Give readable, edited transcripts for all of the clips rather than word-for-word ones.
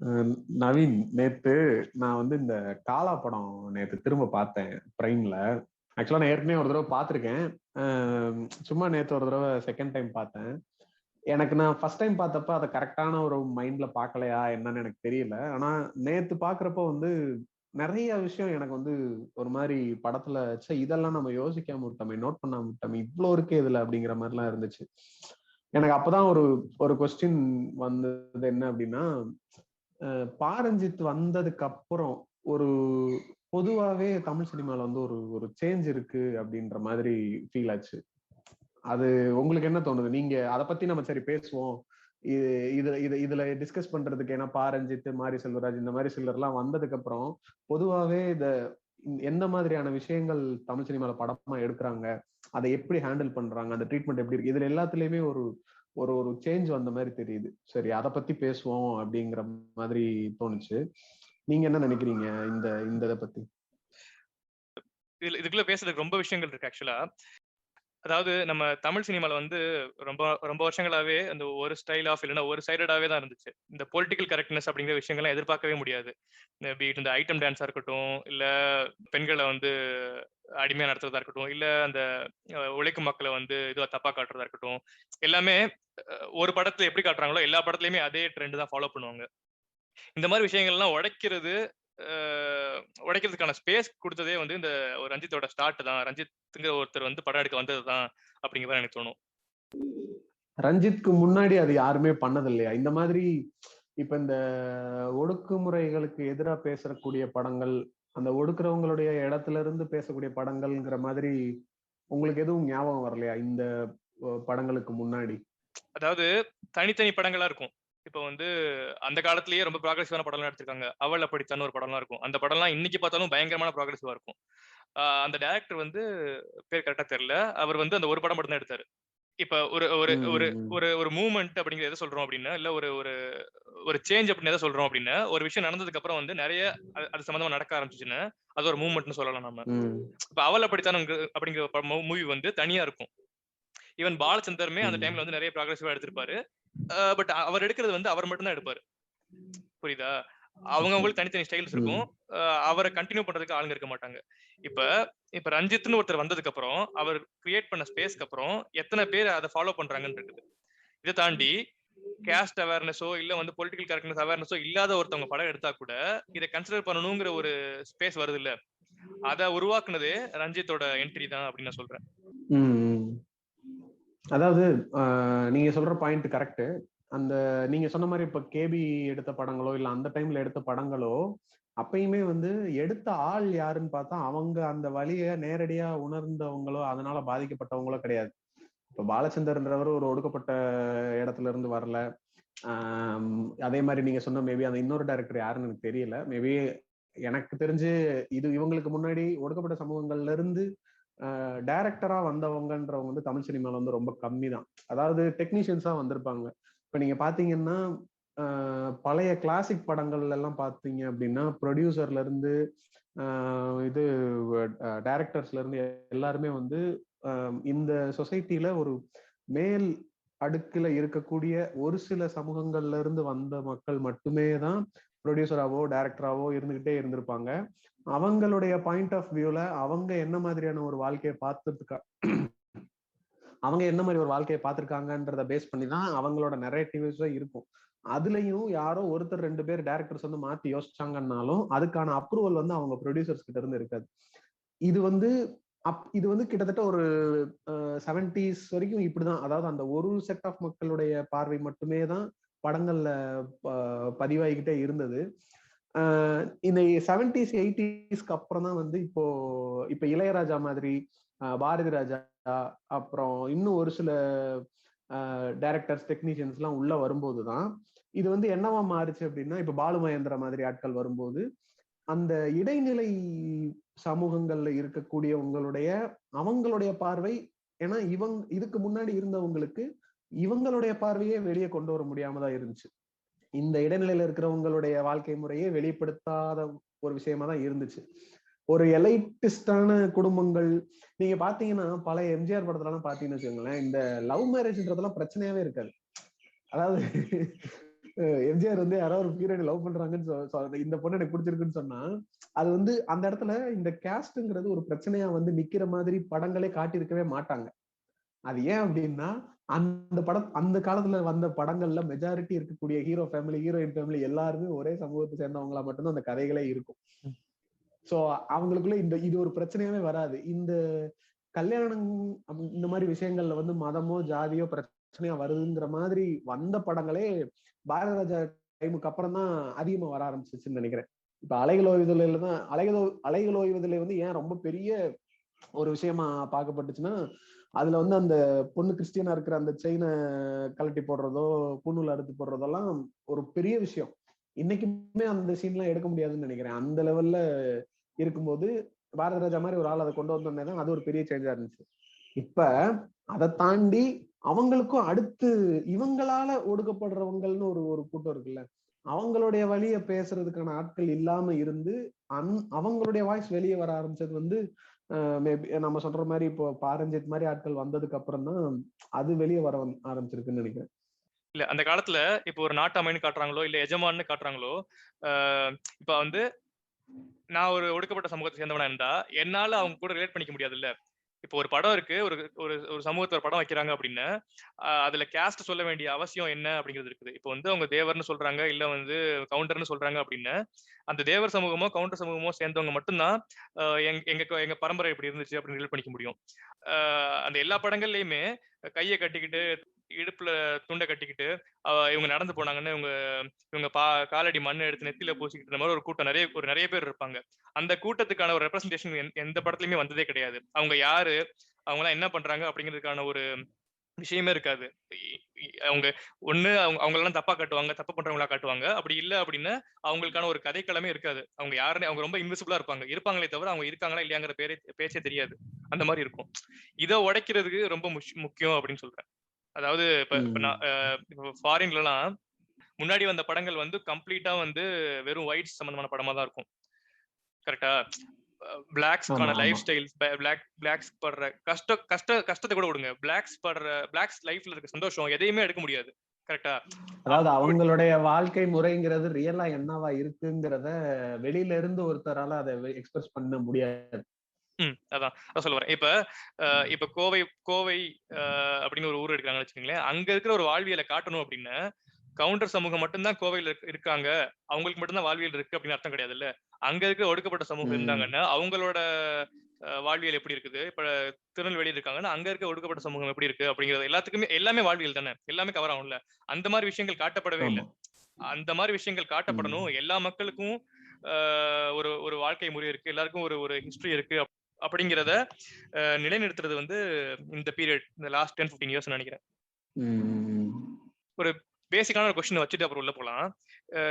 அஹ் நவீன், நேத்து நான் இந்த காலா படம் நேத்து திரும்ப பார்த்தேன் பிரைம்ல. ஆக்சுவலா நான் ஏற்கனவே ஒரு தடவை பார்த்திருக்கேன். அஹ் சும்மா நேத்து ஒரு தடவை செகண்ட் டைம் பார்த்தேன். எனக்கு நான் ஃபர்ஸ்ட் டைம் பார்த்தப்ப அதை கரெக்டான ஒரு மைண்ட்ல பார்க்கலையா என்னன்னு எனக்கு தெரியல. ஆனா நேத்து பாக்குறப்போ நிறைய விஷயம் எனக்கு ஒரு மாதிரி படத்துல இதெல்லாம் நம்ம யோசிக்காம விட்டோமே, நோட் பண்ணாம விட்டோமே, இவ்வளவு இருக்கு இதுல அப்படிங்கிற மாதிரிலாம் இருந்துச்சு. எனக்கு அப்பதான் ஒரு ஒரு கொஸ்டின் வந்தது. என்ன அப்படின்னா, பாரஞ்சித் வந்ததுக்கு அப்புறம் ஒரு பொதுவாவே தமிழ் சினிமால ஒரு ஒரு சேஞ்ச் இருக்கு அப்படின்ற மாதிரி ஃபீல் ஆச்சு. அது உங்களுக்கு என்ன தோணுது? நீங்க அதை பத்தி நம்ம சரி பேசுவோம். இதுல டிஸ்கஸ் பண்றதுக்கு, ஏன்னா பாரஞ்சித், மாரி செல்வராஜ் இந்த மாதிரி சிலர்லாம் வந்ததுக்கு அப்புறம் பொதுவாவே எந்த மாதிரியான விஷயங்கள் தமிழ் சினிமால படமா எடுக்கிறாங்க, அதை எப்படி ஹேண்டில் பண்றாங்க, அந்த ட்ரீட்மெண்ட் எப்படி இருக்கு, இதுல எல்லாத்துலயுமே ஒரு ஒரு ஒரு சேஞ்ச் வந்த மாதிரி தெரியுது. சரி, அதை பத்தி பேசுவோம் அப்படிங்கிற மாதிரி தோணுச்சு. நீங்க என்ன நினைக்கிறீங்க இந்த இந்த இதை பத்தி? இதுக்குள்ள பேசுறதுக்கு ரொம்ப விஷயங்கள் இருக்கு ஆக்சுவலா. அதாவது நம்ம தமிழ் சினிமால ரொம்ப ரொம்ப வருஷங்களாவே அந்த ஒரு ஸ்டைல் ஆஃப் இல்லைன்னா ஒரு சைடடாவே தான் இருந்துச்சு. இந்த பொலிட்டிக்கல் கரெக்ட்னஸ் அப்படிங்கிற விஷயங்கள்லாம் எதிர்பார்க்கவே முடியாது. இந்த ஐட்டம் டான்ஸா இருக்கட்டும், இல்ல பெண்களை அடிமையா நடத்துறதா இருக்கட்டும், இல்ல அந்த உழைக்கும் மக்களை இதுவா தப்பா காட்டுறதா இருக்கட்டும், எல்லாமே ஒரு படத்துல எப்படி காட்டுறாங்களோ எல்லா படத்துலயுமே அதே ட்ரெண்ட் தான் ஃபாலோ பண்ணுவாங்க. இந்த மாதிரி விஷயங்கள்லாம் உடைக்கிறதுக்கான ஸ்பேஸ் கொடுத்ததே இந்த ஒரு ரஞ்சித்தோட ஸ்டார்ட் தான். ரஞ்சித்ங்கிற ஒருத்தர் படம் எடுக்க வந்ததுதான் அப்படிங்கிற மாதிரி எனக்கு தோணும். ரஞ்சித்க்கு முன்னாடி அது யாருமே பண்ணது இல்லையா இந்த மாதிரி? இப்ப இந்த ஒடுக்குமுறைகளுக்கு எதிராக பேசக்கூடிய படங்கள், அந்த ஒடுக்குறவங்களுடைய இடத்துல இருந்து பேசக்கூடிய படங்கள்ங்கிற மாதிரி உங்களுக்கு எதுவும் ஞாபகம் வரலையா இந்த படங்களுக்கு முன்னாடி? அதாவது தனித்தனி படங்களா இருக்கும். இப்ப அந்த காலத்திலேயே ரொம்ப ப்ராக்ரசிவான படம்லாம் எடுத்திருக்காங்க. அவள் அப்படித்தான் ஒரு படம்லாம் இருக்கும். அந்த படம்லாம் இன்னைக்கு பார்த்தாலும் பயங்கரமான ப்ராக்ரசிவா இருக்கும். அந்த டைரக்டர் பேர் கரெக்டா தெரியல. அவர் அந்த ஒரு படம் மட்டும் தான் எடுத்தாரு. இப்ப ஒரு ஒரு ஒரு ம், ஒரு ஒரு மூவ்மெண்ட் அப்படிங்கிறது எதை சொல்றோம் அப்படின்னா, இல்ல ஒரு ஒரு ஒரு சேஞ்ச் அப்படின்னு எதை சொல்றோம் அப்படின்னா, ஒரு விஷயம் நடந்ததுக்கு அப்புறம் நெறைய அது சம்பந்தமா நடக்க ஆரம்பிச்சுச்சுன்னா, அது ஒரு மூவ்மெண்ட்னு சொல்லலாம் நம்ம. ம், இப்ப அவள் அப்படித்தான் அப்படிங்கிற மூவி தனியா இருக்கும். ஈவன் பாலச்சந்தருமே அந்த ம், டைம்ல நெறைய ப்ராக்ரசிவா எடுத்திருப்பாரு. பட் அவர் எடுக்கிறது அவர் மட்டும் தான் எடுப்பாரு. புரியுதா? அவங்கவங்களுக்கு தனித்தனி ஸ்டைல்ஸ் இருக்கும். ம், அவர கன்டின்யூ பண்றதுக்கு ஆளுங்க இருக்க மாட்டாங்க. இப்ப இப்ப ரஞ்சித்ன்னு ஒருத்தர் வந்ததுக்கு அப்புறம், அவர் கிரியேட் பண்ண ஸ்பேஸ்க்கு அப்புறம், எத்தன பேர் அத ஃபாலோ பண்றாங்கன்னு இருக்குது. இத தாண்டி கேஸ்ட் அவேர்னஸோ, இல்ல பொலிட்டிக்கல் கரெக்ட்னஸ் அவேர்னஸோ இல்லாத ஒருத்தவங்க படம் எடுத்தா கூட, இத கன்சிடர் பண்ணணுங்கிற ஒரு ஸ்பேஸ் வருதுல்ல. அத உருவாக்குனதே ரஞ்சித்தோட என்ட்ரி தான் அப்படின்னு நான் சொல்றேன். ம். அதாவது நீங்க சொல்ற பாயிண்ட் கரெக்ட். அந்த நீங்க சொன்ன மாதிரி இப்ப கேபி எடுத்த படங்களோ இல்ல அந்த டைம்ல எடுத்த படங்களோ அப்பயுமே எடுத்த ஆள் யாருன்னு பார்த்தா அவங்க அந்த வழியை நேரடியா உணர்ந்தவங்களோ அதனால பாதிக்கப்பட்டவங்களோ கிடையாது. இப்ப பாலச்சந்தர்ன்றவர் ஒரு ஒடுக்கப்பட்ட இடத்துல இருந்து வரல. அதே மாதிரி நீங்க சொன்ன மேபி அந்த இன்னொரு டைரக்டர் யாருன்னு எனக்கு தெரியல. மேபி எனக்கு தெரிஞ்சு இவங்களுக்கு முன்னாடி ஒடுக்கப்பட்ட சமூகங்கள்ல இருந்து டைரக்டரா வந்தவங்கன்றவங்க தமிழ் சினிமால ரொம்ப கம்மி தான். அதாவது டெக்னீஷியன்ஸா வந்திருப்பாங்க. இப்ப நீங்க பாத்தீங்கன்னா பழைய கிளாசிக் படங்கள்ல எல்லாம் பாத்தீங்க அப்படின்னா ப்ரொடியூசர்ல இருந்து இது டைரக்டர்ஸ்ல இருந்து எல்லாருமே இந்த சொசைட்டில ஒரு மேல் அடுக்குல இருக்கக்கூடிய ஒரு சில சமூகங்கள்ல இருந்து வந்த மக்கள் மட்டுமே தான் ப்ரொடியூசராவோ டைரக்டராவோ இருந்துகிட்டே இருந்திருப்பாங்க. அவங்களுடைய பாயிண்ட் ஆஃப் வியூல அவங்க என்ன மாதிரியான ஒரு வாழ்க்கையை அவங்க என்ன மாதிரி ஒரு வாழ்க்கையை பார்த்திருக்காங்கன்றத பேஸ் பண்ணி தான் அவங்களோட நரேட்டிவ்ஸ் இருக்கும். அதுலயும் யாரோ ஒருத்தர் ரெண்டு பேர் டைரக்டர்ஸ் மாத்தி யோசிச்சாங்கன்னாலும் அதுக்கான அப்ரூவல் அவங்க ப்ரொடியூசர்ஸ் கிட்ட இருந்து இருக்காது. இது இது கிட்டத்தட்ட ஒரு 70s வரைக்கும் இப்படிதான். அதாவது அந்த ஒரு செட் ஆஃப் மக்களுடைய பார்வை மட்டுமே தான் படங்கள்ல பதிவாகிக்கிட்டே இருந்தது. இந்த 70s 80ஸ்க்கு அப்புறம் தான் இப்போ இப்ப இளையராஜா மாதிரி, பாரதி ராஜா, அப்புறம் இன்னும் ஒரு சில டைரக்டர்ஸ் டெக்னீஷியன்ஸ் எல்லாம் உள்ள வரும்போதுதான் இது என்னவா மாறுச்சு அப்படின்னா, இப்ப பாலு மகேந்திரா மாதிரி ஆட்கள் வரும்போது அந்த இடைநிலை சமூகங்கள்ல இருக்கக்கூடியவங்களுடைய அவங்களுடைய பார்வை, ஏன்னா இதுக்கு முன்னாடி இருந்தவங்களுக்கு இவங்களுடைய பார்வையே வெளியே கொண்டு வர முடியாம தான் இருந்துச்சு. இந்த இடைநிலையில இருக்கிறவங்களுடைய வாழ்க்கை முறையே வெளிப்படுத்தாத ஒரு விஷயமா தான் இருந்துச்சு. ஒரு எலைட்டிஸ்டான குடும்பங்கள் நீங்க பாத்தீங்கன்னா பழைய எம்ஜிஆர் படத்துல எல்லாம் பாத்தீங்கன்னு வச்சுக்கோங்களேன், இந்த லவ் மேரேஜ்ன்றதெல்லாம் பிரச்சனையாவே இருக்காது. அதாவது எம்ஜிஆர் வந்து யாரோ ஒரு பீரியட் லவ் பண்றாங்கன்னு இந்த பொண்ணு எனக்கு பிடிச்சிருக்குன்னு சொன்னா அது வந்து அந்த இடத்துல இந்த கேஸ்ட்ங்கிறது ஒரு பிரச்சனையா வந்து நிக்கிற மாதிரி படங்களே காட்டியிருக்கவே மாட்டாங்க. அது ஏன் அப்படின்னா அந்த காலத்துல வந்த படங்கள்ல மெஜாரிட்டி இருக்கக்கூடிய ஹீரோ ஃபேமிலி, ஹீரோயின் ஃபேமிலி எல்லாருமே ஒரே சமூகத்தை சேர்ந்தவங்களா மட்டும்தான் அந்த கதைகளே இருக்கும். சோ அவங்களுக்குள்ள இது ஒரு பிரச்சனையாவே வராது. இந்த கல்யாணம் இந்த மாதிரி விஷயங்கள்ல வந்து மதமோ ஜாதியோ பிரச்சனையா வருதுங்கிற மாதிரி வந்த படங்களே பாரதிராஜா டைமுக்கு அப்புறம் தான் அதிகமா வர ஆரம்பிச்சிச்சுன்னு நினைக்கிறேன். இப்ப அலைகள் ஓய்வதில தான் அலைகள் ஓய்வதில் வந்து ஏன் ரொம்ப பெரிய ஒரு விஷயமா பார்க்கப்பட்டுச்சுன்னா அதுல வந்து அந்த பொண்ணு கிறிஸ்டியனா இருக்கிற அந்த செயினை கலட்டி போடுறதோ பூணூல் அறுத்து போடுறதெல்லாம் ஒரு பெரிய விஷயம். இன்னைக்குமே அந்த சீன்லாம் எடுக்க முடியாதுன்னு நினைக்கிறேன். அந்த லெவல்ல இருக்கும்போது பாரதிராஜா மாதிரி ஒரு ஆள் அதை கொண்டு வந்தோடனே தான் அது ஒரு பெரிய சேஞ்சா இருந்துச்சு. இப்ப அதை தாண்டி அவங்களுக்கும் அடுத்து இவங்களால ஒடுக்கப்படுறவங்கள்னு ஒரு கூட்டம் இருக்குல்ல, அவங்களுடைய வழியை பேசுறதுக்கான ஆட்கள் இல்லாம இருந்து அவங்களுடைய வாய்ஸ் வெளியே வர ஆரம்பிச்சது வந்து நம்ம சொல்ற மாதிரி இப்போ பாரஞ்சித் மாதிரி ஆட்கள் வந்ததுக்கு அப்புறம் தான் அது வெளியே வர ஆரம்பிச்சிருக்குன்னு நினைக்கிறேன். இல்ல அந்த காலத்துல இப்போ ஒரு நாட்டாமைன்னு காட்டுறாங்களோ இல்ல எஜமான்னு காட்டுறாங்களோ, இப்ப வந்து நான் ஒரு ஒடுக்கப்பட்ட சமூகத்தை சேர்ந்தவனா இருந்தா என்னால அவங்க கூட ரிலேட் பண்ணிக்க முடியாது இல்ல. இப்போ ஒரு படம் இருக்கு, ஒரு ஒரு ஒரு சமூகத்துல ஒரு படம் வைக்கிறாங்க அப்படின்னு அதுல கேஸ்ட் சொல்ல வேண்டிய அவசியம் என்ன அப்படிங்கிறது இருக்குது. இப்போ வந்து அவங்க தேவர்னு சொல்றாங்க இல்ல வந்து கவுண்டர்னு சொல்றாங்க அப்படின்னு அந்த தேவர் சமூகமோ கவுண்டர் சமூகமோ சேர்ந்தவங்க மட்டும்தான் எங்க பரம்பரை இப்படி இருந்துச்சு அப்படின்னு ரிலேட் பண்ணிக்க முடியும். அந்த எல்லா படங்கள்லயுமே கையை கட்டிக்கிட்டு இடுப்புல துண்டை கட்டிக்கிட்டு இவங்க நடந்து போனாங்கன்னு இவங்க காலடி மண்ணை எடுத்து நெத்தில பூசிக்கிட்டு மாதிரி ஒரு கூட்டம் நிறைய பேர் இருப்பாங்க. அந்த கூட்டத்துக்கான ஒரு ரெப்ரசன்டேஷன் எந்த படத்துலயுமே வந்ததே கிடையாது. அவங்க யாரு, அவங்க எல்லாம் என்ன பண்றாங்க அப்படிங்கிறதுக்கான ஒரு விஷயமே இருக்காது. அவங்க ஒண்ணு அவங்களெல்லாம் தப்பா காட்டுவாங்க, தப்பு பண்றவங்களா காட்டுவாங்க. அப்படி இல்ல அப்படின்னா அவங்களுக்கான ஒரு கதைக்களமே இருக்காது. அவங்க யாருன்னு அவங்க ரொம்ப இன்விசிபிளா இருப்பாங்களே தவிர அவங்க இருக்காங்களா இல்லையாங்கிற பேச்சே தெரியாது. அந்த மாதிரி இருக்கும். இதை உடைக்கிறதுக்கு ரொம்ப முக்கியம் அப்படின்னு சொல்றேன். அதாவது இப்ப நான் ஃபாரின்லாம் முன்னாடி வந்த படங்கள் வந்து கம்ப்ளீட்டா வந்து வெறும் ஒயிட்ஸ் சம்பந்தமான படமா தான் இருக்கும். கரெக்டா? பிளாக்ஸ்க்கான லைஃப் ஸ்டைல், பிளாக்ஸ் படுற கஷ்டத்தை கூட விடுங்க. பிளாக்ஸ் லைஃப்ல இருக்க சந்தோஷம் எதையுமே எடுக்க முடியாது. கரெக்டா? அதாவது அவங்களுடைய வாழ்க்கை முறைங்கிறது ரியலா என்னவா இருக்குங்கிறத வெளியில இருந்து ஒருத்தரால அதை எக்ஸ்பிரஸ் பண்ண முடியாது. அதான் சொல்ல வரேன். இப்ப கோவை அப்படின்னு ஒரு ஊர் எடுக்கிறாங்கன்னு வச்சுக்கோங்களேன். அங்க இருக்கிற ஒரு வாழ்வியலை காட்டணும் அப்படின்னு கவுண்டர் சமூகம் மட்டும்தான் கோவையில் இருக்காங்க, அவங்களுக்கு மட்டும்தான் வாழ்வியல் இருக்கு அப்படின்னு அர்த்தம் கிடையாது இல்ல. அங்க இருக்க ஒடுக்கப்பட்ட சமூகம் இருந்தாங்கன்னா அவங்களோட வாழ்வியல் எப்படி இருக்குது. இப்ப திருநெல்வேலி இருக்காங்கன்னா அங்க இருக்க ஒடுக்கப்பட்ட சமூகம் எப்படி இருக்கு அப்படிங்கிறது எல்லாமே வாழ்வியல் தானே, எல்லாமே கவர் ஆகும்ல. அந்த மாதிரி விஷயங்கள் காட்டப்படவே இல்லை. அந்த மாதிரி விஷயங்கள் காட்டப்படணும். எல்லா மக்களுக்கும் ஒரு ஒரு வாழ்க்கை முறை இருக்கு, எல்லாருக்கும் ஒரு ஒரு ஹிஸ்டரி இருக்கு அப்படிங்கிறத நிலைநிறுத்துறது வந்து இந்த பீரியட், இந்த லாஸ்ட் 10-15 இயர்ஸ் நினைக்கிறேன். ஒரு பேசிக்கான ஒரு கொஸ்டின் வச்சுட்டு அப்புறம் உள்ள போலாம்.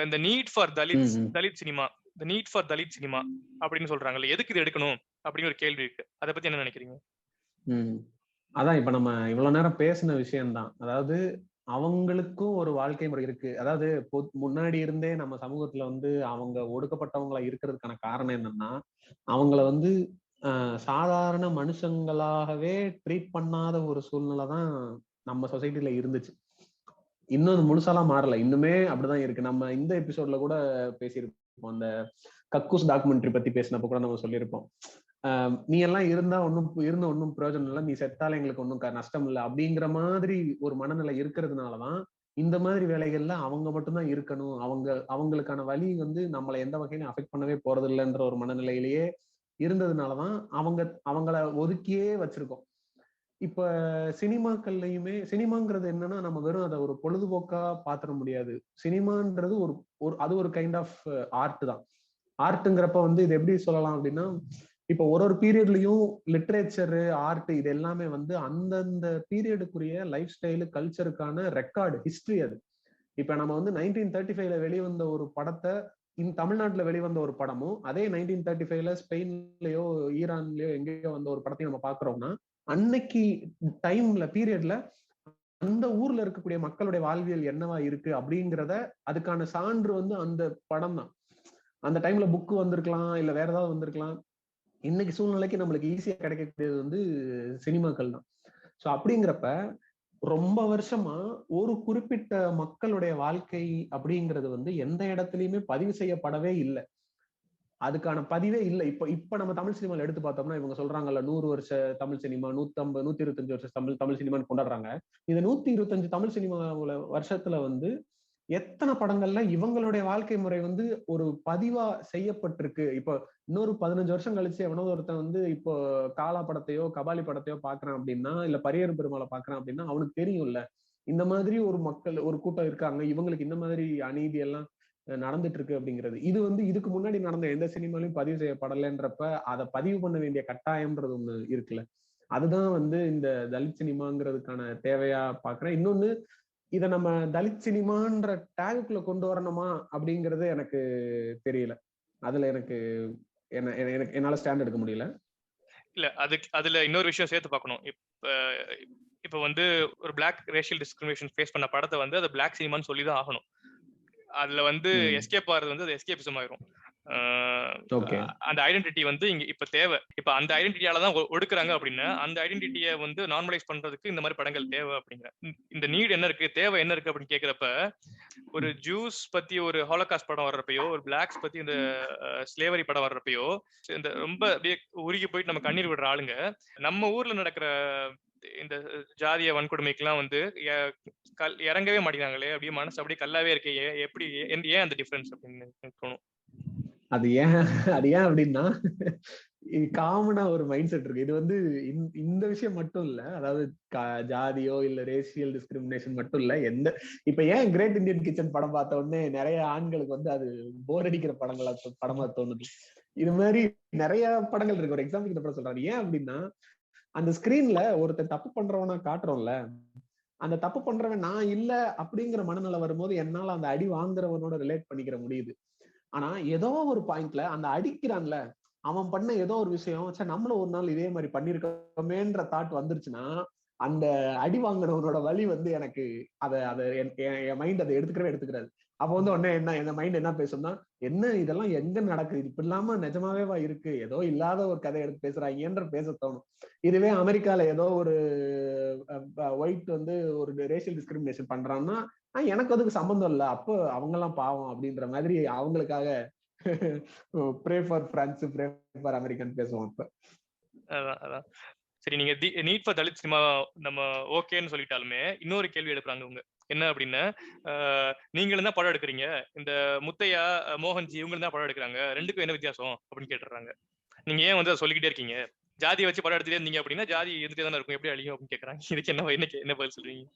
இந்த நீட் ஃபார் தலித் சினிமா, இந்த நீட் ஃபார் தலித் சினிமா அப்படின்னு சொல்றாங்கல்ல, எதுக்கு இது எடுக்கணும் அப்படின்னு ஒரு கேள்வி இருக்கு. அதை பத்தி என்ன நினைக்கிறீங்க? அதான் இப்ப நம்ம இவ்வளவு நேரம் பேசின விஷயம்தான். அதாவது அவங்களுக்கும் ஒரு வாழ்க்கை முறை இருக்கு. அதாவது முன்னாடி இருந்தே நம்ம சமூகத்துல வந்து அவங்க ஒடுக்கப்பட்டவங்களா இருக்கிறதுக்கான காரணம் என்னன்னா, அவங்கள வந்து சாதாரண மனுஷங்களாகவே ட்ரீட் பண்ணாத ஒரு சூழ்நிலை தான் நம்ம சொசைட்டில இருந்துச்சு. இன்னும் முழுசாலாம் மாறல, இன்னுமே அப்படிதான் இருக்கு. நம்ம இந்த எபிசோட்ல கூட பேசியிருப்போம், அந்த கக்கூஸ் டாக்குமெண்ட்ரி பத்தி பேசினப்ப கூட நம்ம சொல்லியிருப்போம், நீ எல்லாம் இருந்த ஒன்னும் பிரயோஜனம் இல்லை, நீ செத்தால எங்களுக்கு ஒன்றும் நஷ்டம் இல்லை அப்படிங்கிற மாதிரி ஒரு மனநிலை இருக்கிறதுனாலதான் இந்த மாதிரி வேலைகள்ல அவங்க மட்டும்தான் இருக்கணும், அவங்களுக்கான வழி வந்து நம்மளை எந்த வகையிலும் அஃபெக்ட் பண்ணவே போறது இல்லைன்ற ஒரு மனநிலையிலேயே இருந்ததுனாலதான் அவங்கள ஒதுக்கியே வச்சிருக்கோம். இப்ப சினிமாக்கள்லயுமே சினிமாங்கிறது என்னன்னா நம்ம வெறும் அதை ஒரு பொழுதுபோக்கா பாத்திர முடியாது. சினிமான்றது அது ஒரு கைண்ட் ஆஃப் ஆர்ட் தான். ஆர்ட்டுங்கிறப்ப வந்து இது எப்படி சொல்லலாம் அப்படின்னா, இப்ப ஒரு பீரியட்லயும் லிட்ரேச்சரு, ஆர்ட் இது எல்லாமே வந்து அந்தந்த பீரியடுக்குரிய லைஃப் ஸ்டைலு, கல்ச்சருக்கான ரெக்கார்டு, ஹிஸ்டரி அது. இப்ப நம்ம வந்து 1935ல வெளிவந்த ஒரு படத்தை தமிழ்நாட்டுல வெளிவந்த ஒரு படமும் அதே 1935ல ஸ்பெயின்லயோ ஈரான்லயோ எங்கேயோ வந்த ஒரு படத்தையும் நம்ம பாக்குறோம்னா, அன்னைக்கு டைம்ல பீரியட்ல அந்த ஊர்ல இருக்கக்கூடிய மக்களுடைய வாழ்வியல் என்னவா இருக்கு அப்படிங்கிறத அதுக்கான சான்று வந்து அந்த படம் தான். அந்த டைம்ல புக்கு வந்திருக்கலாம், இல்ல வேற ஏதாவது வந்திருக்கலாம். இன்னைக்கு சூழ்நிலைக்கு நம்மளுக்கு ஈஸியா கிடைக்கக்கூடியது வந்து சினிமாக்கள் தான். ஸோ அப்படிங்கிறப்ப ரொம்ப வருஷமா ஒரு குறிப்பிட்ட மக்களுடைய வாழ்க்கை அப்படிங்கிறது வந்து எந்த இடத்துலயுமே பதிவு செய்யப்படவே இல்லை. அதுக்கான பதிவே இல்லை. இப்ப நம்ம தமிழ் சினிமால எடுத்து பார்த்தோம்னா இவங்க சொல்றாங்கல்ல 100 வருஷ தமிழ் சினிமா, 150 125 வருஷம் தமிழ் சினிமான்னு கொண்டாடுறாங்க. இந்த 125 தமிழ் சினிமாவுல வருஷத்துல வந்து எத்தனை படங்கள்ல இவங்களுடைய வாழ்க்கை முறை வந்து ஒரு பதிவா செய்யப்பட்டிருக்கு. இப்போ இன்னொரு 15 வருஷம் கழிச்சு எவனோ ஒருத்தன் வந்து இப்போ காலா படத்தையோ கபாலி படத்தையோ பாக்குறான் அப்படின்னா, இல்ல பரியேறும் பெருமாளை பாக்குறான் அப்படின்னா அவனுக்கு தெரியும்ல இந்த மாதிரி ஒரு மக்கள் ஒரு கூட்டம் இருக்காங்க, இவங்களுக்கு இந்த மாதிரி அநீதி எல்லாம் நடந்துட்டு இருக்கு அப்படிங்கிறது. இது வந்து இதுக்கு முன்னாடி நடந்த எந்த சினிமாலையும் பதிவு செய்யப்படலைன்றப்ப அதை பதிவு பண்ண வேண்டிய கட்டாயம்ன்றது ஒண்ணு இருக்குல்ல. அதுதான் வந்து இந்த தலித் சினிமாங்கிறதுக்கான தேவையா பாக்குறேன். இன்னொன்னு, இதை நம்ம தலித் சினிமான்ற டேகுக்குள்ள கொண்டு வரணுமா அப்படிங்கிறது எனக்கு தெரியல. அதுல எனக்கு என்னால ஸ்டாண்ட் எடுக்க முடியல. இல்ல அதுல இன்னொரு விஷயம் சேர்த்து பார்க்கணும். இப்ப வந்து ஒரு பிளாக் ரேஷியல் டிஸ்கிரிமினேஷன் ஃபேஸ் பண்ண படத்தை வந்து அது பிளாக் சினிமான்னு சொல்லிதான் ஆகணும். அதுல வந்து எஸ்கேப் ஆகிறது வந்து அது எஸ்கேபிசம் ஆயிரும். அந்த ஐடென்டிட்டி வந்து இங்க இப்ப தேவை. இப்ப அந்த ஐடென்டிட்டியாலதான் ஒடுக்குறாங்க அப்படின்னா அந்த ஐடென்டிட்டியை வந்து நார்மலைஸ் பண்றதுக்கு இந்த மாதிரி படங்கள் தேவை அப்படிங்கிற இந்த நீட் என்ன இருக்கு, தேவை என்ன இருக்கு அப்படின்னு கேக்குறப்ப ஒரு ஜூஸ் பத்தி ஒரு ஹாலோகாஸ்ட் படம் வர்றப்பயோ, ஒரு பிளாக்ஸ் பத்தி இந்த ஸ்லேவரி படம் வர்றப்பயோ இந்த ரொம்ப அப்படியே உருகி போயிட்டு நம்ம கண்ணீர் விடுற ஆளுங்க நம்ம ஊர்ல நடக்கிற இந்த ஜாதிய வன்கொடுமைக்கெல்லாம் வந்து இறங்கவே மாட்டேங்கிறாங்களே, அப்படியே மனசு அப்படியே கல்லாவே இருக்கே, எப்படி ஏன் அந்த டிஃபரன்ஸ் அப்படின்னு தோணும். அது ஏன் அப்படின்னா காமனா ஒரு மைண்ட் செட் இருக்கு. இது வந்து இந்த விஷயம் மட்டும் இல்ல, அதாவது ஜாதியோ இல்ல ரேசியல் டிஸ்கிரிமினேஷன் மட்டும் இல்ல. இப்ப ஏன் கிரேட் இந்தியன் கிச்சன் படம் பார்த்த உடனே நிறைய ஆண்களுக்கு வந்து அது போர் அடிக்கிற படமா தோணுது. இது மாதிரி நிறைய படங்கள் இருக்கு. ஒரு எக்ஸாம்பிள் இந்த படம் சொல்றாரு. ஏன் அப்படின்னா அந்த ஸ்கிரீன்ல ஒருத்தர் தப்பு பண்றவனா காட்டுறோம்ல, அந்த தப்பு பண்றவன் நான் இல்ல அப்படிங்கிற மனநிலை வரும்போது என்னால அந்த அடி வாங்குறவனோட ரிலேட் பண்ணிக்கிற முடியுது. ஆனா ஏதோ ஒரு பாயிண்ட்ல அந்த அடிக்கிறான்ல அவன் பண்ண ஏதோ ஒரு விஷயம், சரி நம்மளும் ஒரு நாள் இதே மாதிரி பண்ணிருக்கோமேன்ற தாட் வந்துருச்சுன்னா அந்த அடி வாங்கினவனோட வலி வந்து எனக்கு என் மைண்ட் அதை எடுத்துக்கிறாது. அப்ப வந்து உடனே என் மைண்ட் என்ன பேசும்னா, என்ன இதெல்லாம் எங்க நடக்குது, இப்ப இல்லாம நிஜமாவேவா இருக்கு, ஏதோ இல்லாத ஒரு கதை எடுத்து பேசுறாங்கன்ற பேச தோணும். இதுவே அமெரிக்கால ஏதோ ஒரு ஒயிட் வந்து ஒரு ரேஷியல் டிஸ்கிரிமினேஷன் பண்றான்னா எனக்கு அதுக்கு சம்பந்தம் இல்லை, அப்போ அவங்க எல்லாம் பாவம் அப்படின்ற மாதிரி அவங்களுக்காக pray for France, pray for American பேசுவோம். இப்ப அதான் சரி, நீங்க நீட் ஃபார் தலித் சினிமா நம்ம ஓகேன்னு சொல்லிட்டாலுமே இன்னொரு கேள்வி எழுப்புறாங்க இவங்க. என்ன அப்படின்னா, நீங்களும் தான் படம் எடுக்கிறீங்க, இந்த முத்தையா மோகன்ஜி இவங்களும் தான் படம் எடுக்கிறாங்க, ரெண்டுக்கும் என்ன வித்தியாசம் அப்படின்னு கேட்டுறாங்க. நீங்க ஏன் வந்து அதை சொல்லிக்கிட்டே இருக்கீங்க, ஜாதியை வச்சு படம் எடுத்துட்டே இருந்தீங்க அப்படின்னா ஜாதி இருந்துட்டே தானே இருக்கும், எப்படி அழியும் அப்படின்னு கேட்கறாங்க. இதுக்கு என்ன பதில் சொல்றீங்க?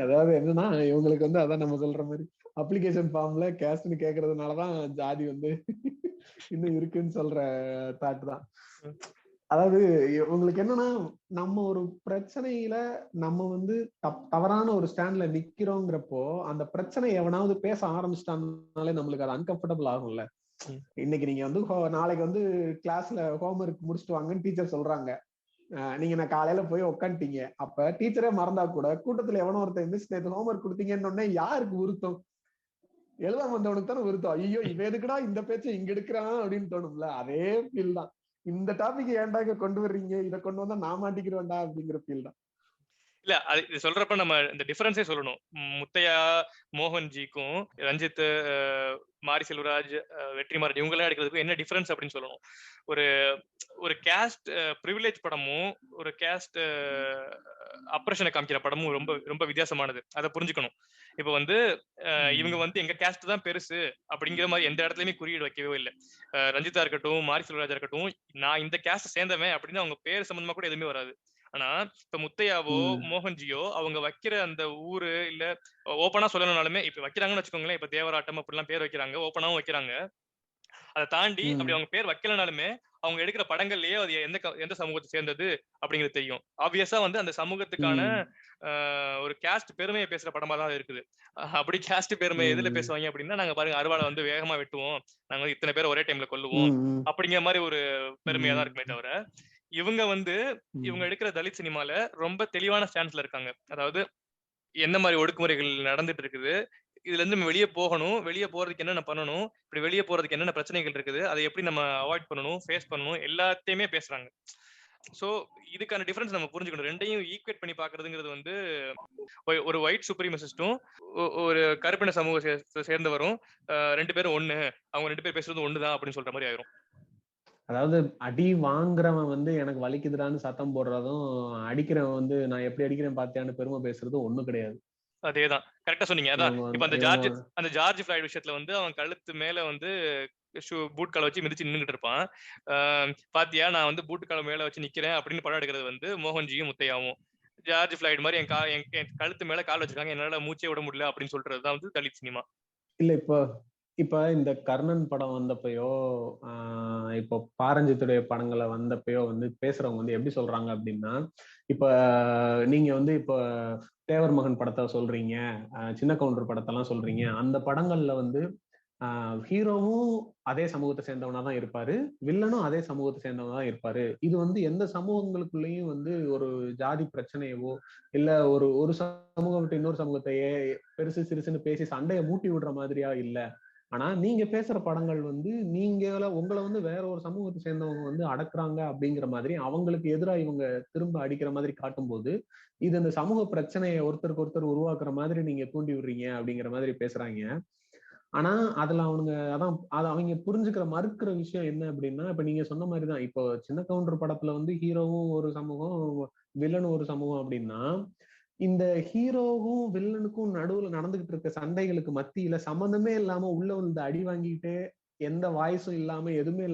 அதாவது என்னன்னா இவங்களுக்கு வந்து அதான் நம்ம சொல்ற மாதிரி அப்ளிகேஷன் ஃபார்ம்ல கேஸ்ட்னு கேக்குறதுனாலதான் ஜாதி வந்து இன்னும் இருக்குன்னு சொல்ற தாட் தான். அதாவது உங்களுக்கு என்னன்னா நம்ம ஒரு பிரச்சனையில நம்ம வந்து தவறான ஒரு ஸ்டாண்ட்ல நிக்கிறோங்கிறப்போ அந்த பிரச்சனை எவனாவது பேச ஆரம்பிச்சிட்டாங்கனாலே நம்மளுக்கு அது அன்கம்ஃபர்டபுள் ஆகும்ல. இன்னைக்கு நீங்க வந்து நாளைக்கு வந்து கிளாஸ்ல ஹோம்ஒர்க் முடிச்சுட்டு வாங்கன்னு டீச்சர் சொல்றாங்க, நீங்க நான் காலையில போய் உட்காந்துட்டீங்க, அப்ப டீச்சரே மறந்தா கூட கூட்டத்துல எவனோ ஒருத்தர் மிஸ் நேற்று ஹோம்ஒர்க் கொடுத்தீங்கன்னு யாருக்கு உருத்தம்? எழுதாம வந்தவனுக்கு தானே உருத்தம். ஐயோ இவ எதுக்குடா இந்த பேச்சை இங்க எடுக்கிறான் அப்படின்னு தோணும்ல. அதே ஃபீல் தான். இந்த டாபிக் ஏன்டா இங்க கொண்டு வர்றீங்க, இதை கொண்டு வந்தா நான் மாட்டிக்கிறேன்டா அப்படிங்கிற ஃபீல் தான். இல்ல அது இது சொல்றப்ப நம்ம இந்த டிஃபரன்ஸே சொல்லணும். முத்தையா மோகன்ஜிக்கும் ரஞ்சித், மாரி செல்வராஜ், வெற்றிமாறன் இவங்கெல்லாம் எடுக்கிறதுக்கும் என்ன டிஃபரன்ஸ் அப்படின்னு சொல்லணும். ஒரு கேஸ்ட் ப்ரிவிலேஜ் படமும் ஒரு கேஸ்ட் அப்ரஷனை காமிக்கிற படமும் ரொம்ப ரொம்ப வித்தியாசமானது, அதை புரிஞ்சுக்கணும். இப்ப வந்து இவங்க வந்து எங்க கேஸ்ட் தான் பெருசு அப்படிங்கிற மாதிரி எந்த இடத்துலயுமே குறியீடு வைக்கவே இல்லை. ரஞ்சிதா இருக்கட்டும், மாரி செல்வராஜா இருக்கட்டும், நான் இந்த கேஸ்ட் சேர்ந்தவன் அப்படின்னு அவங்க பேர் சம்பந்தமா கூட எதுவுமே வராது. ஆனா இப்ப முத்தையாவோ மோகன்ஜியோ அவங்க வைக்கிற அந்த ஊரு இல்ல ஓப்பனா சொல்லணும்னாலுமே இப்ப வைக்கிறாங்கன்னு வச்சுக்கோங்களேன், இப்ப தேவராட்டம் அப்படிலாம் பேர் வைக்கிறாங்க, ஓப்பனாவும் வைக்கிறாங்க. அதை தாண்டி அப்படி அவங்க பேர் வைக்கலனாலுமே அவங்க எடுக்கிற படங்கள்லயே அது எந்த சமூகத்தை சேர்ந்தது அப்படிங்கிறது தெரியும். ஆப்வியஸா வந்து அந்த சமூகத்துக்கான ஒரு கேஸ்ட் பெருமையை பேசுற படமா தான் இருக்குது. அப்படி கேஸ்ட் பெருமை எதுல பேசுவாங்க அப்படின்னா, நாங்க பாருங்க அருவாளை வந்து வேகமா வெட்டுவோம், நாங்க வந்து இத்தனை பேர் ஒரே டைம்ல கொல்லுவோம் அப்படிங்கிற மாதிரி ஒரு பெருமையா தான் இருக்குமே தவிர, இவங்க வந்து இவங்க எடுக்கிற தலித் சினிமால ரொம்ப தெளிவான ஸ்டாண்ட்ஸ்ல இருக்காங்க. அதாவது என்ன மாதிரி ஒடுக்குமுறைகள் நடந்துட்டு இருக்குது, இதுல இருந்து நம்ம வெளியே போகணும், வெளியே போறதுக்கு என்னென்ன பண்ணணும், இப்படி வெளியே போறதுக்கு என்னென்ன பிரச்சனைகள் இருக்குது, அதை எப்படி நம்ம அவாய்ட் பண்ணணும், ஃபேஸ் பண்ணணும், எல்லாத்தையுமே பேசுறாங்க. சோ இதுக்கான டிஃபரன்ஸ் நம்ம புரிஞ்சுக்கணும். ரெண்டையும் ஈக்குவேட் பண்ணி பாக்குறதுங்கிறது வந்து ஒரு ஒயிட் சுப்ரீமசிஸ்டும் ஒரு கருப்பின சமூக சேர்ந்தவரும் 2 பேரும் ஒண்ணு, அவங்க 2 பேர் பேசுறது ஒண்ணுதான் அப்படின்னு சொல்ற மாதிரி ஆயிரும். அதாவது அடி வாங்குறவன் வந்து எனக்கு வலிக்குதுடான்னு சத்தம் போடுறதும், அடிக்கிறவன் வந்து நான் எப்படி அடிக்கிறேன் பாத்தியான்னு பெருமை பேசுறதும் ஒண்ணும் கிடையாது. அதேதான். கரெக்ட்டா சொன்னீங்க. அதான் இப்ப இவங்க அந்த ஜார்ஜ் ஃபிளாய்ட் விஷயத்துல வந்து அவன் கழுத்து மேல வந்து பூட் கால வச்சு மிதிச்சு நின்னுகிட்டு இருப்பான். அ பாத்தியா நான் வந்து பூட் கால மேல வச்சு நிக்கிறேன் அப்படின்னு படம் எடுக்கிறது வந்து மோகன்ஜியும், முத்தையாவும். ஜார்ஜ் ஃபிளாய்ட் மாரி என் கழுத்து மேல கால் வச்சிருக்காங்க. என்னால மூச்சே விட முடியல அப்படின்னு சொல்றது தான் வந்து தலித் சினிமா. இல்ல இப்ப இப்ப இந்த கர்ணன் படம் வந்தப்பயோ, இப்போ பாரஞ்சித்துடைய படங்கள வந்தப்பயோ வந்து பேசுறவங்க வந்து எப்படி சொல்றாங்க அப்படின்னா, இப்ப நீங்க வந்து இப்ப தேவர் மகன் படத்த சொல்றீங்க, சின்ன கவுண்டர் படத்தெல்லாம் சொல்றீங்க. அந்த படங்கள்ல வந்து ஹீரோவும் அதே சமூகத்தை சேர்ந்தவனா தான் இருப்பாரு, வில்லனும் அதே சமூகத்தை சேர்ந்தவனா தான் இருப்பாரு. இது வந்து எந்த சமூகங்களுக்குள்ளேயும் வந்து ஒரு ஜாதி பிரச்சனையவோ, இல்ல ஒரு ஒரு சமூகம் விட்டு இன்னொரு சமூகத்தையே பெருசு சிறுசுன்னு பேசி சண்டையை மூட்டி விடுற மாதிரியா இல்ல. ஆனா நீங்க பேசுற படங்கள் வந்து உங்களை வந்து வேற ஒரு சமூகத்தை சேர்ந்தவங்க வந்து அடக்குறாங்க அப்படிங்கிற மாதிரி அவங்களுக்கு எதிராக இவங்க திரும்ப அடிக்கிற மாதிரி காட்டும்போது, இது இந்த சமூக பிரச்சனையை ஒருத்தருக்கு ஒருத்தர் உருவாக்குற மாதிரி நீங்க தூண்டி விடுறீங்க அப்படிங்கிற மாதிரி பேசுறாங்க. ஆனா அதுல அவனுங்க அதான் அது அவங்க புரிஞ்சுக்கிற மறுக்கிற விஷயம் என்ன அப்படின்னா, இப்ப நீங்க சொன்ன மாதிரிதான் இப்போ சின்ன கவுண்டர் படத்துல வந்து ஹீரோவும் ஒரு சமூகம், வில்லனும் ஒரு சமூகம் அப்படின்னா, இந்த ஹீரோவும் வில்லனுக்கும் நடுவுல நடந்துகிட்டு இருக்க சண்டைகளுக்கு மத்தியில சம்மந்தமே இல்லாம உள்ள வந்து அடி வாங்கிக்கிட்டே எந்த வாய்ஸும் இல்லாம எதுவுமே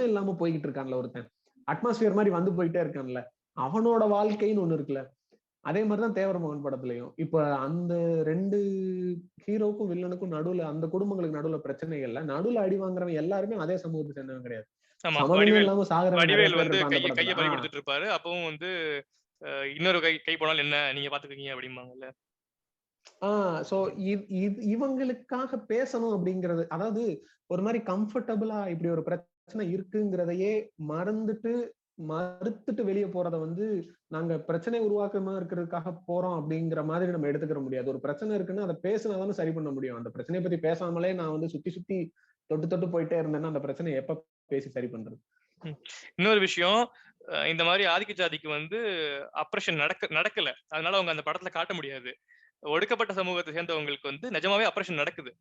இல்லாம போய்கிட்டு இருக்கான்ல ஒருத்தன், அட்மாஸ்பியர் மாதிரி வந்து போயிட்டே இருக்கான்ல, அவனோட வாழ்க்கைன்னு ஒண்ணு இருக்குல்ல. அதே மாதிரிதான் தேவர் மகன் படத்துலயும் இப்ப அந்த 2 ஹீரோக்கும் வில்லனுக்கும் நடுவுல அந்த குடும்பங்களுக்கு நடுவுல பிரச்சனைகள்ல நடுவுல அடி வாங்குறவன் எல்லாருமே அதே சமூகத்தை சேர்ந்தவன் கிடையாது. ஆமா. சம்மந்தமே இல்லாம சாகுறவன் நிறைய வடிவேல் பேர் வந்து இருப்பான் அந்த படத்துல. கைய பறி குடுத்துட்டு இருப்பாரு. அப்பவும் வந்து இன்னொரு கை போனாலும் என்ன நீங்க பாத்துக்கீங்க அப்படிம்பாங்கல்ல. சோ இவங்களுக்காக பேசணும் அப்படிங்கிறது, அதாவது ஒரு மாதிரி கம்ஃபர்டபுளா இப்படி ஒரு பிரச்சனை இருக்குங்கிறதையே மறுத்துட்டு வெளியே போறத வந்து நாங்க பிரச்சனை உருவாக்கமா இருக்கிறதுக்காக போறோம் அப்படிங்கிற மாதிரி நம்ம எடுத்துக்கிற முடியாது. ஒரு பிரச்சனை இருக்குன்னா அதை பேசினாதானே சரி பண்ண முடியும். அந்த பிரச்சனையை பத்தி பேசாமலே நான் வந்து சுத்தி சுத்தி தொட்டு தொட்டு போயிட்டே இருந்தேன்னா அந்த பிரச்சனையை எப்ப பேசி சரி பண்றது? இன்னொரு விஷயம், இந்த மாதிரி ஆதிக்க ஜாதிக்கு வந்து அப்ரஷன் நடக்கல. அதனால அவங்க அந்த படத்துல காட்ட முடியாது. ஒடுக்கப்பட்ட சமூகத்தை சேர்ந்தவங்களுக்கு வந்து நிஜமாவே அப்ரஷன் நடக்குது.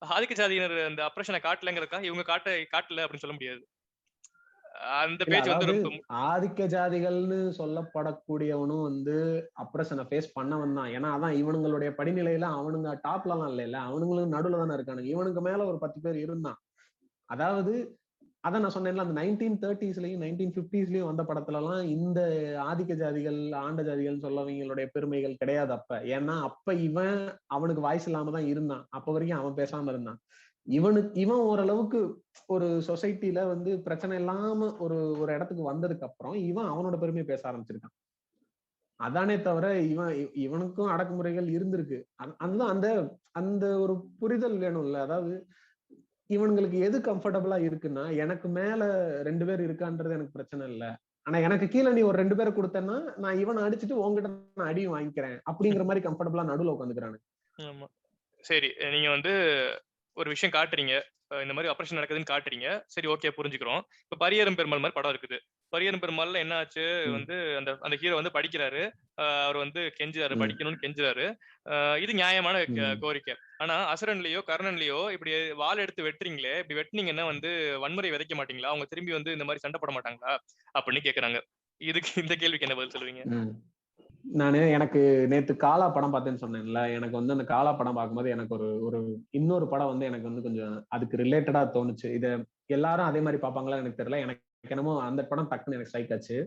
ஆதிக்க ஜாதியினர் அந்த அப்ரஷனை காட்டலங்கிறதுக்காக இவங்க காட்டல அப்படின்னு சொல்ல முடியாது. அந்த இல்ல பேஜ் வந்து அதாவது ரொம்ப ஆதிக்க ஜாதிகள்னு சொல்லப்படக்கூடியவனும் வந்து அப்ரஷனை ஃபேஸ் பண்ணவன் தான். ஏன்னா அதான் இவனுங்களுடைய படிநிலையில அவனுங்க டாப்ல எல்லாம் இல்ல, அவனுங்களும் நடுவுல தானே இருக்கானுங்க. இவனுக்கு மேல ஒரு 10 பேர் இருந்தான். அதாவது அதான் நான் சொன்னேன்ல, அந்த 1930ஸ்லயும் 1950ஸ்லயும் வந்த படத்துல எல்லாம் இந்த ஆதிக்க ஜாதிகள் ஆண்ட ஜாதிகள் சொல்லவங்களுடைய பெருமைகள் கிடையாது அப்ப. ஏன்னா அப்ப அவனுக்கு வாய்ஸ் இல்லாம தான் இருந்தான். அப்ப வரைக்கும் அவன் பேசாம இருந்தான். இவன் ஓரளவுக்கு ஒரு சொசைட்டில வந்து பிரச்சனை இல்லாம ஒரு ஒரு இடத்துக்கு வந்ததுக்கு அப்புறம் இவன் அவனோட பெருமையை பேச ஆரம்பிச்சிருக்கான். அதானே தவிர இவனுக்கும் அடக்குமுறைகள் இருந்திருக்கு. அதுதான் அந்த அந்த ஒரு புரிதல் வேணும்ல. அதாவது இவனுங்களுக்கு எது கம்ஃபர்டபுளா இருக்குன்னா, எனக்கு மேல 2 பேர் இருக்கான்றது எனக்கு பிரச்சனை இல்ல. ஆனா எனக்கு கீழ நீ ஒரு 2 பேரை கொடுத்தேன்னா, நான் இவனை அடிச்சுட்டு உன்கிட்ட நான் அடியும் வாங்கிக்கிறேன். அப்படிங்கிற மாதிரி கம்ஃபர்டபுளா நடுவுல உட்காந்துக்கிறானுங்க. ஆமா. சரி. நீங்க வந்து ஒரு விஷயம் காட்டுறீங்க. இந்த மாதிரி ஆப்பரேஷன் நடக்குதுன்னு காட்டுறீங்க. சரி ஓகே புரிஞ்சுக்கிறோம். இப்ப பரியேறும் பெருமாள் மாரி படம் இருக்குது. பரியேறும் பெருமாள்ல என்ன ஆச்சு வந்து அந்த அந்த ஹீரோ வந்து படிக்கிறாரு. அவர் வந்து கெஞ்சுறாரு, படிக்கணும்னு கெஞ்சுறாரு. இது நியாயமான கோரிக்கை. ஆனா அசுரன்லயோ, கர்ணன்லயோ இப்படி வாள் எடுத்து வெட்டுறீங்களே, இப்படி வெட்டுனீங்கன்னா வந்து வன்முறை விதைக்க மாட்டீங்களா? அவங்க திரும்பி வந்து இந்த மாதிரி சண்டை போட மாட்டாங்களா? அப்படின்னு கேக்குறாங்க. இந்த கேள்விக்கு என்ன பதில் சொல்லுவீங்க? எனக்கு நேத்து காலா படம் பார்த்தேன்னு சொன்னேன்ல. எனக்கு வந்து அந்த காலா படம் பார்க்கும்போது எனக்கு ஒரு ஒரு இன்னொரு படம் வந்து எனக்கு வந்து கொஞ்சம் அதுக்கு ரிலேட்டடா தோணுச்சு. எல்லாரும் அதே மாதிரி பார்ப்பாங்களான்னு எனக்கு தெரியல. எனக்கு என்னமோ அந்த படம் டக்குன்னு எனக்கு ஸ்ட்ரைக் ஆச்சு.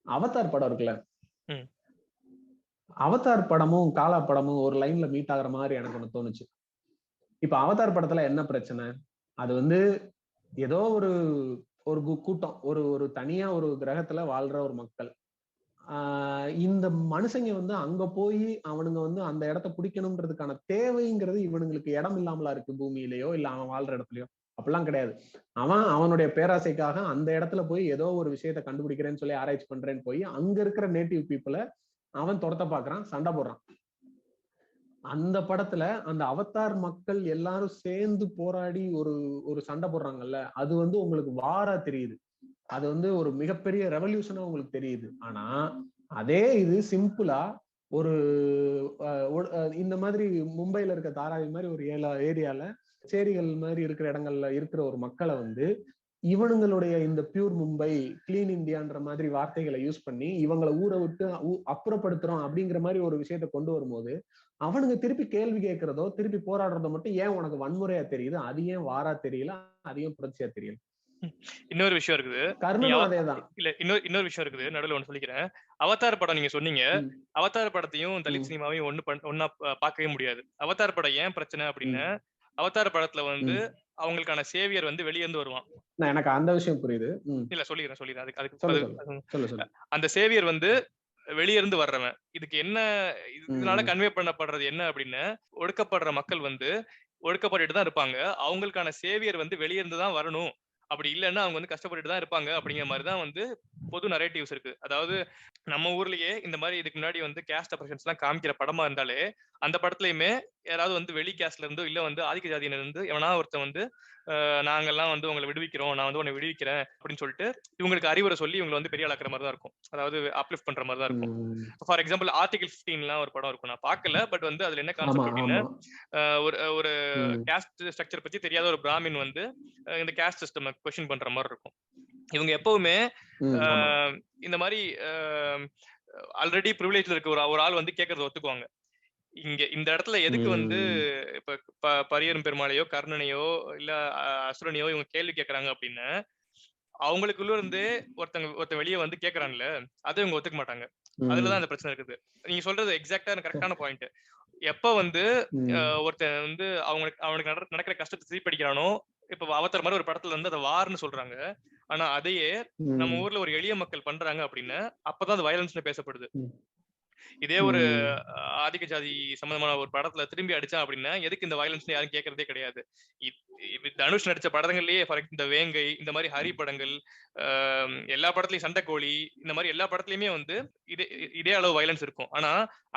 அவதார் படம் இருக்குல்ல. அவதார் படமும் காலா படமும் ஒரு லைன்ல மீட் ஆகுற மாதிரி எனக்கு ஒண்ணு தோணுச்சு. இப்ப அவதார் படத்துல என்ன பிரச்சனை? அது வந்து ஏதோ ஒரு ஒரு கூட்டம், ஒரு ஒரு தனியா ஒரு கிரகத்துல வாழ்ற ஒரு மக்கள். இந்த மனுஷங்க வந்து அங்க போய் அவனுங்க வந்து அந்த இடத்த பிடிக்கணும்ன்றதுக்கான தேவைங்கிறது இவனுங்களுக்கு இடம் இல்லாமலா இருக்கு பூமியிலயோ இல்ல அவன் வாழ்ற இடத்துலயோ. அப்படிலாம் கிடையாது. அவனுடைய பேராசைக்காக அந்த இடத்துல போய் ஏதோ ஒரு விஷயத்த கண்டுபிடிக்கிறேன்னு சொல்லி ஆராய்ச்சி பண்றேன்னு போய் அங்க இருக்கிற நேட்டிவ் பீப்புளை அவன் துரத்த பாக்குறான், சண்டை போடுறான். அந்த படத்துல அந்த அவதார் மக்கள் எல்லாரும் சேர்ந்து போராடி ஒரு ஒரு சண்டை போடுறாங்கல்ல, அது வந்து உங்களுக்கு வாரா தெரியுது. அது வந்து ஒரு மிகப்பெரிய ரெவல்யூஷனா உங்களுக்கு தெரியுது. ஆனா அதே இது சிம்பிளா ஒரு இந்த மாதிரி மும்பைல இருக்க தாராவி மாதிரி ஒரு ஏரியால சேரிகள் மாதிரி இருக்கிற இடங்கள்ல இருக்கிற ஒரு மக்களை வந்து இவனுங்களுடைய இந்த பியூர் மும்பை கிளீன் இந்தியான்ற மாதிரி வார்த்தைகளை யூஸ் பண்ணி இவங்களை ஊரை விட்டு அப்புறப்படுத்துறோம் அப்படிங்கிற மாதிரி ஒரு விஷயத்த கொண்டு வரும்போது அவனுங்க திருப்பி கேள்வி கேட்கறதோ திருப்பி போராடுறதோ மட்டும் ஏன் உனக்கு வன்முறையா தெரியுது, அது ஏன் வாரா தெரியல, அதையும் புரட்சியா தெரியல. இன்னொரு விஷயம் இருக்குது, கர்ணனும் அதேதான். இல்ல இன்னொரு விஷயம் இருக்குது, நடுவில் ஒண்ணு சொல்லிக்கிறேன். அவதார் படம் நீங்க சொன்னீங்க, அவதார் படத்தையும் தலித் சினிமாவையும் ஒன்னா பார்க்கவே முடியாது. அவதார் படம் ஏன் பிரச்சனை அப்படின்னா, அவதார் படத்துல வந்து அவங்களுக்கான சேவியர் வந்து வெளியிருந்து வருவான். எனக்கு அந்த விஷயம் புரியுது. இல்ல சொல்லிடுறேன் அதுக்கு அந்த சேவியர் வந்து வெளியிருந்து வர்றவன். இதுக்கு என்ன இதனால கன்வே பண்ணப்படுறது என்ன அப்படின்னா, ஒடுக்கப்படுற மக்கள் வந்து ஒடுக்கப்பட்டுட்டு தான் இருப்பாங்க, அவங்களுக்கான சேவியர் வந்து வெளியிருந்து தான் வரணும், அப்படி இல்லைன்னா அவங்க வந்து கஷ்டப்பட்டுட்டு தான் இருப்பாங்க அப்படிங்கிற மாதிரிதான் வந்து பொது நரேட்டிவ்ஸ் இருக்கு. அதாவது நம்ம ஊர்லயே இந்த மாதிரி இதுக்கு முன்னாடி வந்து கேஸ்ட் அப்ரஷன்ஸ் எல்லாம் காமிக்கிற படமா இருந்தாலே அந்த படத்துலயுமே யாராவது வந்து வெளி கேஸ்ட்ல இருந்தோ இல்ல வந்து ஆதிக்க ஜாதியில இருந்து எவனா ஒருத்தன் வந்து நாங்கெல்லாம் வந்து உங்களை விடுவிக்கிறோம், நான் வந்து உன்னை விடுவிக்கிறேன் அப்படின்னு சொல்லிட்டு இவங்களுக்கு அறிவுரை சொல்லி இவங்களை வந்து பெரிய ஆளாக்குற மாதிரி தான் இருக்கும். அதாவது அப்லிஃப்ட் பண்ற மாதிரி தான் இருக்கும். ஃபார் எக்ஸாம்பிள் ஆர்டிகல் 15 ஒரு படம் இருக்கும், நான் பார்க்கல. பட் வந்து அதுல என்ன கான்செப்ட் அப்படின்னா, ஒரு கேஸ்ட் ஸ்ட்ரக்சர் பத்தி தெரியாத ஒரு பிராமின் வந்து இந்த கேஸ்ட் சிஸ்டம் கொஸ்டின் பண்ற மாதிரி இருக்கும். இவங்க எப்பவுமே இந்த மாதிரி ஆல்ரெடி ப்ரிவிலேஜ்ல இருக்க ஒரு ஆள் வந்து கேட்கறத ஒத்துக்குவாங்க. இங்க இந்த இடத்துல எதுக்கு வந்து இப்ப பரியரும் பெருமாளையோ கர்ணனையோ இல்ல அசுரனையோ இவங்க கேள்வி கேட்கறாங்க அப்படின்னு அவங்களுக்குள்ள இருந்து ஒருத்தன் வெளியே வந்து கேட்கறான்ல, அதை இவங்க ஒத்துக்க மாட்டாங்க. அதுலதான் அந்த பிரச்சனை இருக்குது. நீங்க சொல்றது எக்ஸாக்டா கரெக்டான பாயிண்ட். எப்ப வந்து ஒருத்தன் வந்து அவனுக்கு நடக்கிற கஷ்டத்தை திருப்படிக்கிறானோ, இப்ப அவதார் மாதிரி ஒரு படத்துல வந்து அதை வார்னு சொல்றாங்க, ஆனா அதையே நம்ம ஊர்ல ஒரு எளிய மக்கள் பண்றாங்க அப்படின்னு அப்பதான் அது வயலன்ஸ்னு பேசப்படுது. இதே ஒரு ஆதிக்க ஜாதி சம்பந்தமான ஒரு படத்துல திரும்பி அடிச்சான் அப்படின்னா எதுக்கு இந்த வயலன்ஸ் யாரும் கேட்கறதே கிடையாது. தனுஷ் நடிச்ச படங்கள்லயே இந்த வேங்கை, இந்த மாதிரி ஹரி படங்கள், எல்லா படத்துலயும் சண்டைக்கோழி, இந்த மாதிரி எல்லா படத்துலயுமே வந்து இதே அளவு வயலன்ஸ் இருக்கும். ஆனா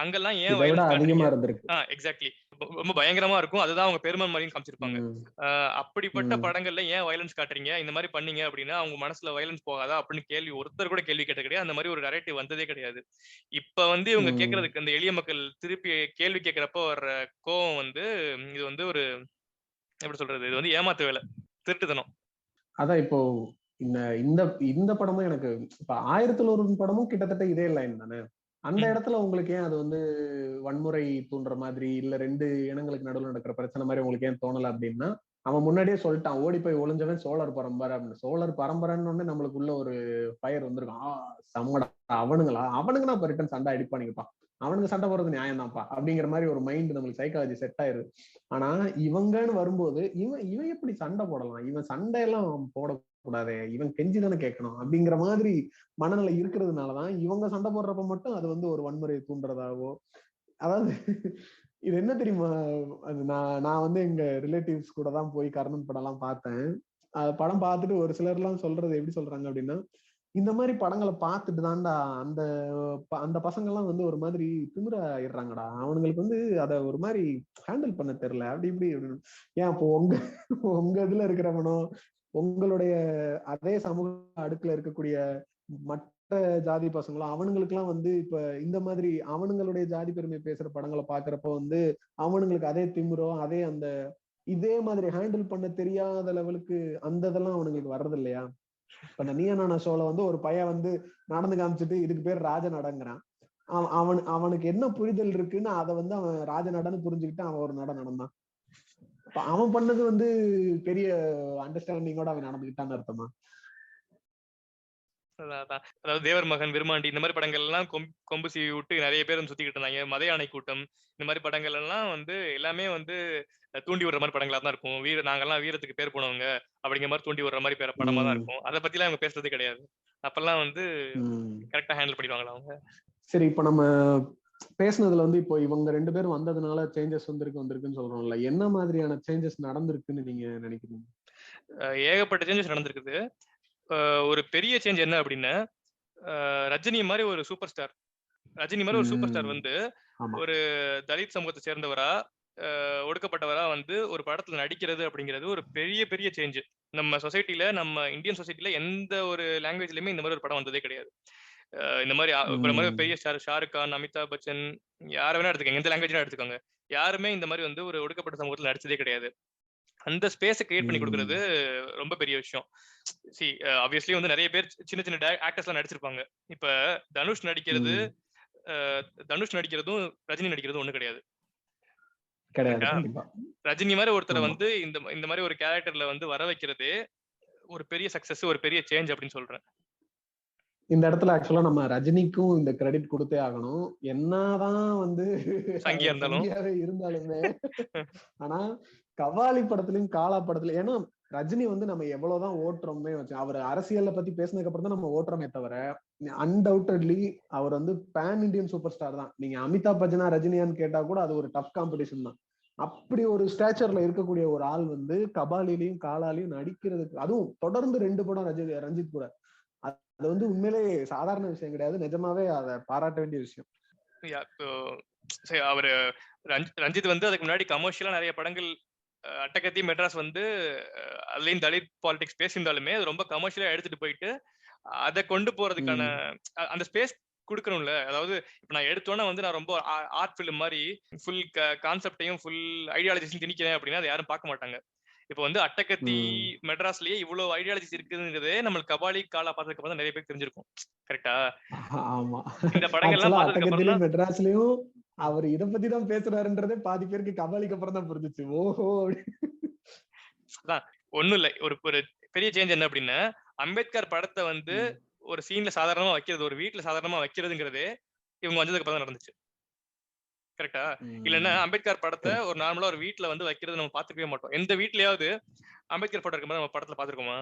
அங்கெல்லாம் ஏன் வயலன்ஸ் அதிகமா இருந்திருக்கு? எக்ஸாக்ட்லி, ரொம்ப பயங்கரமா இருக்கும். அதுதான் அவங்க பெருமை மாதிரியும் காமிச்சிருப்பாங்க. அப்படிப்பட்ட படங்கள்ல ஏன் வயலன்ஸ் காட்டுறீங்க, இந்த மாதிரி பண்ணீங்க அப்படின்னா அவங்க மனசுல வயலன்ஸ் போகாதா அப்படின்னு ஒருத்தர் கூட கேள்வி கேட்ட கிடையாது. அந்த மாதிரி ஒரு நரேட்டிவ் வந்ததே கிடையாது. இப்ப வந்து இவங்க கேட்கறதுக்கு அந்த எளிய மக்கள் திருப்பி கேள்வி கேட்கிறப்ப வர்ற கோவம் வந்து இது வந்து ஒரு எப்படி சொல்றது, இது வந்து ஏமாத்து வேலை, திருட்டுத்தனம். அதான் இப்போ இந்த படமும் எனக்கு இப்ப 1001 படமும் கிட்டத்தட்ட இதே லைன் தானே. அந்த இடத்துல உங்களுக்கு ஏன் அது வந்து வன்முறை தூண்டுற மாதிரி இல்ல 2 இனங்களுக்கு நடுவில் நடக்கிற பிரச்சனை மாதிரி உங்களுக்கு ஏன் தோணல அப்படின்னா, அவன் முன்னாடியே சொல்லிட்டான், ஓடி போய் ஒளிஞ்சவன் சோழர் பரம்பரை அப்படின்னு. சோழர் பரம்பரைன்னு நம்மளுக்குள்ள ஒரு ஃபயர் வந்திருக்கும். சம்மடா அவனுங்கன்னா இப்ப ரிட்டன் சண்டை அடிப்பானுங்கப்பா, அவனுக்கு சண்டை போடுறது நியாயம் தான்ப்பா அப்படிங்கிற மாதிரி ஒரு மைண்ட் நம்மளுக்கு சைக்காலஜி செட் ஆயிருது. ஆனா இவங்கன்னு வரும்போது இவன் எப்படி சண்டை போடலாம், இவன் சண்டையெல்லாம் போடக்கூடாது, இவன் கெஞ்சி தானே கேட்கணும் அப்படிங்கிற மாதிரி மனநிலை இருக்கிறதுனாலதான் இவங்க சண்டை போடுறப்ப மட்டும் அது வந்து ஒரு வன்முறையை தூண்டுறதாவோ. அதாவது இது என்ன தெரியுமா, அது நான் வந்து எங்க ரிலேட்டிவ்ஸ் கூட தான் போய் கர்ணன் படம் எல்லாம் பார்த்தேன். படம் பார்த்துட்டு ஒரு சிலர் எல்லாம் சொல்றது எப்படி சொல்றாங்க அப்படின்னா, இந்த மாதிரி படங்களை பார்த்துட்டு தான்டா அந்த அந்த பசங்க எல்லாம் வந்து ஒரு மாதிரி திமிராயிடுறாங்கடா, அவனுங்களுக்கு வந்து அத ஒரு மாதிரி ஹேண்டில் பண்ண தெரியல அப்படி இப்படி. ஏன் அப்போ உங்க இதுல இருக்கிறவனோ உங்களுடைய அதே சமூக அடுக்குல இருக்கக்கூடிய மற்ற ஜாதி பசங்களும் அவனுங்களுக்கு எல்லாம் வந்து இப்ப இந்த மாதிரி அவனுங்களுடைய ஜாதி பெருமை பேசுற படங்களை பாக்குறப்ப வந்து அவனுங்களுக்கு அதே திமிரோ அதே அந்த இதே மாதிரி ஹேண்டில் பண்ண தெரியாத லெவலுக்கு அந்த இதெல்லாம் அவனுங்களுக்கு வர்றது இல்லையா? இப்ப இந்த நீயான ஷோல வந்து ஒரு பையன் வந்து நடந்து காமிச்சிட்டு இதுக்கு பேர் ராஜ நடங்கிறான். அவனுக்கு என்ன புரிதல் இருக்குன்னு அதை வந்து அவன் ராஜ நடன்னு புரிஞ்சுக்கிட்டு அவன் ஒரு நடந்தான். அவன் பண்ணது வந்து பெரிய அண்டர்ஸ்டாண்டிங்கோட அவன் நடந்துக்கிட்டான்னு அர்த்தமா? அதாவது தேவர் மகன், விருமாண்டி இந்த மாதிரி படங்கள் எல்லாம் கொம்பு சீவி விட்டு நிறைய பேர் வந்து சுத்திக்கிட்டு இருந்தாங்க. மத யானை கூட்டம் இந்த மாதிரி படங்கள் எல்லாம் வந்து எல்லாமே வந்து தூண்டி விடுற மாதிரி படங்களா தான் இருக்கும். நாங்கெல்லாம் வீரத்துக்கு பேர் போனவங்க அப்படிங்கிற மாதிரி தூண்டி விடுற மாதிரி படமா தான் இருக்கும். அதை பத்தி எல்லாம் அவங்க பேசுறதே கிடையாது. அப்பெல்லாம் வந்து கரெக்டா ஹேண்டில் பண்ணிடுவாங்களா அவங்க? சரி, இப்ப நம்ம பேசுனதுல வந்து இப்போ இவங்க 2 பேரும் வந்ததுனால சேஞ்சஸ் வந்திருக்குன்னு சொல்றோம்ல, என்ன மாதிரியான சேஞ்சஸ் நடந்திருக்குன்னு நீங்க நினைக்கிறீங்க? ஏகப்பட்ட சேஞ்சஸ் நடந்திருக்குது. ஒரு பெரிய சேஞ்ச் என்ன அப்படின்னா, ரஜினி மாதிரி ஒரு சூப்பர் ஸ்டார் வந்து ஒரு தலித் சமூகத்தை சேர்ந்தவரா ஒடுக்கப்பட்டவரா வந்து ஒரு படத்துல நடிக்கிறது அப்படிங்கிறது ஒரு பெரிய பெரிய சேஞ்ச். நம்ம சொசைட்டில, நம்ம இந்தியன் சொசைட்டில எந்த ஒரு லாங்குவேஜ்லயுமே இந்த மாதிரி ஒரு படம் வந்ததே கிடையாது. இந்த மாதிரி இப்ப மாதிரி பெரிய ஸ்டார் ஷாருக் கான், அமிதாப் பச்சன், யார வேணா எடுத்துக்கோங்க, எந்த லாங்குவேஜ்னா எடுத்துக்கோங்க, யாருமே இந்த மாதிரி வந்து ஒரு ஒடுக்கப்பட்ட சமூகத்துல நடிச்சதே கிடையாது. அந்த ஸ்பேஸை கிரியேட் பண்ணி கொடுக்கறது ரொம்ப பெரிய விஷயம். சி ஆப்வியஸ்லி வந்து நிறைய பேர் சின்ன சின்ன ஆக்டர்ஸ் எல்லாம் நடிச்சிருப்பாங்க. இப்ப தனுஷ் நடிக்கிறது, தனுஷ் நடிக்கிறதும் ரஜினி நடிக்கிறதும் ஒண்ணு கிடையாது. ரஜினி மாதிரி ஒருத்தரை வந்து இந்த மாதிரி ஒரு கேரக்டர்ல வந்து வர வைக்கிறதே ஒரு பெரிய சக்சஸ், ஒரு பெரிய சேஞ்ச் அப்படின்னு சொல்றேன். இந்த இடத்துல ஆக்சுவலா நம்ம ரஜினிக்கும் இந்த கிரெடிட் கொடுத்தே ஆகணும். என்னதான் வந்து சங்கியாவே இருந்தாலுமே, ஆனா கபாலி படத்துலயும் காலா படத்துல, ஏன்னா ரஜினி வந்து நம்ம எவ்வளவுதான் ஓட்டுறோமே வச்சு, அவர் அரசியலை பத்தி பேசினதுக்கு அப்புறம் தான் நம்ம ஓட்டுறோமே தவிர, அன்டவுட்டட்லி அவர் வந்து பேன் இண்டியன் சூப்பர் ஸ்டார் தான். நீங்க அமிதாப் பச்சனா ரஜினியான்னு கேட்டா கூட அது ஒரு டஃப் காம்படிஷன் தான். அப்படி ஒரு ஸ்டேச்சர்ல இருக்கக்கூடிய ஒரு ஆள் வந்து கபாலிலையும் காலாலையும் நடிக்கிறதுக்கு, அதுவும் தொடர்ந்து 2 படம் ரஞ்சித் கூட, அது வந்து உண்மையிலே சாதாரண விஷயம் கிடையாது. நிஜமாவே அதை பாராட்ட வேண்டிய விஷயம். அவரு ரஞ்சித் வந்து அதுக்கு முன்னாடி கமர்ஷியலா நிறைய படங்கள், அட்டகத்தி, மெட்ராஸ் வந்து அதுலயும் தலித் பாலிடிக்ஸ் பேசியிருந்தாலுமே அது ரொம்ப கமர்ஷியலா எடுத்துட்டு போயிட்டு அதை கொண்டு போறதுக்கான அந்த ஸ்பேஸ் கொடுக்கணும்ல. அதாவது இப்ப நான் எடுத்தோன்னே வந்து நான் ரொம்ப ஆர்ட் ஃபிலிம் மாதிரி ஃபுல் கான்செப்டையும் ஃபுல் ஐடியாலஜிஸையும் திணிக்கிறேன் அப்படின்னா அதை யாரும் பார்க்க மாட்டாங்க. இப்ப வந்து அட்டகத்தி, மெட்ராஸ்லயே இவ்வளவு ஐடியாலஜிஸ் இருக்குங்கிறதே நம்மளுக்கு கபாலி, காலா பார்த்ததுக்கு அப்புறம் நிறைய பேருக்கு தெரிஞ்சிருக்கும். கரெக்டா? ஆமா. இந்த படங்கள் எல்லாம் பார்த்ததுக்கு அப்புறம் மெட்ராஸ்லயும் அவர் இத பத்தி தான் பேசுறாருன்றதே பாதி பேருக்கு கபாலிக்கு அப்புறம் தான் புரிஞ்சுச்சு. ஓஹோ. ஒண்ணும் இல்ல, ஒரு பெரிய சேஞ்ச் என்ன அப்படின்னா, அம்பேத்கர் படத்தை வந்து ஒரு சீன்ல சாதாரணமா வைக்கிறது, ஒரு வீட்டுல சாதாரணமா வைக்கிறதுங்கிறதே இவங்க வந்ததுக்கு அப்புறம் நடந்துச்சு. கரெக்டா? இல்லன்னா அம்பேத்கர் படத்தை ஒரு நார்மலா ஒரு வீட்டுல வந்து வைக்கிறது நம்ம பாத்துக்கவே மாட்டோம். எந்த வீட்லயாவது அம்பேத்கர் படம் இருக்கும்போது நம்ம படத்துல பாத்துருக்கோமா?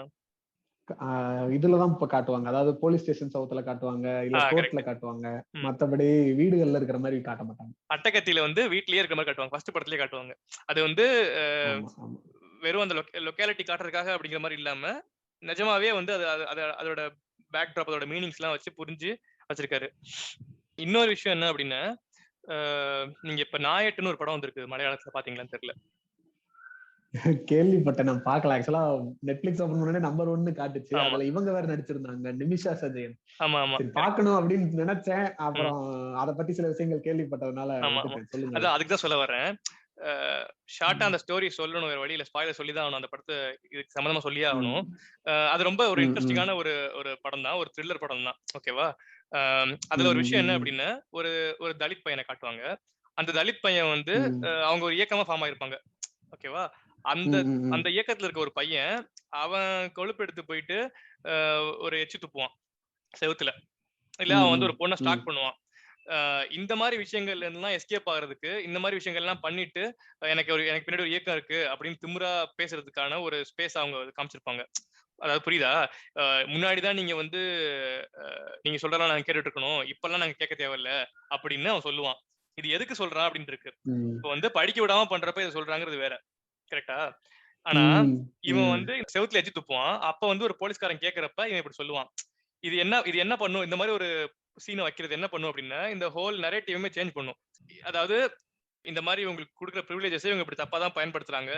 இதுலதான் இப்ப காட்டுவாங்க. அதாவது போலீஸ் ஸ்டேஷன் சவுத்துல காட்டுவாங்க, இல்ல கோர்ட்ல காட்டுவாங்க. மத்தபடி வீடுகள்ல இருக்கிற மாதிரி காட்ட மாட்டாங்க. அட்டகத்தில வந்து வீட்லயே இருக்கிற மாதிரி காட்டுவாங்க, ஃபர்ஸ்ட் படத்திலேயே காட்டுவாங்க. அது வந்து வெறும் அந்த லொக்காலிட்டி காட்டுறதுக்காக அப்படிங்கிற மாதிரி இல்லாம நிஜமாவே வந்து அதோட பேக் ட்ராப், அதோட மீனிங்ஸ் எல்லாம் வச்சு புரிஞ்சு வச்சிருக்காரு. இன்னொரு விஷயம் என்ன அப்படின்னா, நீங்க இப்ப நாயட்டுன்னு ஒரு படம் வந்திருக்கு மலையாளத்துல, பாத்தீங்களான்னு தெரியல. கேள்விப்பட்டேன், நான் பார்க்கல. ஆக்சுவலா நெட்ஃபிளிக்ஸ் ஓபன் பண்ணனே நம்பர் 1 காட்டுச்சு. அதுல இவங்க வேற நடிச்சிருந்தாங்க, நிமிஷா சஜயன். ஆமா ஆமா, பார்க்கணும் அப்படின்னு நினைச்சேன். அப்புறம் அத பத்தி சில விஷயங்கள் கேள்விப்பட்டதுனால சொல்லுங்க. அதான் அதுக்கு தான் சொல்ல வரேன். ஷார்ட்டா அந்த ஸ்டோரி சொல்லணும், வேற வழியில ஸ்பாயிலர் சொல்லி தான் ஆகணும். அந்த படத்தை இதுக்கு சம்பந்தமா சொல்லியே ஆகணும். அது ரொம்ப ஒரு இன்ட்ரெஸ்டிங்கான ஒரு படம் தான், ஒரு த்ரில்லர் படம் தான். ஓகேவா? அதுல ஒரு விஷயம் என்ன அப்படின்னா, ஒரு தலித் பையனை காட்டுவாங்க. அந்த தலித் பையன் வந்து அவங்க ஒரு இயக்கமா ஃபார்ம் ஆயிருப்பாங்க. ஓகேவா? அந்த இயக்கத்துல இருக்க ஒரு பையன், அவன் கொழுப்பு எடுத்து போயிட்டு ஒரு எச்சி துப்புவான் செவுத்துல, இல்ல அவன் வந்து ஒரு பொண்ணை ஸ்டாக் பண்ணுவான். இந்த மாதிரி விஷயங்கள்ல எல்லாம் எஸ்கேப் ஆகுறதுக்கு இந்த மாதிரி விஷயங்கள் எல்லாம் பண்ணிட்டு எனக்கு பின்னாடி ஒரு இயக்கம் இருக்கு அப்படின்னு திமிரா பேசுறதுக்கான ஒரு ஸ்பேஸ் அவங்க காமிச்சிருப்பாங்க. அதாவது புரியுதா? முன்னாடிதான் நீங்க வந்து நீங்க சொல்றதெல்லாம் நாங்க கேட்டுட்டு இருக்கணும், இப்பெல்லாம் நாங்க கேட்க தேவையில்ல அப்படின்னு அவன் சொல்லுவான். இது எதுக்கு சொல்றான் அப்படின்னு இருக்கு. இப்ப வந்து படிக்க விடாம பண்றப்ப இதை சொல்றாங்கிறது வேற. கரெக்டா? ஆனா இவன் வந்து செவுத்துல எச்சி துப்புவான். அப்ப வந்து ஒரு போலீஸ்காரன் கேக்குறப்ப இவன் இப்படி சொல்லுவான். இது என்ன பண்ணும், இந்த மாதிரி ஒரு சீனை வைக்கிறது என்ன பண்ணும் அப்படின்னா, இந்த ஹோல் நரேட்டிவுமே சேஞ்ச் பண்ணும். அதாவது இந்த மாதிரி உங்களுக்கு கொடுக்குற ப்ரிவிலேஜஸ் இவங்க இப்படி தப்பா தான் பயன்படுத்துறாங்க,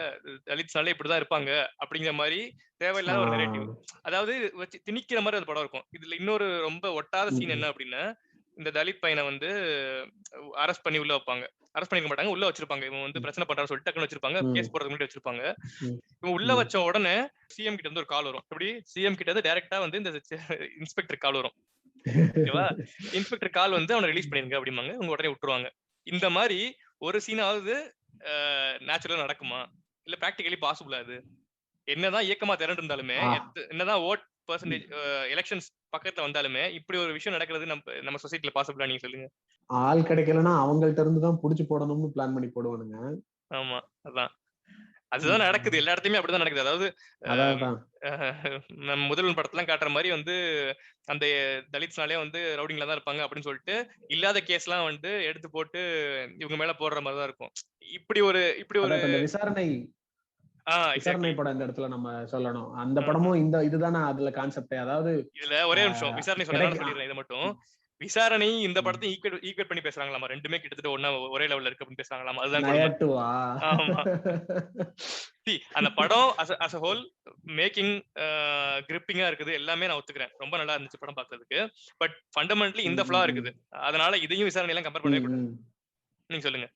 தலித்ஸ்னாலே இப்படிதான் இருப்பாங்க அப்படிங்கிற மாதிரி தேவையில்லாத ஒரு நரேட்டிவ். அதாவது வச்சு திணிக்கிற மாதிரி அந்த படம் இருக்கும். இதுல இன்னொரு ரொம்ப ஒட்டாத சீன் என்ன அப்படின்னா, இந்த தலித் பையனை வந்து அரெஸ்ட் பண்ணி உள்ள வைப்பாங்க. அரெஸ்ட் பண்ணிக்க மாட்டாங்க, உள்ள வச்சிருப்பாங்க. இவன் வந்து பிரச்சனை பண்றான்னு சொல்லிட்டு டக்குன்னு வச்சிருப்பாங்க, கேஸ் போடுறதுக்கு முன்னாடி வச்சிருப்பாங்க. இவன் உள்ள வச்ச உடனே சிஎம் கிட்ட இருந்து ஒரு கால் வரும். இப்படி சிஎம் கிட்ட இருந்து டைரக்டா வந்து இந்த இன்ஸ்பெக்டர் கால் வரும். ஓகேவா? இன்ஸ்பெக்டர் கால் வந்து அவனை ரிலீஸ் பண்ணிருங்க அப்படிம்பாங்க. உங்க உடனே விட்டுருவாங்க. இந்த மாதிரி ஒரு சீனாவது நேச்சுரலா நடக்குமா? இல்ல பிராக்டிகலி பாசிபிளா? அது என்னதான் இயக்கமா திரண்டு இருந்தாலுமே, என்னதான் ஓட் பெர்சன்டேஜ் எலெக்ஷன்ஸ் பக்கத்துல வந்தாலுமே இப்படி ஒரு விஷயம் நடக்கிறது நம்ம சொசைட்டில பாசிபிளா? நீங்க சொல்லுங்க. ஆள் கிடைக்கலன்னா அவங்கள்ட்ட இருந்து தான் புடிச்சு போடணும்னு பிளான் பண்ணி போடுவானுங்க. ஆமா, அதான் அதுதான் நடக்குது. எல்லா இடத்துலயுமே அப்படிதான் நடக்குது. அதாவது நம்ம முதல்வன் படத்தெல்லாம் காட்டுற மாதிரி வந்து அந்த தலித்ஸ்னாலே வந்து ரவுடிங்ல தான் இருப்பாங்க அப்படின்னு சொல்லிட்டு இல்லாத கேஸ் எல்லாம் வந்து எடுத்து போட்டு இவங்க மேல போடுற மாதிரிதான் இருக்கும். இப்படி ஒரு விசாரணை படம் இந்த இடத்துல நம்ம சொல்லணும். அந்த படமும் இதுதானே அதுல கான்செப்ட். அதாவது இதுல ஒரே நிமிஷம் விசாரணை சொல்லிடுறேன். இதை மட்டும் விசாரணை இந்த படத்தை ஈக்குவேட் பண்ணி பேசுறாங்களாமா. ரெண்டுமே கிட்டத்தட்ட ஒண்ணா ஒரே லெவல்ல இருக்கு அப்படின்னு பேசுறாங்களாமா. அதுதான் கொடுமை. நயட்டுவா ஆமா. அந்த படம் as a whole மேக்கிங் கிரிப்பிங்கா இருக்குது. எல்லாமே நான் ஒத்துக்கிறேன். ரொம்ப நல்லா இருந்துச்சு படம் பார்க்கிறதுக்கு. பட் ஃபண்டமெண்டலி இந்த ஃப்ளா இருக்குது. அதனால இதையும் விசாரணை எல்லாம் கம்பேர் பண்ணவே கூடாது. நீங்க சொல்லுங்க.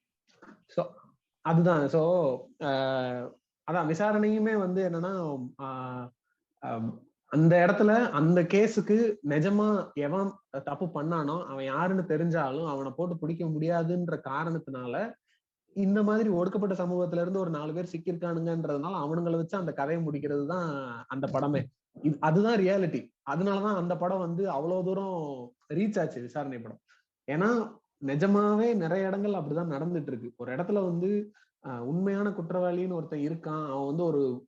சோ அதுதான். சோ அதான் விசாரணையுமே வந்து என்னன்னா அந்த இடத்துல அந்த கேஸுக்கு நிஜமா எவன் தப்பு பண்ணானோ அவன் யாருன்னு தெரிஞ்சாலும் அவனை போட்டு பிடிக்க முடியாதுன்ற காரணத்தினால இந்த மாதிரி ஒடுக்கப்பட்ட சமூகத்துல இருந்து ஒரு 4 பேர் சிக்கியிருக்கானுங்கன்றதுனால அவனுங்களை வச்சு அந்த கதையை முடிக்கிறது தான் அந்த படமே. அதுதான் ரியாலிட்டி. அதனாலதான் அந்த படம் வந்து அவ்வளவு தூரம் ரீச் ஆச்சு, விசாரணை படம். ஏன்னா நிஜமாவே நிறைய இடங்கள் அப்படிதான் நடந்துட்டு இருக்கு. ஒரு இடத்துல வந்து உண்மையான குற்றவாளின்னு ஒருத்தன் இருக்கான், அவன் வந்து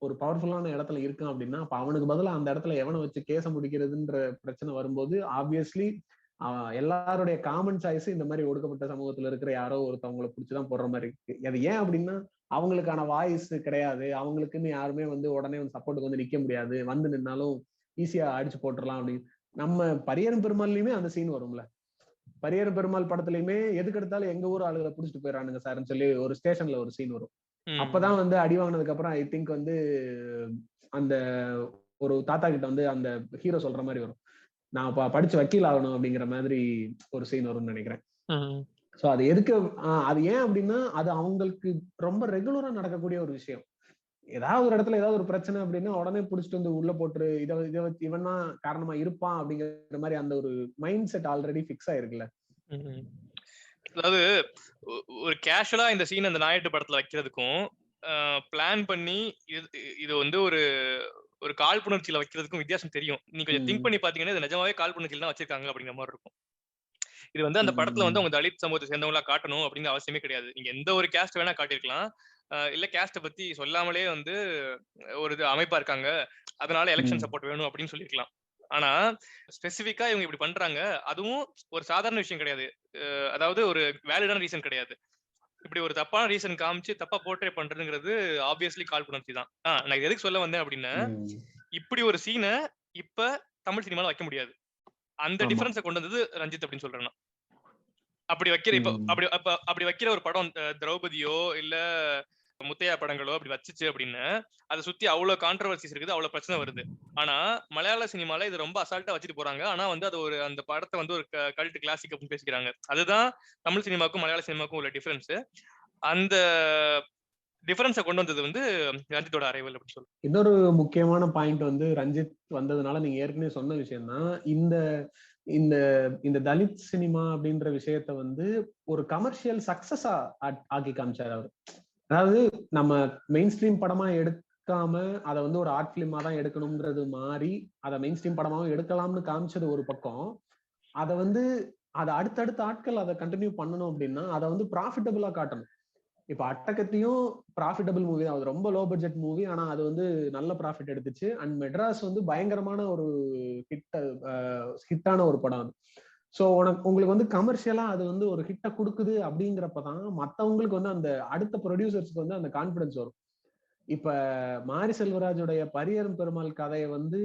ஒரு பவர்ஃபுல்லான இடத்துல இருக்கான் அப்படின்னா அப்ப அவனுக்கு பதிலா அந்த இடத்துல எவனை வச்சு கேஸ முடிக்கிறதுன்ற பிரச்சனை வரும்போது ஆப்வியஸ்லி எல்லாருடைய காமன் சாய்ஸ் இந்த மாதிரி ஒடுக்கப்பட்ட சமூகத்துல இருக்கிற யாரோ ஒருத்தவங்களை பிடிச்சுதான் போடுற மாதிரி இருக்கு. அது ஏன் அப்படின்னா அவங்களுக்கான வாய்ஸ் கிடையாது, அவங்களுக்குன்னு யாருமே வந்து உடனே வந்து சப்போர்ட்டுக்கு வந்து நிக்க முடியாது, வந்து நின்னாலும் ஈஸியா அடிச்சு போட்டுடலாம் அப்படின்னு. நம்ம பரியரும் பெருமாள்லயுமே அந்த சீன் வரும்ல. பரியரும் பெருமாள் படத்துலயுமே எதுக்கு எடுத்தாலும் எங்க ஊர் ஆளுகளை புடிச்சிட்டு போயிடறானுங்க சார்ன்னு சொல்லி ஒரு ஸ்டேஷன்ல ஒரு சீன் வரும். அப்பதான் வந்து அடி வாங்கினதுக்கு அப்புறம் ஐ திங்க் வந்து அந்த ஒரு தாத்தா கிட்ட வந்து அந்த ஹீரோ சொல்ற மாதிரி வரும், நான் படிச்சு வக்கீல் ஆகணும் அப்படிங்கிற மாதிரி ஒரு சீன் வரும்னு நினைக்கிறேன். சோ அது எதுக்கு அது ஏன் அப்படின்னா அது அவங்களுக்கு ரொம்ப ரெகுலரா நடக்கக்கூடிய ஒரு விஷயம். ஏதாவது ஒரு இடத்துல ஏதாவது ஒரு பிரச்சனை அப்படின்னா உடனே புடிச்சிட்டு வந்து உள்ள போட்டு இதை வச்சு இவன் தான் காரணமா இருப்பான் அப்படிங்கிற மாதிரி அந்த ஒரு மைண்ட் செட் ஆல்ரெடி பிக்ஸ் ஆயிருக்குல்ல. அதாவது ஒரு கேஷுவலா இந்த சீன் அந்த நாயுடு படத்துல வைக்கிறதுக்கும் பிளான் பண்ணி இது வந்து ஒரு காழ்ப்புணர்ச்சியில வைக்கிறதுக்கும் வித்தியாசம் தெரியும். நீங்க கொஞ்சம் திங்க் பண்ணி பாத்தீங்கன்னா இது நிஜமாவே காழ்ப்புணர்ச்சியில தான் வச்சிருக்காங்க அப்படிங்கிற மாதிரி இருக்கும். இது வந்து அந்த படத்துல வந்து அவங்க தலித் சமூகத்தை சேர்ந்தவங்களா காட்டணும் அப்படிங்கிற அவசியமே கிடையாது. நீங்க எந்த ஒரு கேஸ்ட் வேணா காட்டிருக்கலாம். இல்ல கேஸ்ட பத்தி சொல்லாமலே வந்து ஒரு அமைப்பா இருக்காங்க, அதனால எலெக்ஷன் சப்போர்ட் வேணும் அப்படின்னு சொல்லிருக்கலாம். ஆனா ஸ்பெசிபிக்கா இவங்க இப்படி பண்றாங்க, அதுவும் ஒரு சாதாரண விஷயம் கிடையாது. அதாவது ஒரு வேலிடான ரீசன் கிடையாது. இப்படி ஒரு தப்பான ரீசன் காமிச்சு தப்பா போர்ட்ரே பண்றதுங்கிறது ஆப்வியஸ்லி காழ்ப்புணர்ச்சி தான். நான் எதுக்கு சொல்ல வந்தேன் அப்படின்னா, இப்படி ஒரு சீனை இப்ப தமிழ் சினிமால வைக்க முடியாது. அந்த டிஃபரன்ஸை கொண்டு வந்தது ரஞ்சித் அப்படின்னு சொல்றேன். அப்படி வைக்கிற இப்ப அப்படி வைக்கிற ஒரு படம் திரௌபதியோ இல்ல முத்தையா படங்களோ அப்படி வச்சுச்சு அப்படின்னு அதை சுத்தி அவ்வளவு கான்ட்ரவர்சிஸ் இருக்குது, அவ்வளவு பிரச்சனை வருது. ஆனா மலையாள சினிமால இது ரொம்ப அசால்ட்டா வச்சுட்டு போறாங்க. ஆனா வந்து அது ஒரு அந்த படத்தை வந்து ஒரு கல்ட் கிளாசிக் அப்படின்னு பேசிக்கிறாங்க. அதுதான் தமிழ் சினிமாக்கும் மலையாள சினிமாக்கும் உள்ள டிஃபரன்ஸ். அந்த டிஃபரன்ஸை கொண்டு வந்தது வந்து ரஞ்சித்தோட அரைவல் அப்படின்னு சொல்லு. இன்னொரு முக்கியமான பாயிண்ட் வந்து ரஞ்சித் வந்ததுனால நீங்க ஏற்கனவே சொன்ன விஷயம் தான், இந்த இந்த இந்த தலித் சினிமா அப்படின்ற விஷயத்த வந்து ஒரு கமர்ஷியல் சக்சஸா ஆக்கி காமிச்சாரு அவர். அதாவது நம்ம மெயின் ஸ்ட்ரீம் படமா எடுக்காம அதை வந்து ஒரு ஆர்ட் பிலிமா தான் எடுக்கணும்ன்றது மாறி அதை மெயின் ஸ்ட்ரீம் படமாவும் எடுக்கலாம்னு காமிச்சது ஒரு பக்கம். அதை வந்து அதை அடுத்தடுத்த ஆட்கள் அதை கண்டினியூ பண்ணணும் அப்படின்னா அதை வந்து ப்ராஃபிட்டபிளா காட்டணும். இப்ப அட்டகத்தியும் ப்ராஃபிட்டபிள் மூவி தான், அது ரொம்ப லோ பட்ஜெட் மூவி, ஆனா அது வந்து நல்ல ப்ராஃபிட் எடுத்துச்சு. அண்ட் மெட்ராஸ் வந்து பயங்கரமான ஒரு ஹிட்டான ஒரு படம் அது. ஸோ உங்களுக்கு வந்து கமர்ஷியலா அது வந்து ஒரு ஹிட்டை கொடுக்குது அப்படிங்கிறப்பதான் மற்றவங்களுக்கு வந்து அந்த அடுத்த ப்ரொடியூசர்ஸ்க்கு வந்து அந்த கான்பிடன்ஸ் வரும். இப்ப மாரி செல்வராஜோடைய பரியரும் பெருமாள் கதையை வந்து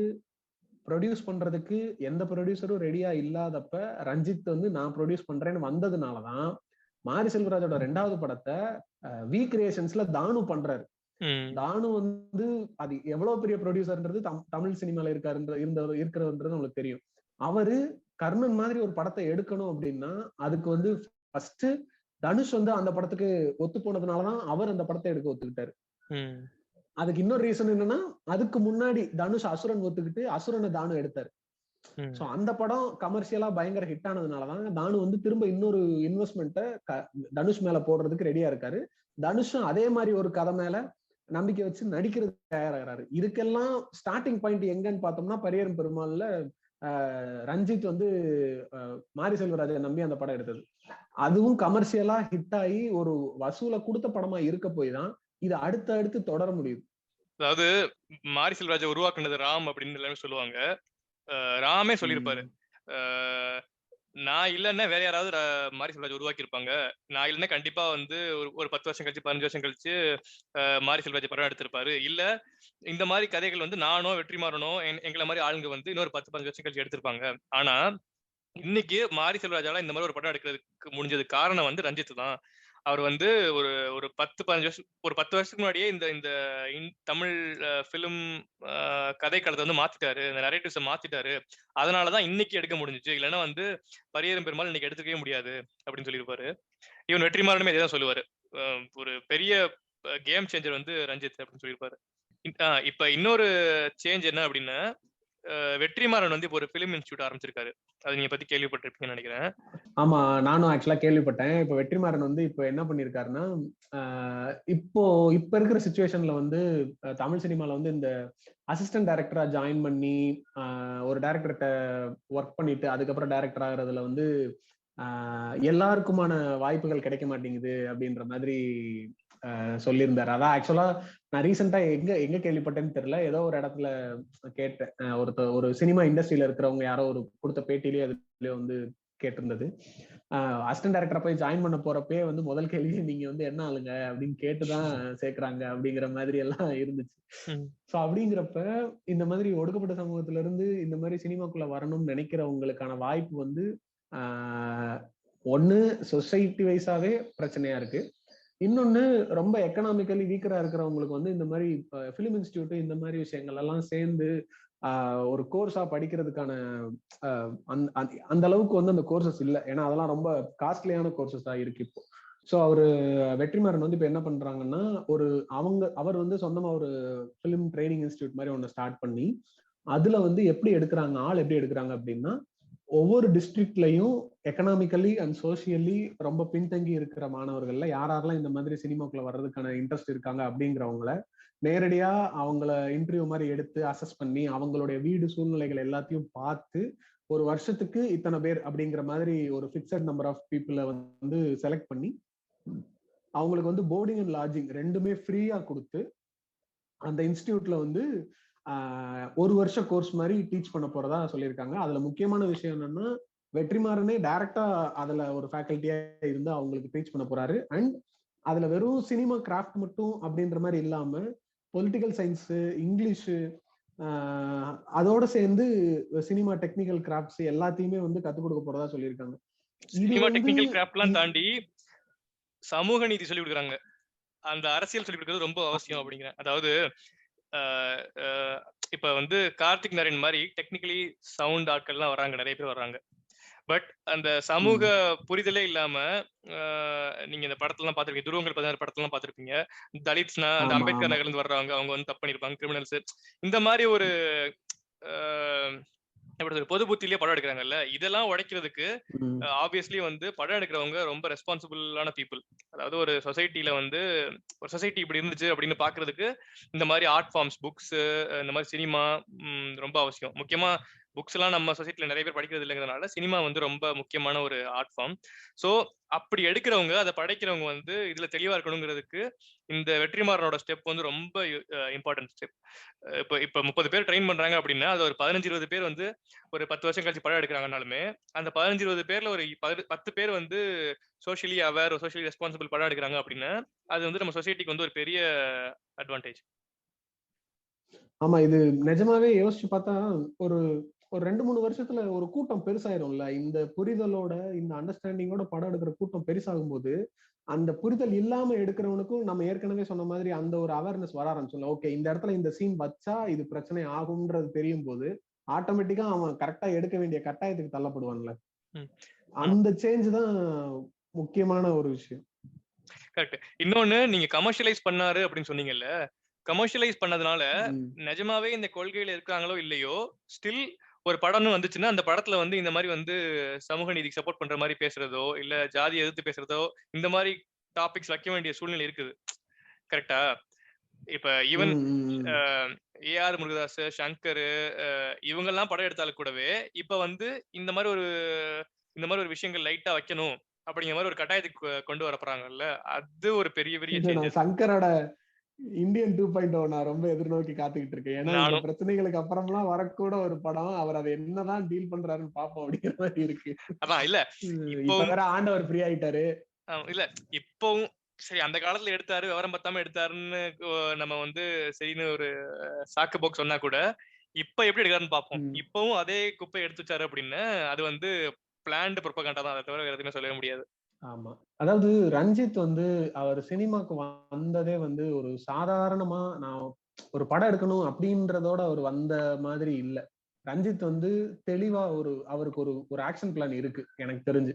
ப்ரொடியூஸ் பண்றதுக்கு எந்த ப்ரொடியூசரும் ரெடியா இல்லாதப்ப ரஞ்சித் வந்து நான் ப்ரொடியூஸ் பண்றேன்னு வந்ததுனாலதான் மாரி செல்வராஜோட 2வது படத்தை வி கிரியேஷன்ஸ்ல தானு பண்றாரு. தானு வந்து அது எவ்வளவு பெரிய ப்ரொடியூசர்ன்றது தமிழ் சினிமால இருக்கிறதுன்றது உங்களுக்கு தெரியும். அவரு கர்ணன் மாதிரி ஒரு படத்தை எடுக்கணும் அப்படின்னா அதுக்கு வந்து ஃபர்ஸ்ட் தனுஷ் வந்து அந்த படத்துக்கு ஒத்து போனதுனாலதான் அவர் அந்த படத்தை எடுக்க ஒத்துக்கிட்டாரு. அதுக்கு இன்னொரு ரீசன் என்னன்னா அதுக்கு முன்னாடி தனுஷ் அசுரன் ஒத்துக்கிட்டு அசுரனை தானு எடுத்தாரு. சோ அந்த படம் கமர்ஷியலா பயங்கர ஹிட் ஆனதுனாலதான் தானு வந்து திரும்ப இன்னொரு இன்வெஸ்ட்மெண்ட்டை தனுஷ் மேல போடுறதுக்கு ரெடியா இருக்காரு. தனுஷும் அதே மாதிரி ஒரு கதை மேல நம்பிக்கை வச்சு நடிக்கிறது தயாராகிறாரு. இதுக்கெல்லாம் ஸ்டார்டிங் பாயிண்ட் எங்கன்னு பார்த்தோம்னா பரியரும் பெருமாள்ல ரஞ்சித் வந்து மாரி செல்வராஜை நம்பி அந்த படம் எடுத்தது. அதுவும் கமர்ஷியலா ஹிட் ஆகி ஒரு வசூலை கொடுத்த படமா இருக்க போய் தான் இது அடுத்து தொடர முடியுது. அதாவது மாரி செல்வராஜை உருவாக்குனது ராம் அப்படின்னு எல்லாமே சொல்லுவாங்க. ராமே சொல்லியிருப்பாரு, நான் இல்லைன்னா வேற யாராவது மாரி செல்வராஜ் உருவாக்கி இருப்பாங்க, நான் இல்லைன்னா கண்டிப்பா வந்து ஒரு 10 வருஷம் கழிச்சு 15 வருஷம் கழிச்சு மாரி செல்வராஜ் படம் எடுத்திருப்பாரு. இல்ல இந்த மாதிரி கதைகள் வந்து நானோ வெற்றிமாறனோ எங்களை மாதிரி ஆளுங்க வந்து இன்னொரு 10-15 வருஷம் கழிச்சு எடுத்திருப்பாங்க. ஆனா இன்னைக்கு மாரி செல்வராஜால இந்த மாதிரி ஒரு படம் எடுக்கிறதுக்கு முடிஞ்சது காரணம் வந்து ரஞ்சித் தான். அவர் வந்து ஒரு ஒரு 10-15 வருஷம், ஒரு 10 வருஷத்துக்கு முன்னாடியே இந்த இந்த தமிழ் ஃபிலிம் கதைக்களத்தை வந்து மாத்திட்டாரு, இந்த நரேட்டிவ்ஸை மாத்திட்டாரு. அதனாலதான் இன்னைக்கு எடுக்க முடிஞ்சுச்சு. இல்லைன்னா வந்து பரியேறும் பெருமாள் இன்னைக்கு எடுத்துக்கவே முடியாது அப்படின்னு சொல்லியிருப்பாரு. இவன் வெற்றிமாறனுமே இதே தான் சொல்லுவாரு. ஒரு பெரிய கேம் சேஞ்சர் வந்து ரஞ்சித் அப்படின்னு சொல்லியிருப்பாரு. இப்ப இன்னொரு சேஞ்ச் என்ன அப்படின்னா, வெற்றிமாறன் வந்து இப்போ ஒரு பிலிம் இன்ஸ்டியூட் ஆரம்பிச்சிருக்காரு. அது நீங்க பத்தி கேள்விப்பட்டிருப்பீங்கன்னு நினைக்கிறேன். ஆமா, நானும் ஆக்சுவலா கேள்விப்பட்டேன். இப்ப வெற்றிமாறன் வந்து இப்ப என்ன பண்ணிருக்காருன்னா, இப்போ இப்ப இருக்கிற சிச்சுவேஷன்ல வந்து தமிழ் சினிமால வந்து இந்த அசிஸ்டன்ட் டைரக்டரா ஜாயின் பண்ணி ஒரு டைரக்டர்கிட்ட ஒர்க் பண்ணிட்டு அதுக்கப்புறம் டைரக்டர் ஆகுறதுல வந்து எல்லாருக்குமான வாய்ப்புகள் கிடைக்க மாட்டேங்குது அப்படின்ற மாதிரி சொல்லியிருந்தாரு. அதான் ஆக்சுவலா நான் ரீசெண்டா எங்க எங்க கேள்விப்பட்டேன்னு தெரியல, ஏதோ ஒரு இடத்துல கேட்டேன். ஒரு சினிமா இண்டஸ்ட்ரியில இருக்கிறவங்க யாரோ ஒரு கொடுத்த பேட்டிலேயே அதுலயே வந்து கேட்டிருந்தது. அசிஸ்டன்ட் டைரக்டரா போய் ஜாயின் பண்ண போறப்பே வந்து முதல் கேள்வி நீங்க வந்து என்ன ஆளுங்க அப்படின்னு கேட்டுதான் சேர்க்கிறாங்க அப்படிங்கிற மாதிரி எல்லாம் இருந்துச்சு. சோ அப்படிங்கிறப்ப இந்த மாதிரி ஒடுக்கப்பட்ட சமூகத்துல இருந்து இந்த மாதிரி சினிமாக்குள்ள வரணும்னு நினைக்கிறவங்களுக்கான வாய்ப்பு வந்து ஒண்ணு சொசைட்டி வைஸாவே பிரச்சனையா இருக்கு. இன்னொன்னு ரொம்ப எக்கனாமிக்கலி வீக்கரா இருக்கிறவங்களுக்கு வந்து இந்த மாதிரி பிலிம் இன்ஸ்டியூட் இந்த மாதிரி விஷயங்கள் எல்லாம் சேர்ந்து ஒரு கோர்ஸா படிக்கிறதுக்கான அந்த அளவுக்கு வந்து அந்த கோர்சஸ் இல்லை. ஏன்னா அதெல்லாம் ரொம்ப காஸ்ட்லியான கோர்சஸ் தான் இருக்கு இப்போ. ஸோ அவரு வெற்றிமாறன் வந்து இப்போ என்ன பண்றாங்கன்னா, அவர் வந்து சொந்தமா ஒரு பிலிம் ட்ரைனிங் இன்ஸ்டியூட் மாதிரி ஒன்று ஸ்டார்ட் பண்ணி அதுல வந்து எப்படி எடுக்கிறாங்க அப்படின்னா, ஒவ்வொரு டிஸ்ட்ரிக்ட்லயும் எக்கனாமிக்கலி அண்ட் சோசியலி ரொம்ப பின்தங்கி இருக்கிற மாணவர்கள்ல யாரெல்லாம் இந்த மாதிரி சினிமாக்குள்ள வர்றதுக்கான இன்ட்ரெஸ்ட் இருக்காங்க அப்படிங்கிறவங்கள நேரடியா அவங்கள இன்டர்வியூ மாதிரி எடுத்து அசஸ் பண்ணி அவங்களுடைய வீடு சூழ்நிலைகள் எல்லாத்தையும் பார்த்து ஒரு வருஷத்துக்கு இத்தனை பேர் அப்படிங்கிற மாதிரி ஒரு ஃபிக்ஸட் நம்பர் ஆஃப் பீப்புளை வந்து செலக்ட் பண்ணி அவங்களுக்கு வந்து போர்டிங் அண்ட் லாட்ஜிங் ரெண்டுமே ஃப்ரீயா கொடுத்து அந்த இன்ஸ்டிடியூட்ல வந்து ஒரு வருஷ கோர்ஸ் மாதிரி டீச் பண்ண போறதா சொல்லியிருக்காங்க. அதுல முக்கியமான விஷயம் என்னன்னா, வெற்றிமாறனே டைரக்டா அதுல ஒரு ஃபேக்கல்ட்டியா இருந்து அவங்களுக்கு டீச் பண்ண போறாரு. அண்ட் அதுல வெறும் சினிமா கிராஃப்ட் மட்டும் அப்படின்ற மாதிரி இல்லாம பொலிட்டிக்கல் சயின்ஸ், இங்கிலீஷ், அதோட சேர்ந்து சினிமா டெக்னிக்கல் கிராஃப்ட்ஸ் எல்லாத்தையுமே வந்து கத்துக் கொடுக்க போறதா சொல்லியிருக்காங்க. சினிமா டெக்னிக்கல் கிராஃப்ட்லாம் தாண்டி சமூக நீதி சொல்லி கொடுக்குறாங்க. அந்த அரசியல் சொல்லி கொடுக்கிறது ரொம்ப அவசியம் அப்படிங்கிறேன். அதாவது இப்ப வந்து கார்த்திக் நரேன் மாதிரி டெக்னிக்கலி சவுண்ட் ஆட்கள்லாம் வர்றாங்க, நிறைய பேர் வர்றாங்க. பட் அந்த சமூக புரிதலே இல்லாம நீங்க இந்த படத்தெல்லாம் பார்த்திருப்பீங்க, துருவங்கள் 16 படத்தெல்லாம் பார்த்திருப்பீங்க. தலித்ஸ்னா அந்த அம்பேத்கர் நகர்ல இருந்து வர்றவங்க, அவங்க வந்து தப்பு பண்ணிருப்பாங்க, கிரிமினல்ஸ். இந்த மாதிரி ஒரு பொது புத்திலேயே படம் எடுக்கிறாங்கல்ல, இதெல்லாம் உடைக்கிறதுக்கு ஆப்வியஸ்லி வந்து படம் எடுக்கிறவங்க ரொம்ப ரெஸ்பான்சிபிளான பீப்புள். அதாவது ஒரு சொசைட்டில வந்து ஒரு சொசைட்டி இப்படி இருந்துச்சு அப்படின்னு பாக்குறதுக்கு இந்த மாதிரி ஆர்ட் ஃபார்ம்ஸ், புக்ஸ், இந்த மாதிரி சினிமா ரொம்ப அவசியம். முக்கியமா புக்ஸ் எல்லாம் நம்ம சொசைட்டில நிறைய பேர் படிக்கிறது இல்லைங்கிறதுனால சினிமா வந்து ரொம்ப முக்கியமான ஒரு ஆர்ட் ஃபார்ம். ஸோ அப்படி எடுக்கிறவங்க, அதை படைக்கிறவங்க வந்து இதுல தெளிவா இருக்கணுங்கிறதுக்கு இந்த வெற்றிமாறனோட ஸ்டெப் வந்து ரொம்ப இம்பார்ட்டன்ட் ஸ்டெப். இப்ப 30 பேர் ட்ரெயின் பண்றாங்க அப்படின்னா அது ஒரு 15-20 பேர் வந்து ஒரு 10 வருஷம் கழிச்சு படம் எடுக்கிறாங்கனாலுமே அந்த 15-20 பேர்ல ஒரு 10 பேர் வந்து சோஷியலி அவேர், சோஷியலி ரெஸ்பான்சிபிள் படம் எடுக்கிறாங்க அப்படின்னா அது வந்து நம்ம சொசைட்டிக்கு வந்து ஒரு பெரிய அட்வான்டேஜ். ஆமா, இது நிஜமாவே யோசிச்சு பார்த்தா ஒரு ஒரு 2-3 வருஷத்துல ஒரு கூட்டம் பெருசாயிரும்ல. இந்த புரிதலோட இந்த அண்டர்ஸ்டாண்டிங்கோட படம் எடுக்கிற கூட்டம் பெருசாகும் போது அந்த புரிதல் இல்லாம எடுக்கிறவனுக்கும் நம்ம ஏற்கனவே சொன்ன மாதிரி அந்த ஒரு அவேர்னஸ் வர ஆரம்பிச்சுல. ஓகே, இந்த இடத்துல இந்த சீன் வச்சா இது பிரச்சனை ஆகும்ன்றது தெரியும் போது ஆட்டோமேட்டிக்கா அவன் கரெக்டா எடுக்க வேண்டிய கட்டாயத்துக்கு தள்ளப்படுவான்ல. அந்த சேஞ்ச் தான் முக்கியமான ஒரு விஷயம். கரெக்ட். இன்னொன்னு, நீங்க கமர்ஷியலைஸ் பண்ணாரு அப்படின்னு சொன்னீங்கல்ல, கமர்ஷியலைஸ் பண்ணதுனால நிஜமாவே இந்த கொள்கையில இருக்காங்களோ இல்லையோ, ஸ்டில் ஒரு படம்னு வந்துச்சுன்னா அந்த படத்துல வந்து இந்த மாதிரி வந்து சமூக நீதிக்கு சப்போர்ட் பண்ற மாதிரி பேசுறதோ இல்ல ஜாதியை எதிர்த்து பேசுறதோ இந்த மாதிரி டாபிக்ஸ் வைக்க வேண்டிய சூழ்நிலை இருக்குது. கரெக்டா? இப்ப ஈவன் ஏஆர் முருகதாஸ், சங்கர், இவங்க எல்லாம் படம் எடுத்தாலும் கூடவே இப்ப வந்து இந்த மாதிரி ஒரு விஷயங்கள் லைட்டா வைக்கணும் அப்படிங்கிற மாதிரி ஒரு கட்டாயத்துக்கு கொண்டு வரப்படுறாங்கல்ல, அது ஒரு பெரிய பெரிய சேஞ்ச். சங்கரோட இந்தியன் 2.0 நான் ரொம்ப எதிர்நோக்கி காத்துக்கிட்டு இருக்கேன். ஏன்னா இந்த பிரச்சனைகளுக்கு அப்புறம்லாம் வரக்கூட ஒரு படம், அவர் அதை என்னதான் டீல் பண்றாருன்னு பாப்போம் அப்படிங்கிற மாதிரி இருக்கு. அதான் இல்ல இப்ப வேற ஆண்டவர் ஃப்ரீ ஆயிட்டாரு. இல்ல இப்பவும் சரி, அந்த காலத்துல எடுத்தாரு, விவரம் பத்தாம எடுத்தாருன்னு நம்ம வந்து சரின்னு ஒரு சாக்கு போக்கு சொன்னா கூட இப்ப எப்படி எடுக்கிறாருன்னு பார்ப்போம். இப்பவும் அதே குப்பை எடுத்து வச்சாரு அப்படின்னு அது வந்து பிளான்டு ப்ரொபகண்டா தான். அதை தவிர வேற எதுவுமே சொல்லவே முடியாது. ஆமா. அதாவது ரஞ்சித் வந்து அவர் சினிமாக்கு வந்ததே வந்து ஒரு சாதாரணமா நான் ஒரு படம் எடுக்கணும் அப்படின்றதோட அவர் வந்த மாதிரி இல்ல. ரஞ்சித் வந்து தெளிவா அவருக்கு ஒரு ஆக்ஷன் பிளான் இருக்கு எனக்கு தெரிஞ்சு.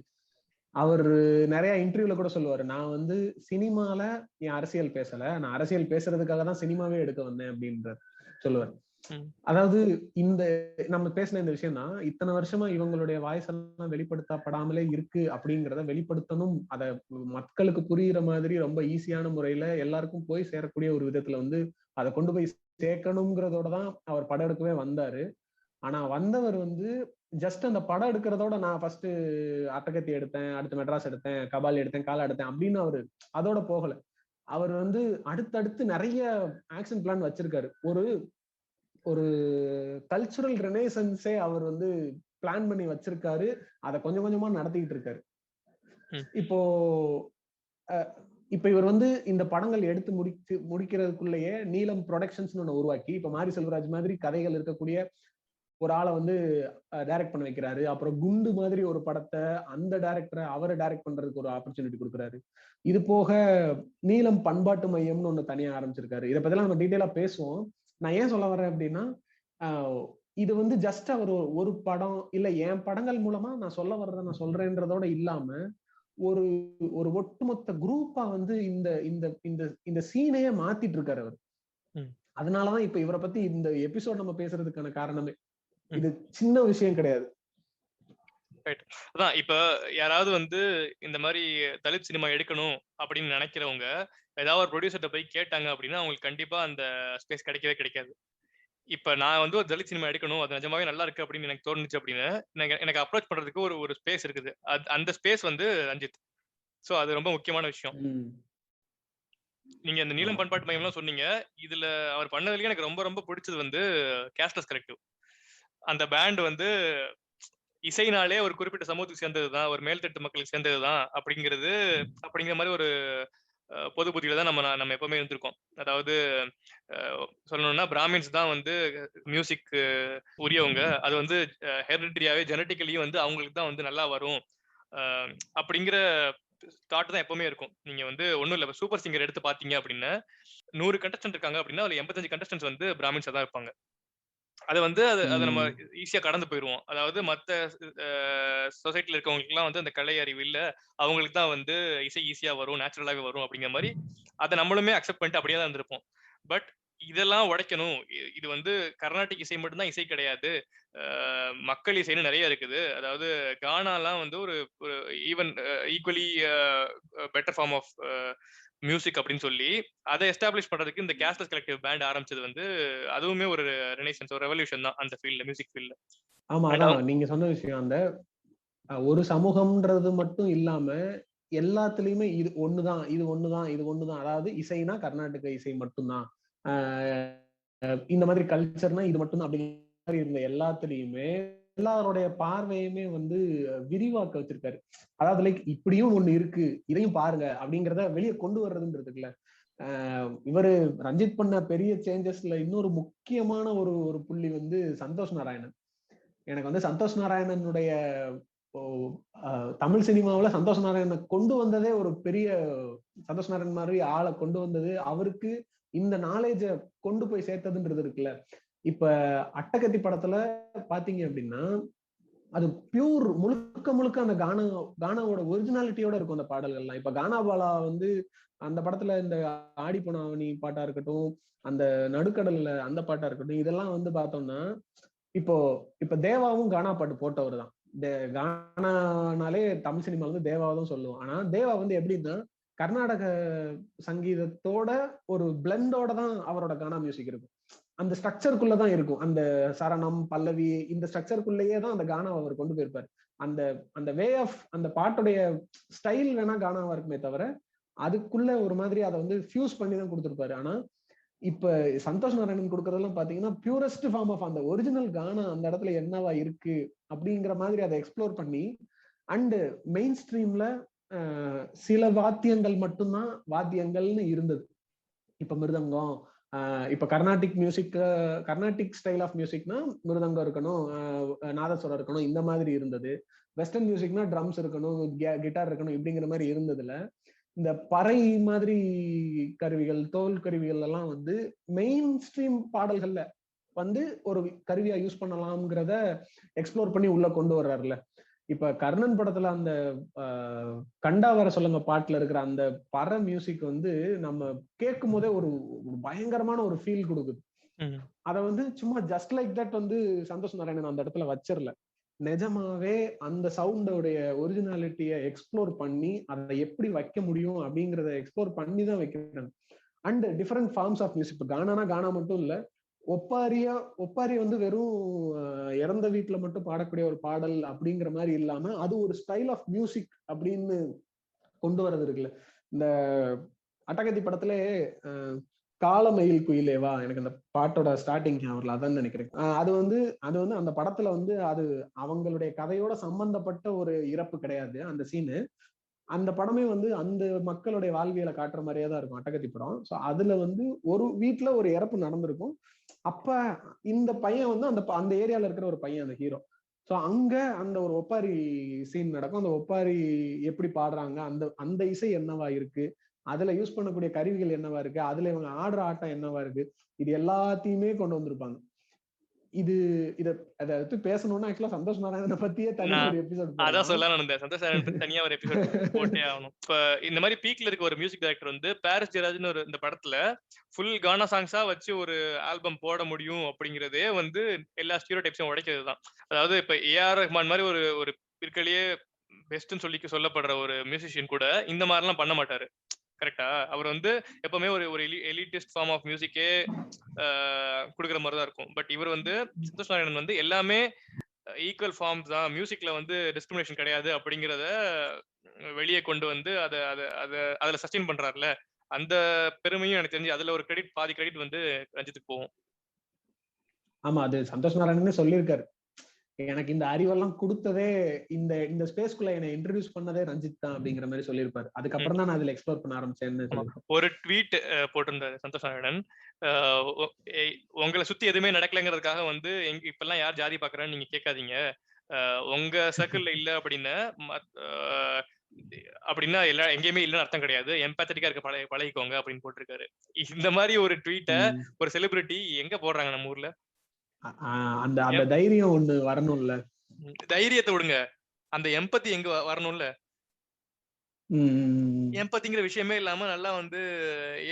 அவர் நிறைய இன்டர்வியூல கூட சொல்லுவாரு, நான் வந்து சினிமால என் அரசியல் பேசல, நான் அரசியல் பேசுறதுக்காக தான் சினிமாவே எடுக்க வந்தேன் அப்படின்ற சொல்லுவார். அதாவது நம்ம பேசின இந்த விஷயம் தான் இத்தனை வருஷமா இவங்களுடைய வாய்ஸ் எல்லாம் வெளிப்படுத்தப்படாமலே இருக்கு அப்படிங்கிறத வெளிப்படுத்தணும், அதை மக்களுக்கு புரியுற மாதிரி ரொம்ப ஈஸியான முறையில எல்லாருக்கும் போய் சேரக்கூடிய ஒரு விதத்துல வந்து அதை கொண்டு போய் சேர்க்கணுங்கிறதோட தான் அவர் படம் எடுக்கவே வந்தாரு. ஆனா வந்தவர் வந்து ஜஸ்ட் அந்த படம் எடுக்கிறதோட நான் ஃபர்ஸ்ட் அட்டகத்தி எடுத்தேன், அடுத்து மெட்ராஸ் எடுத்தேன், கபாலி எடுத்தேன், காலா எடுத்தேன் அப்படின்னு அவரு அதோட போகல. அவர் வந்து அடுத்தடுத்து நிறைய ஆக்ஷன் பிளான் வச்சிருக்காரு. ஒரு கல்ச்சுரல் ரெனேசன்ஸே அவர் வந்து பிளான் பண்ணி வச்சிருக்காரு. அதை கொஞ்சம் கொஞ்சமா நடத்திட்டு இருக்காரு. இப்போ இவர் வந்து இந்த படங்கள் எடுத்து முடிக்கிறதுக்குள்ளேயே நீலம் ப்ரொடக்ஷன்ஸ் ஒண்ணு உருவாக்கி இப்ப மாரி செல்வராஜ் மாதிரி கதைகள் இருக்கக்கூடிய ஒரு ஆளை வந்து டைரக்ட் பண்ண வைக்கிறாரு. அப்புறம் குண்டு மாதிரி ஒரு படத்தை அந்த டைரக்டரை அவரை டைரக்ட் பண்றதுக்கு ஒரு ஆப்பர்ச்சுனிட்டி கொடுக்குறாரு. இது போக நீலம் பண்பாட்டு மையம்னு ஒண்ணு தனியா ஆரம்பிச்சிருக்காரு. இதை பத்திலாம் நம்ம டீட்டெயிலா பேசுவோம். நான் ஏன் சொல்ல வரேன் அப்படின்னா, இது வந்து ஜஸ்ட் அவர் ஒரு படம் இல்ல என் படங்கள் மூலமா நான் சொல்ல வர்றதை நான் சொல்றேன்றதோட இல்லாம ஒரு ஒரு ஒட்டுமொத்த குரூப்பா வந்து இந்த இந்த இந்த இந்த சீனையே மாத்திட்டு இருக்காரு அவர். அதனாலதான் இப்ப இவரை பத்தி இந்த எபிசோட் நம்ம பேசுறதுக்கான காரணமே. இது சின்ன விஷயம் கிடையாது. அதான் இப்ப யாராவது வந்து இந்த மாதிரி தலித் சினிமா எடுக்கணும் அப்படின்னு நினைக்கிறவங்க ஏதாவது ஒரு ப்ரொடியூசர்கிட்ட போய் கேட்டாங்க அப்படின்னா அவங்களுக்கு கண்டிப்பா அந்த ஸ்பேஸ் கிடைக்கவே கிடைக்காது. இப்ப நான் வந்து ஒரு தலித் சினிமா எடுக்கணும், அது நிஜமாவே நல்லா இருக்கு அப்படின்னு எனக்கு தோணுச்சு அப்படின்னு எனக்கு அப்ரோச் பண்றதுக்கு ஒரு ஸ்பேஸ் இருக்குது. அந்த ஸ்பேஸ் வந்து ரஞ்சித். சோ அது ரொம்ப முக்கியமான விஷயம். நீங்க இந்த நீலம் பண்பாட்டு மையம் எல்லாம் சொன்னீங்க. இதுல அவர் பண்ணதுலயே எனக்கு ரொம்ப ரொம்ப பிடிச்சது வந்து கேஷ்லெஸ் கலெக்டிவ். அந்த பேண்ட் வந்து இசைனாலே ஒரு குறிப்பிட்ட சமூகத்துக்கு சேர்ந்ததுதான், ஒரு மேல்தட்டு மக்களுக்கு சேர்ந்ததுதான் அப்படிங்கிற மாதிரி ஒரு பொது புத்தியில தான் நம்ம எப்பவுமே இருந்திருக்கோம். அதாவது சொல்லணும்னா பிராமின்ஸ் தான் வந்து மியூசிக் உரியவங்க. அது வந்து ஹெரிடிட்டியாவே ஜெனட்டிக்கலியும் வந்து அவங்களுக்கு தான் வந்து நல்லா வரும் அப்படிங்கிற தாட் தான் எப்பவுமே இருக்கும். நீங்க வந்து ஒன்றும் இல்லை, சூப்பர் சிங்கர் எடுத்து பார்த்தீங்க அப்படின்னா 100 கண்டஸ்டன்ட் இருக்காங்க அப்படின்னா அதுல 85 கண்டஸ்டன்ஸ் வந்து பிராமின்ஸா தான் இருப்பாங்க. அது வந்து அதை நம்ம ஈஸியா கடந்து போயிருவோம். அதாவது மத்த சொசைட்டில இருக்கவங்களுக்கு எல்லாம் வந்து அந்த கலை அறிவு இல்ல, அவங்களுக்கு தான் வந்து இசை ஈஸியா வரும், நேச்சுரலாவே வரும் அப்படிங்கிற மாதிரி அதை நம்மளுமே அக்செப்ட் பண்ணிட்டு அப்படியே தான் இருந்திருப்போம். பட் இதெல்லாம் உடைக்கணும். இது வந்து கர்நாடிக் இசை மட்டும்தான் இசை கிடையாது, மக்கள் இசைன்னு நிறைய இருக்குது. அதாவது கானாலாம் வந்து ஒரு even equally better form of music அப்படின்னு சொல்லி அதை எஸ்டாப்ளிஷ் பண்றதுக்கு இந்த கேஷ்லெஸ் கலெக்டிவ் பேண்ட் ஆரம்பிச்சது வந்து அதுவுமே ஒரு ரெனேசன்ஸ், ஒரு ரெவல்யூஷன் தான் அந்த ஃபீல்ட்ல, மியூசிக் ஃபீல்ட்ல. ஆமா, அதான் நீங்க சொன்ன விஷயம். அந்த ஒரு சமூகம்ன்றது மட்டும் இல்லாம எல்லாத்துலயுமே இது ஒண்ணுதான், இது ஒண்ணுதான், இது ஒண்ணுதான். அதாவது இசைனா கர்நாடக இசை மட்டும்தான், இந்த மாதிரி கல்ச்சர்னா இது மட்டும்தான் அப்படிங்கிற மாதிரி இருந்த எல்லாத்துலயுமே எல்லாருடைய பார்வையுமே வந்து விரிவாக்க வச்சிருக்காரு. அதாவது லைக் இப்படியும் ஒண்ணு இருக்கு, இதையும் பாருங்க அப்படிங்கிறத வெளியே கொண்டு வர்றதுன்றதுக்குல இவரு ரஞ்சித் பண்ண பெரிய சேஞ்சஸ்ல இன்னொரு முக்கியமான ஒரு புள்ளி வந்து சந்தோஷ் நாராயணன். எனக்கு வந்து சந்தோஷ் நாராயணனுடைய தமிழ் சினிமாவில சந்தோஷ் நாராயணனை கொண்டு வந்ததே ஒரு பெரிய, சந்தோஷ் நாராயணன் மாதிரி ஆளை கொண்டு வந்தது, அவருக்கு இந்த நாலேஜ கொண்டு போய் சேர்த்ததுன்றது இருக்குல்ல. இப்ப அட்டகத்தி படத்துல பாத்தீங்க அப்படின்னா அது பியூர் முழுக்க முழுக்க அந்த கானாவோட ஒரிஜினாலிட்டியோட இருக்கும் அந்த பாடல்கள்லாம். இப்ப கானாபாலா வந்து அந்த படத்துல இந்த ஆடிப்பனாவணி பாட்டா இருக்கட்டும், அந்த நடுக்கடல்ல அந்த பாட்டா இருக்கட்டும், இதெல்லாம் வந்து பார்த்தோம்னா இப்ப தேவாவும் கானா பாட்டு போட்டவர் தான். கானானாலே தமிழ் சினிமா வந்து தேவாவும் சொல்லுவோம். ஆனா தேவா வந்து எப்படின்னா கர்நாடக சங்கீதத்தோட ஒரு பிளண்டோட தான் அவரோட கானா மியூசிக் இருக்கும். அந்த ஸ்ட்ரக்சருக்குள்ளதான் இருக்கும். அந்த சரணம், பல்லவி, இந்த ஸ்ட்ரக்சருக்குள்ளேயே தான் அந்த கானாவை அவர் கொண்டு போயிருப்பாரு. அந்த அந்த வே ஆஃப் அந்த பாட்டுடைய ஸ்டைல் வேணா கானாவா இருக்குமே தவிர அதுக்குள்ள ஒரு மாதிரி அதை வந்து ஃபியூஸ் பண்ணி தான் கொடுத்துருப்பாரு. ஆனா இப்ப சந்தோஷ் நாராயணன் கொடுக்கறதெல்லாம் பாத்தீங்கன்னா பியூரஸ்ட் ஃபார்ம் ஆஃப் அந்த ஒரிஜினல் கானா அந்த இடத்துல என்னவா இருக்கு அப்படிங்கிற மாதிரி அதை எக்ஸ்ப்ளோர் பண்ணி, அண்ட் மெயின் ஸ்ட்ரீம்ல சில வாத்தியங்கள் மட்டும்தான் வாத்தியங்கள்னு இருந்தது. இப்ப மிருதங்கம், இப்ப கர்நாடிக் ஸ்டைல் ஆஃப் மியூசிக்னா மிருதங்கம் இருக்கணும், நாதஸ்வரம் இருக்கணும், இந்த மாதிரி இருந்தது. வெஸ்டர்ன் மியூசிக்னா ட்ரம்ஸ் இருக்கணும், கிட்டார் இருக்கணும், இப்படிங்கிற மாதிரி இருந்ததுல இந்த பறை மாதிரி கருவிகள், தோல் கருவிகள் எல்லாம் வந்து மெயின் ஸ்ட்ரீம் பாடல்கள்ல வந்து ஒரு கருவியா யூஸ் பண்ணலாம்ங்கிறத எக்ஸ்ப்ளோர் பண்ணி உள்ள கொண்டு வர்றாருல. இப்ப கர்ணன் படத்துல அந்த கண்டா வர சொல்லுங்க பாட்டுல இருக்கிற அந்த பற மியூசிக் வந்து நம்ம கேட்கும் போதே ஒரு பயங்கரமான ஒரு ஃபீல் கொடுக்குது. அத வந்து சும்மா ஜஸ்ட் லைக் தட் வந்து சந்தோஷ் நாராயணன் அந்த இடத்துல வச்சிரல. நிஜமாவே அந்த சவுண்டோடைய ஒரிஜினாலிட்டியை எக்ஸ்ப்ளோர் பண்ணி அதை எப்படி வைக்க முடியும் அப்படிங்கறத எக்ஸ்ப்ளோர் பண்ணி தான் வைக்கிறாங்க. And different forms of music. இப்போ கானானா கானா மட்டும் இல்ல, ஒப்பாரி வந்து வெறும் இறந்த வீட்டுல மட்டும் பாடக்கூடிய ஒரு பாடல் அப்படிங்கிற மாதிரி இல்லாம அது ஒரு ஸ்டைல் ஆஃப் மியூசிக் அப்படின்னு கொண்டு வர்றது இருக்குல்ல. இந்த அட்டகத்தி படத்துல காலமயில் குயிலேவா, எனக்கு அந்த பாட்டோட ஸ்டார்டிங் ஞாபகம் அதான் நினைக்கிறேன். அது வந்து அந்த படத்துல வந்து அது அவங்களுடைய கதையோட சம்பந்தப்பட்ட ஒரு இறப்பு கிடையாது அந்த சீனு. அந்த படமே வந்து அந்த மக்களுடைய வாழ்வியலை காட்டுற மாதிரியே தான் இருக்கும் அட்டகத்தி படம். ஸோ அதுல வந்து ஒரு வீட்டுல ஒரு இறப்பு நடந்திருக்கும். அப்ப இந்த பையன் வந்து அந்த ஏரியால இருக்கிற ஒரு பையன், அந்த ஹீரோ. ஸோ அங்க அந்த ஒரு ஒப்பாரி சீன் நடக்கும். அந்த ஒப்பாரி எப்படி பாடுறாங்க, அந்த இசை என்னவா இருக்கு, அதுல யூஸ் பண்ணக்கூடிய கருவிகள் என்னவா இருக்கு, அதுல இவங்க ஆடுற ஆட்டம் என்னவா இருக்கு, இது எல்லாத்தையுமே கொண்டு வந்திருப்பாங்க. இத பேசணும்னா ஆக்சுவலா சந்தோஷ் நாராயணனை பத்தியே தனியா ஒரு எபிசோட் அதான் சொல்லலாம் இருந்தேன். சந்தோஷ் நாராயணன் பத்தி தனியா ஒரு எபிசோட் போட்டே ஆகணும். இப்ப இந்த மாதிரி பீக்ல இருக்க ஒரு மியூசிக் டைரக்டர் வந்து பாரிஸ் ஜெயராஜ்னு ஒரு இந்த படத்துல ஃபுல் கானா சாங்ஸா வச்சு ஒரு ஆல்பம் போட முடியும் அப்படிங்கறதே வந்து எல்லா ஸ்டீரியோ டைப்ஸையும் உடைக்கிறது தான். அதாவது இப்ப ஏஆர் ரஹ்மான் மாதிரி ஒரு பிற்களையே பெஸ்ட்னு சொல்லப்படுற ஒரு மியூசிஷியன் கூட இந்த மாதிரிலாம் பண்ண மாட்டாரு. கரெக்டா? அவர் வந்து எப்பவுமே ஒரு எலிட்டிஸ்ட் ஃபார்ம் ஆஃப் மியூசிக்கே கொடுக்குற மாதிரி தான் இருக்கும். பட் இவர் வந்து சந்தோஷ் நாராயணன் வந்து எல்லாமே ஈக்குவல் ஃபார்ம்ஸ் தான், மியூசிக்ல வந்து டிஸ்கிரிமினேஷன் கிடையாது அப்படிங்கறத வெளியே கொண்டு வந்து அதுல சஸ்டெயின் பண்றாருல, அந்த பெருமையும் எனக்கு தெரிஞ்சு அதுல ஒரு பாதி கிரெடிட் வந்து ரஞ்சித்துக்கு போகும். ஆமா, அது சந்தோஷ் நாராயணனே சொல்லியிருக்காரு, எனக்கு இந்த அறிவெல்லாம் கொடுத்ததே இந்த ஸ்பேஸ்க்குள்ள என்னை இன்ட்ரோடியூஸ் பண்ணதே ரஞ்சித் தான் அப்படிங்கிற மாதிரி சொல்லியிருப்பாரு. அதுக்கப்புறம் தான் நான் அதுல எக்ஸ்ப்ளோர் பண்ண ஆரம்பிச்சேன்னு ஒரு ட்வீட் போட்டிருந்தாரு சந்தோஷ் நாராயணன். உங்களை சுத்தி எதுவுமே நடக்கலங்கிறதுக்காக வந்து இப்பெல்லாம் யார் ஜாதி பாக்குறான்னு நீங்க கேட்காதீங்க, உங்க சர்க்கிள்ல இல்ல அப்படின்னா எங்கேயுமே இல்லைன்னு அர்த்தம் கிடையாது, எம்பேத்தட்டிக்கா இருக்க பழகிக்கோங்க அப்படின்னு போட்டிருக்காரு. இந்த மாதிரி ஒரு ட்வீட்டை ஒரு செலிபிரிட்டி எங்க போடுறாங்க நம்ம ஊர்ல? அந்த தைரியம் ஒண்ணு வரணும்ல. தைரியத்தை விடுங்க, அந்த எம்பத்தி எங்க வரணும்ல. எம்பத்திங்கிற விஷயமே இல்லாம நல்லா வந்து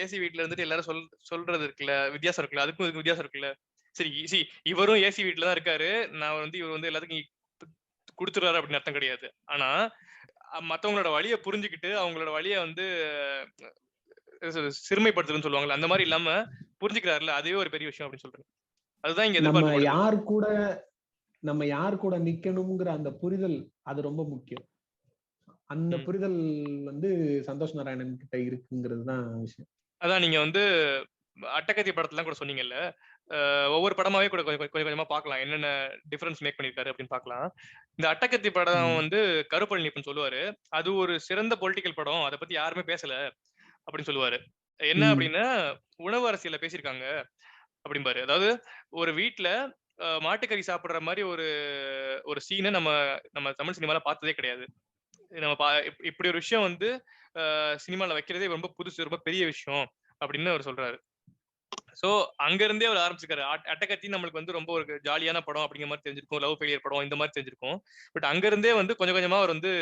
ஏசி வீட்டுல இருந்துட்டு எல்லாரும் சொல்றது இருக்குல்ல, வித்தியாசம் இருக்குல்ல, அதுக்கும் இதுக்கு வித்தியாசம் இருக்குல்ல. சரி, இவரும் ஏசி வீட்டுல தான் இருக்காரு, நான் வந்து இவர் வந்து எல்லாத்துக்கும் கொடுத்துறாரு அப்படின்னு அர்த்தம் கிடையாது. ஆனா மத்தவங்களோட வழியை புரிஞ்சுக்கிட்டு அவங்களோட வழியை வந்து சிறுமைப்படுத்துறதுன்னு சொல்லுவாங்கல்ல, அந்த மாதிரி இல்லாம புரிஞ்சுக்கிறாருல, அதுவே ஒரு பெரிய விஷயம் அப்படின்னு சொல்றேன். அதுதான் இங்க நம்ம யார் கூட நிக்கணும்ங்கிற அந்த புரிதல், அது ரொம்ப முக்கியம். அந்த புரிதல் வந்து சந்தோஷ் நாராயணன் கிட்ட இருக்குங்கிறது தான் விஷயம். அதான் நீங்க வந்து அட்டகத்தி படத்துல கூட சொன்னீங்கல்ல, ஒவ்வொரு படமாவே கூட கொஞ்சம் கொஞ்சமா பார்க்கலாம் என்னென்ன டிஃபரன்ஸ் மேக் பண்ணிருக்காரு அப்படின்னு பார்க்கலாம். இந்த அட்டகத்தி படம் வந்து கருப்பழனியப்பன் சொல்லுவாரு, அது ஒரு சிறந்த பொலிட்டிக்கல் படம், அதை பத்தி யாருமே பேசல அப்படின்னு சொல்லுவாரு. என்ன அப்படின்னா, உணவு அரசியல பேசியிருக்காங்க அப்படிம்பாரு. அதாவது ஒரு வீட்டுல மாட்டுக்கறி சாப்பிடுற மாதிரி ஒரு சீனை நம்ம தமிழ் சினிமால பார்த்ததே கிடையாது. நம்ம இப்படி ஒரு விஷயம் வந்து சினிமால வைக்கிறதே ரொம்ப புதுசு, ரொம்ப பெரிய விஷயம் அப்படின்னு அவர் சொல்றாரு. சோ அங்க இருந்தே அவர் ஆரம்பிச்சிருக்காரு. அட்டகத்தி நம்மளுக்கு வந்து ரொம்ப ஒரு ஜாலியான படம் அப்படிங்கிற மாதிரி தெரிஞ்சிருக்கும், லவ் ஃபெயிலியர் படம் இந்த மாதிரி தெரிஞ்சிருக்கும். பட் அங்க இருந்தே வந்து கொஞ்சம் கொஞ்சமா அவர் வந்து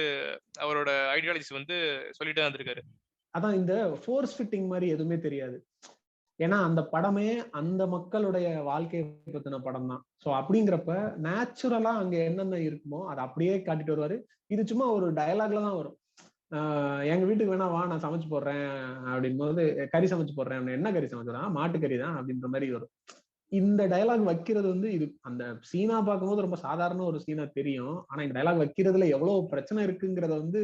அவரோட ஐடியாலஜிஸ் வந்து சொல்லிட்டே வந்திருக்காரு. அதான் இந்த ஃபோர்ஸ் ஃபிட்டிங் மாதிரி எதுவுமே தெரியாது. ஏன்னா அந்த படமே அந்த மக்களுடைய வாழ்க்கையை பத்தின படம் தான். ஸோ அப்படிங்கிறப்ப நேச்சுரலா அங்க என்னென்ன இருக்குமோ அதை அப்படியே காட்டிட்டு வருவாரு. இது சும்மா ஒரு டயலாக்ல தான் வரும். எங்க வீட்டுக்கு வேணா வா, நான் சமைச்சு போடுறேன் அப்படின் போது, கறி சமைச்சு போடுறேன், என்ன கறி சமைச்சுறான், மாட்டுக்கறி தான் அப்படின்ற மாதிரி வரும். இந்த டயலாக் வைக்கிறது வந்து இது அந்த சீனா பார்க்கும்போது ரொம்ப சாதாரண ஒரு சீனா தெரியும். ஆனா இந்த டயலாக் வைக்கிறதுல எவ்வளவு பிரச்சனை இருக்குங்கிறத வந்து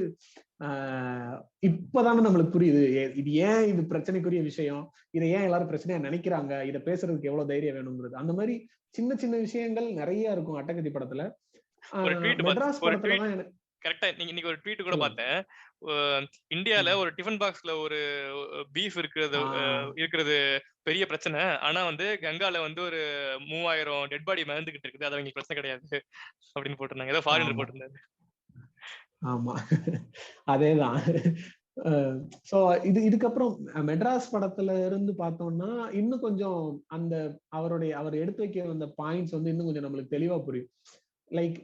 இப்பதானே நம்மளுக்கு புரியுது. இது ஏன் இது பிரச்சனைக்குரிய விஷயம், இதை ஏன் எல்லாரும் பிரச்சனையா நினைக்கிறாங்க, இதை பேசுறதுக்கு எவ்வளவு தைரியம் வேணுங்கிறது. அந்த மாதிரி சின்ன சின்ன விஷயங்கள் நிறைய இருக்கும் அட்டகத்தி படத்துல. மெட்ராஸ் படத்துல தான் கரெக்டா நீங்க இன்னைக்கு ஒரு ட்வீட் கூட பார்த்தேன். இந்தியால ஒரு டிஃபன் பாக்ஸ்ல ஒரு பீஃப் இருக்கிறது பெரிய பிரச்சனை. ஆனா வந்து கங்கால வந்து ஒரு 3000 டெட் பாடி மிதந்துகிட்டு இருக்குது, அது அவங்களுக்கு பிரச்சனை கிடையாது அப்படின்னு போட்டிருந்தாங்க. ஏதோ ஃபாரினர் போட்டிருந்தாரு. ஆமா, அதேதான். சோ இதுக்கப்புறம் மெட்ராஸ் படத்துல இருந்து பார்த்தோம்னா இன்னும் கொஞ்சம் அந்த அவர் எடுத்து வைக்க வந்த பாயிண்ட்ஸ் வந்து இன்னும் கொஞ்சம் நம்மளுக்கு தெளிவா புரியும். லைக்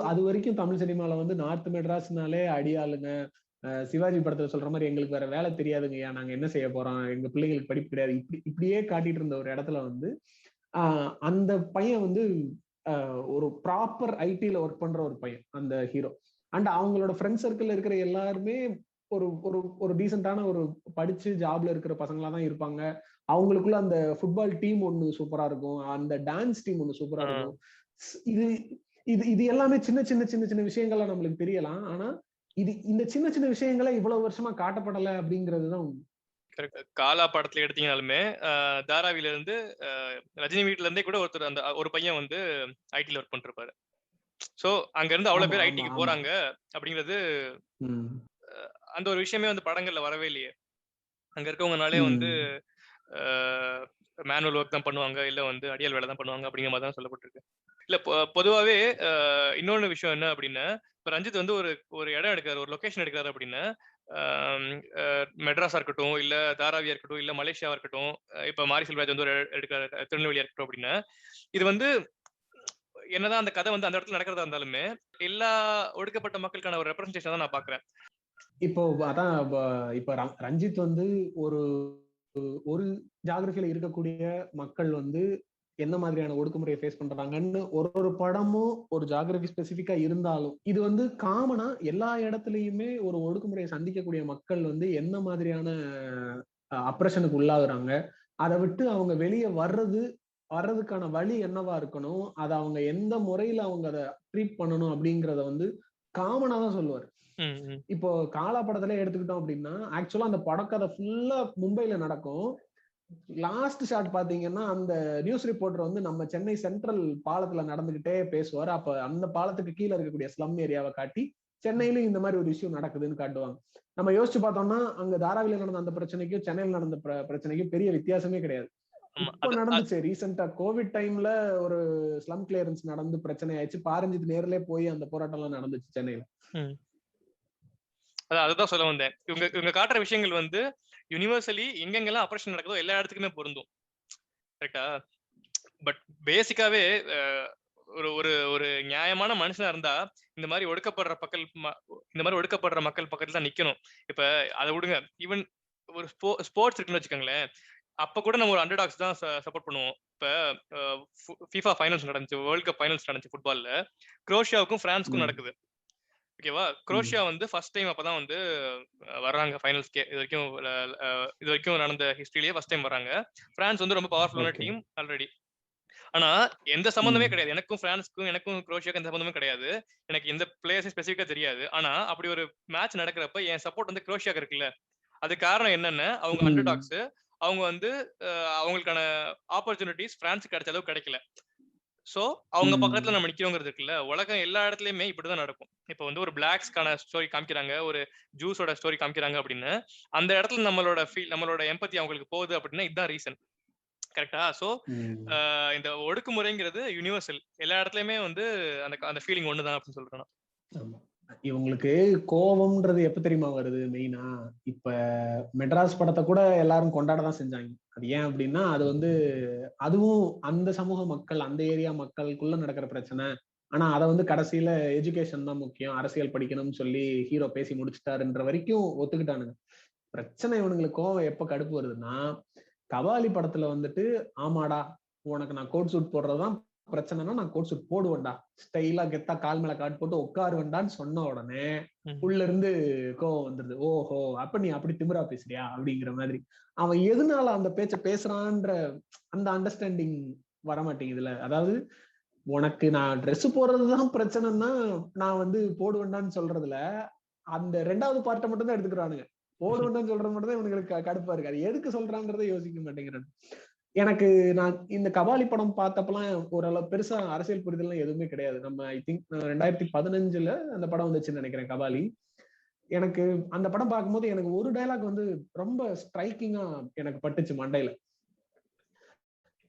அது வரைக்கும் தமிழ் சினிமால வந்து நார்த் மெட்ராஸ்னாலே அடியாளுங்க, சிவாஜி படத்துல சொல்ற மாதிரி எங்களுக்கு வேற வேலை தெரியாதுங்கய்யா, நாங்க என்ன செய்ய போறோம், எங்க பிள்ளைங்களுக்கு படிப்பு கிடையாது, இப்படியே காட்டிட்டு இருந்த ஒரு இடத்துல வந்து அந்த பையன் வந்து ஒரு ப்ராப்பர் ஐடில ஒர்க் பண்ற ஒரு பையன் அந்த ஹீரோ. அண்ட் அவங்களோட ஃப்ரெண்ட் சர்க்கிள் இருக்கிற எல்லாருமே ஒரு ஒரு ஒரு டீசென்டான ஒரு படிச்சு ஜாப்ல இருக்கிற பசங்களா தான் இருப்பாங்க. அவங்களுக்குள்ள அந்த ஃபுட்பால் டீம் ஒண்ணு சூப்பரா இருக்கும், அந்த டான்ஸ் டீம் ஒண்ணு சூப்பரா இருக்கும். இது இது இது எல்லாமே சின்ன சின்ன சின்ன சின்ன விஷயங்களா நம்மளுக்கு தெரியலாம். ஆனா இந்த சின்ன சின்ன விஷயங்களை இவ்வளவு வருஷமா காட்டப்படலை அப்படிங்கிறதுதான் உண்மை. காலா படத்துல எடுத்தீங்கனாலுமே தாராவில இருந்து ரஜினி வீட்டுல இருந்தே கூட ஒருத்தர், அந்த ஒரு பையன் வந்து ஐடில ஒர்க் பண்ணிருப்பாரு. சோ அங்க இருந்து அவ்வளவு பேர் ஐடிக்கு போறாங்க அப்படிங்கிறது, அந்த ஒரு விஷயமே வந்து படங்கள்ல வரவே இல்லையே. அங்க இருக்கவங்கனாலே வந்து மேனுவல் ஒர்க் தான் பண்ணுவாங்க, இல்ல வந்து அடியால் வேலை தான் பண்ணுவாங்க அப்படிங்கிற மாதிரி தான் சொல்லப்பட்டிருக்கு. இல்ல பொதுவாவே இன்னொன்னு விஷயம் என்ன அப்படின்னா, இப்ப ரஞ்சித் வந்து ஒரு இடம் எடுக்கிறாரு, ஒரு லொகேஷன் எடுக்கிறாரு அப்படின்னா, மெட்ராஸா இருக்கட்டும், இல்ல தாராவியா இருக்கட்டும், இல்ல மலேசியாவா இருக்கட்டும், இப்ப மாரி செல்வராஜ் வந்து ஒரு எடுக்கிறாரு திருநெல்வேலியா இருக்கட்டும் அப்படின்னா, இது வந்து என்னதான் அந்த கதை வந்து அந்த இடத்துல நடக்கிறதா இருந்தாலுமே எல்லா ஒடுக்கப்பட்ட மக்களுக்கான ஒரு ரெப்ரசன்டேஷன் தான் நான் பாக்குறேன். இப்போ அதான் இப்ப ரஞ்சித் வந்து ஒரு ஜியோகிராஃபில இருக்கக்கூடிய மக்கள் வந்து என்ன மாதிரியான ஒடுக்குமுறையை ஃபேஸ் பண்றாங்கன்னு ஒரு படமும் ஒரு ஜியோகிராஃபி ஸ்பெசிபிக்கா இருந்தாலும், இது வந்து காமனா எல்லா இடத்துலயுமே ஒரு ஒடுக்குமுறையை சந்திக்கக்கூடிய மக்கள் வந்து என்ன மாதிரியான அப்ரஷனுக்கு உள்ளாகுறாங்க, அதை விட்டு அவங்க வெளியே வர்றதுக்கான வழி என்னவா இருக்கணும், அதை அவங்க எந்த முறையில அவங்க அதை ட்ரீட் பண்ணணும் அப்படிங்கறத வந்து காமனா தான் சொல்லுவார். இப்போ காலா படத்துல எடுத்துக்கிட்டோம் அப்படின்னா, ஆக்சுவலா அந்த படக்கதை ஃபுல்லா மும்பைல நடக்கும். லாஸ்ட் ஷாட் பாத்தீங்கன்னா அந்த நியூஸ் ரிப்போர்ட்டர் வந்து நம்ம சென்னை சென்ட்ரல் பாலத்துல நடந்துகிட்டே பேசுவார். அப்ப அந்த பாலத்துக்கு கீழே இருக்கக்கூடிய ஸ்லம் ஏரியாவை காட்டி சென்னையிலும் இந்த மாதிரி ஒரு இஷ்யூ நடக்குதுன்னு காட்டுவாங்க. நம்ம யோசிச்சு பார்த்தோம்னா அங்க தாராவில நடந்த அந்த பிரச்சனைக்கும் சென்னையில் நடந்த பிரச்சனைக்கும் பெரிய வித்தியாசமே கிடையாது. இப்ப நடந்துச்சு ரீசெண்டா கோவிட் டைம்ல ஒரு ஸ்லம் கிளியரன்ஸ் நடந்து பிரச்சனை ஆயிடுச்சு. பாரஞ்சித் நேர்ல போய் அந்த போராட்டம் எல்லாம் நடந்துச்சு சென்னையில. அதுதான் சொல்ல வந்தேன். இவங்க காட்டுற விஷயங்கள் வந்து யூனிவர்சலி எங்கெங்கெல்லாம் ஆபரேஷன் நடக்குதோ எல்லா இடத்துக்குமே பொருந்தும். கரெக்டா? பட் பேசிக்காவே ஒரு ஒரு நியாயமான மனுஷனா இருந்தா இந்த மாதிரி ஒடுக்கப்படுற மக்கள் பக்கத்துல தான் நிக்கணும். இப்ப அதை விடுங்க, ஈவன் ஒரு ஸ்போர்ட்ஸ் இருக்குன்னு வச்சுக்கோங்களேன், அப்ப கூட நம்ம ஒரு அண்டர்டாக்ஸ் தான் சப்போர்ட் பண்ணுவோம். இப்ப FIFA ஃபைனல்ஸ் நடந்துச்சு, வேர்ல்ட் கப் ஃபைனல்ஸ் நடந்துச்சு ஃபுட்பால்ல, குரோஷியாவுக்கும் பிரான்ஸ்க்கும் நடக்குது. ஓகேவா? குரோஷியா வந்து ஃபர்ஸ்ட் டைம் அப்பதான் வந்து வர்றாங்க ஃபைனல்ஸ்க்கே. இது வரைக்கும் நடந்த ஹிஸ்டரியிலேயே ஃபர்ஸ்ட் டைம் வர்றாங்க. பிரான்ஸ் வந்து ரொம்ப பவர்ஃபுல்லான டீம் ஆல்ரெடி. ஆனா எந்த சம்பந்தமே கிடையாது. எனக்கும் குரோஷியாவுக்கும் எந்த சம்பந்தமும் கிடையாது. எனக்கு எந்த பிளேயர்ஸும் ஸ்பெசிஃபிக்கா தெரியாது. ஆனா அப்படி ஒரு மேட்ச் நடக்கிறப்ப என் சப்போர்ட் வந்து குரோஷியாக்கு இருக்குல்ல. அது காரணம் என்னன்னா, அவங்க அண்டர்டாக்ஸ், அவங்க வந்து அவங்களுக்கான ஆப்பர்ச்சுனிட்டிஸ் பிரான்ஸுக்கு கிடைச்ச அளவுக்கு கிடைக்கல. சோ அவங்க பக்கத்துல நம்ம நிக்கிறோங்கிறது இருக்குல்ல, உலகம் எல்லா இடத்துலயுமே இப்படிதான் நடக்கும். இப்ப வந்து ஒரு பிளாக்ஸ்க்கான ஸ்டோரி காமிக்கிறாங்க, ஒரு ஜூஸோட ஸ்டோரி காமிக்கிறாங்க அப்படின்னு, அந்த இடத்துல நம்மளோட எம்பத்தி அவங்களுக்கு போகுது அப்படின்னா இதுதான் ரீசன். கரெக்டா? சோ இந்த ஒடுக்குமுறைங்கிறது யூனிவர்சல், எல்லா இடத்துலயுமே வந்து அந்த ஃபீலிங் ஒண்ணுதான் அப்படின்னு சொல்றேன். இவங்களுக்கு கோபம்ன்றது எப்ப தெரியுமா வருது மெயினா? இப்ப மெட்ராஸ் படத்தை கூட எல்லாரும் கொண்டாடதான் செஞ்சாங்க. அது ஏன் அப்படின்னா அது வந்து அதுவும் அந்த சமூக மக்கள், அந்த ஏரியா மக்களுக்குள்ள நடக்கிற பிரச்சனை. ஆனா அதை வந்து கடைசியில எஜுகேஷன் தான் முக்கியம், அரசியல் படிக்கணும்னு சொல்லி ஹீரோ பேசி முடிச்சுட்டாருன்ற வரைக்கும் ஒத்துக்கிட்டானுங்க. பிரச்சனை இவனுங்களுக்கு கோவம் எப்ப கடுப்பு வருதுன்னா, கபாலி படத்துல வந்துட்டு ஆமாடா உனக்கு நான் கோட் சூட் போடுறதுதான் பிரச்சனைனா நான் கோட் சூட் போடுவேன்டா, ஸ்டைலா கெத்தா கால் மேல காட்டு போட்டு உட்காருவேன்டான்னு சொன்ன உடனே உள்ள இருந்து கோவம் வந்துருது. ஓஹோ அப்ப நீ அப்படி திமிரா பேசுறியா அப்படிங்கிற மாதிரி. அவன் எதனால அந்த பேச்ச பேசுறான்ற அந்த அண்டர்ஸ்டாண்டிங் வரமாட்டேங்குதுல. அதாவது உனக்கு நான் ட்ரெஸ் போடுறதுதான் பிரச்சனைன்னா நான் வந்து போடுவேன்டான்னு சொல்றதுல அந்த 2வது பார்ட்டை மட்டும் தான் எடுத்துக்கிறானுங்க. போடுவேன்டான்னு சொல்றது மட்டும் தான் இவனுக்கு கடுப்பா இருக்கு. அது எதுக்கு சொல்றான்றதை யோசிக்க மாட்டேங்கிறான். எனக்கு நான் இந்த கபாலி படம் பார்த்தப்பெல்லாம் ஓரளவு பெருசா அரசியல் புரிதல்லாம் எதுவுமே கிடையாது. நம்ம ஐ திங்க் 2015 அந்த படம் வந்துச்சுன்னு நினைக்கிறேன் கபாலி. எனக்கு அந்த படம் பார்க்கும்போது எனக்கு ஒரு டைலாக் வந்து ரொம்ப ஸ்ட்ரைக்கிங்கா எனக்கு பட்டுச்சு மண்டையில.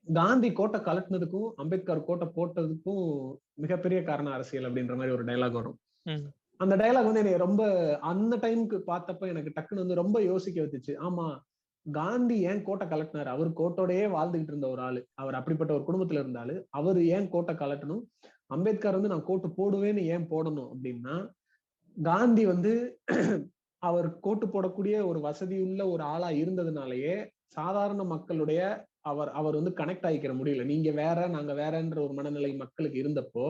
காந்தி கோட்டை கலட்டினதுக்கும் அம்பேத்கர் கோட்டை போட்டதுக்கும் மிகப்பெரிய காரணம் அரசியல் அப்படின்ற மாதிரி ஒரு டைலாக் வரும். அந்த டைலாக் வந்து எனக்கு ரொம்ப அந்த டைமுக்கு பார்த்தப்ப எனக்கு டக்குன்னு வந்து ரொம்ப யோசிக்க வச்சுச்சு. ஆமா, காந்தி ஏன் கோட்டை கலட்டினாரு? அவர் கோட்டோடயே வாழ்ந்துகிட்டு இருந்த ஒரு ஆளு, அவர் அப்படிப்பட்ட ஒரு குடும்பத்துல இருந்தாலும் அவர் ஏன் கோட்டை கலட்டணும்? அம்பேத்கர் வந்து நான் கோட்டு போடுவேன்னு ஏன் போடணும் அப்படின்னா, காந்தி வந்து அவர் கோட்டு போடக்கூடிய ஒரு வசதியுள்ள ஒரு ஆளா இருந்ததுனாலயே சாதாரண மக்களுடைய அவர் வந்து கனெக்ட் ஆகிக்கிற முடியல. நீங்க வேற நாங்க வேறன்ற ஒரு மனநிலை மக்களுக்கு இருந்தப்போ,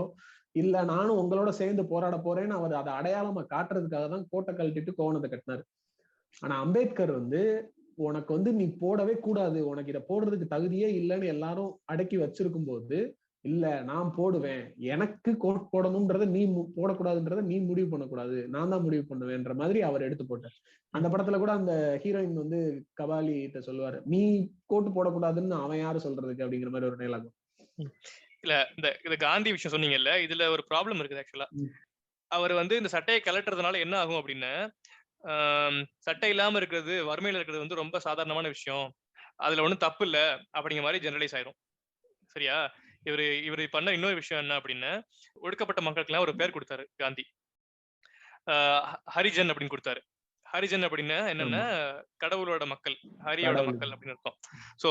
இல்ல நானும் உங்களோட சேர்ந்து போராட போறேன்னு அவர் அதை அடையாளமா காட்டுறதுக்காக தான் கோட்டை கழட்டிட்டு கோவணத்தை கட்டினாரு. ஆனா அம்பேத்கர் வந்து உனக்கு வந்து நீ போடவே கூடாது, உனக்கு இதை போடுறதுக்கு தகுதியே இல்லைன்னு எல்லாரும் அடக்கி வச்சிருக்கும் போது, இல்ல நான் போடுவேன், எனக்கு கோட் போடணும்ன்றத நீ போடக்கூடாதுன்றத நீ முடிவு பண்ணக்கூடாது, நான் தான் முடிவு பண்ணுவேன்ற மாதிரி அவர் எடுத்து போட்டார். அந்த படத்துல கூட அந்த ஹீரோயின் வந்து கபாலி கிட்ட சொல்லுவாரு, நீ கோட்டு போடக்கூடாதுன்னு அவன் யாரு சொல்றதுக்கு அப்படிங்கிற மாதிரி ஒரு டைலாக். இல்ல இந்த காந்தி விஷயம் சொன்னீங்கல்ல, இதுல ஒரு ப்ராப்ளம் இருக்குது ஆக்சுவலா. அவர் வந்து இந்த சட்டையை கலட்டுறதுனால என்ன ஆகும் அப்படின்னா, சட்டை இல்லாம இருக்கிறது, வறுமையில இருக்கிறது வந்து ரொம்ப சாதாரணமான விஷயம், அதுல ஒண்ணும் தப்பு இல்ல அப்படிங்கிற மாதிரி ஜெனரலைஸ் ஆயிரும். சரியா? இவரு பண்ண இன்னொரு விஷயம் என்ன அப்படின்னா, ஒடுக்கப்பட்ட மக்களுக்கு ஒரு பேர் கொடுத்தாரு காந்தி. ஹரிஜன் அப்படின்னு கொடுத்தாரு. ஹரிஜன் அப்படின்னா என்னன்னா கடவுளோட மக்கள், ஹரியோட மக்கள் அப்படின்னு அர்த்தம். சோ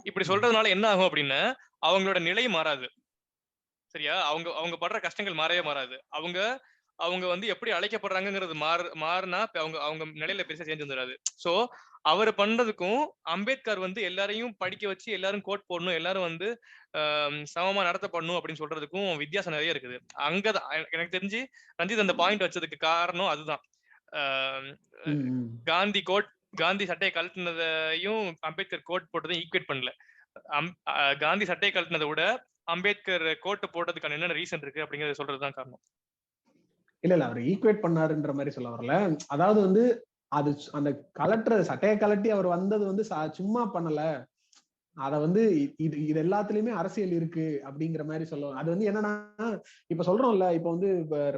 இப்படி சொல்றதுனால என்ன ஆகும் அப்படின்னா, அவங்களோட நிலை மாறாது. சரியா? அவங்க படுற கஷ்டங்கள் மாறவே மாறாது. அவங்க வந்து எப்படி அழைக்கப்படுறாங்கிறது மாறினா அவங்க நிலையில பெருசா சேஞ்ச் வந்துடாது. சோ அவர் பண்றதுக்கும் அம்பேத்கர் வந்து எல்லாரையும் படிக்க வச்சு எல்லாரும் கோட் போடணும், எல்லாரும் வந்து சமமா நடத்தப்படணும் அப்படின்னு சொல்றதுக்கும் வித்தியாசம் நிறைய இருக்குது. அங்கதான் எனக்கு தெரிஞ்சு ரஞ்சித் அந்த பாயிண்ட் வச்சதுக்கு காரணம் அதுதான். காந்தி சட்டையை கழட்டினதையும் அம்பேத்கர் கோட் போட்டதையும் ஈக்குவேட் பண்ணல. காந்தி சட்டையை கழட்டினதை விட அம்பேத்கர் கோட்டு போட்டதுக்கான என்னென்ன ரீசன் இருக்கு அப்படிங்கறத சொல்றதுதான் காரணம். இல்ல அவர் ஈக்குவேட் பண்ணாருன்ற மாதிரி சொல்ல வரல. அதாவது வந்து அது அந்த சட்டையை கலட்டி அவர் வந்தது வந்து சும்மா பண்ணல, அத வந்து இது எல்லாத்துலயுமே அரசியல் இருக்கு அப்படிங்கிற மாதிரி சொல்லுவாங்க. அது வந்து என்னன்னா, இப்ப சொல்றோம்ல, இப்ப வந்து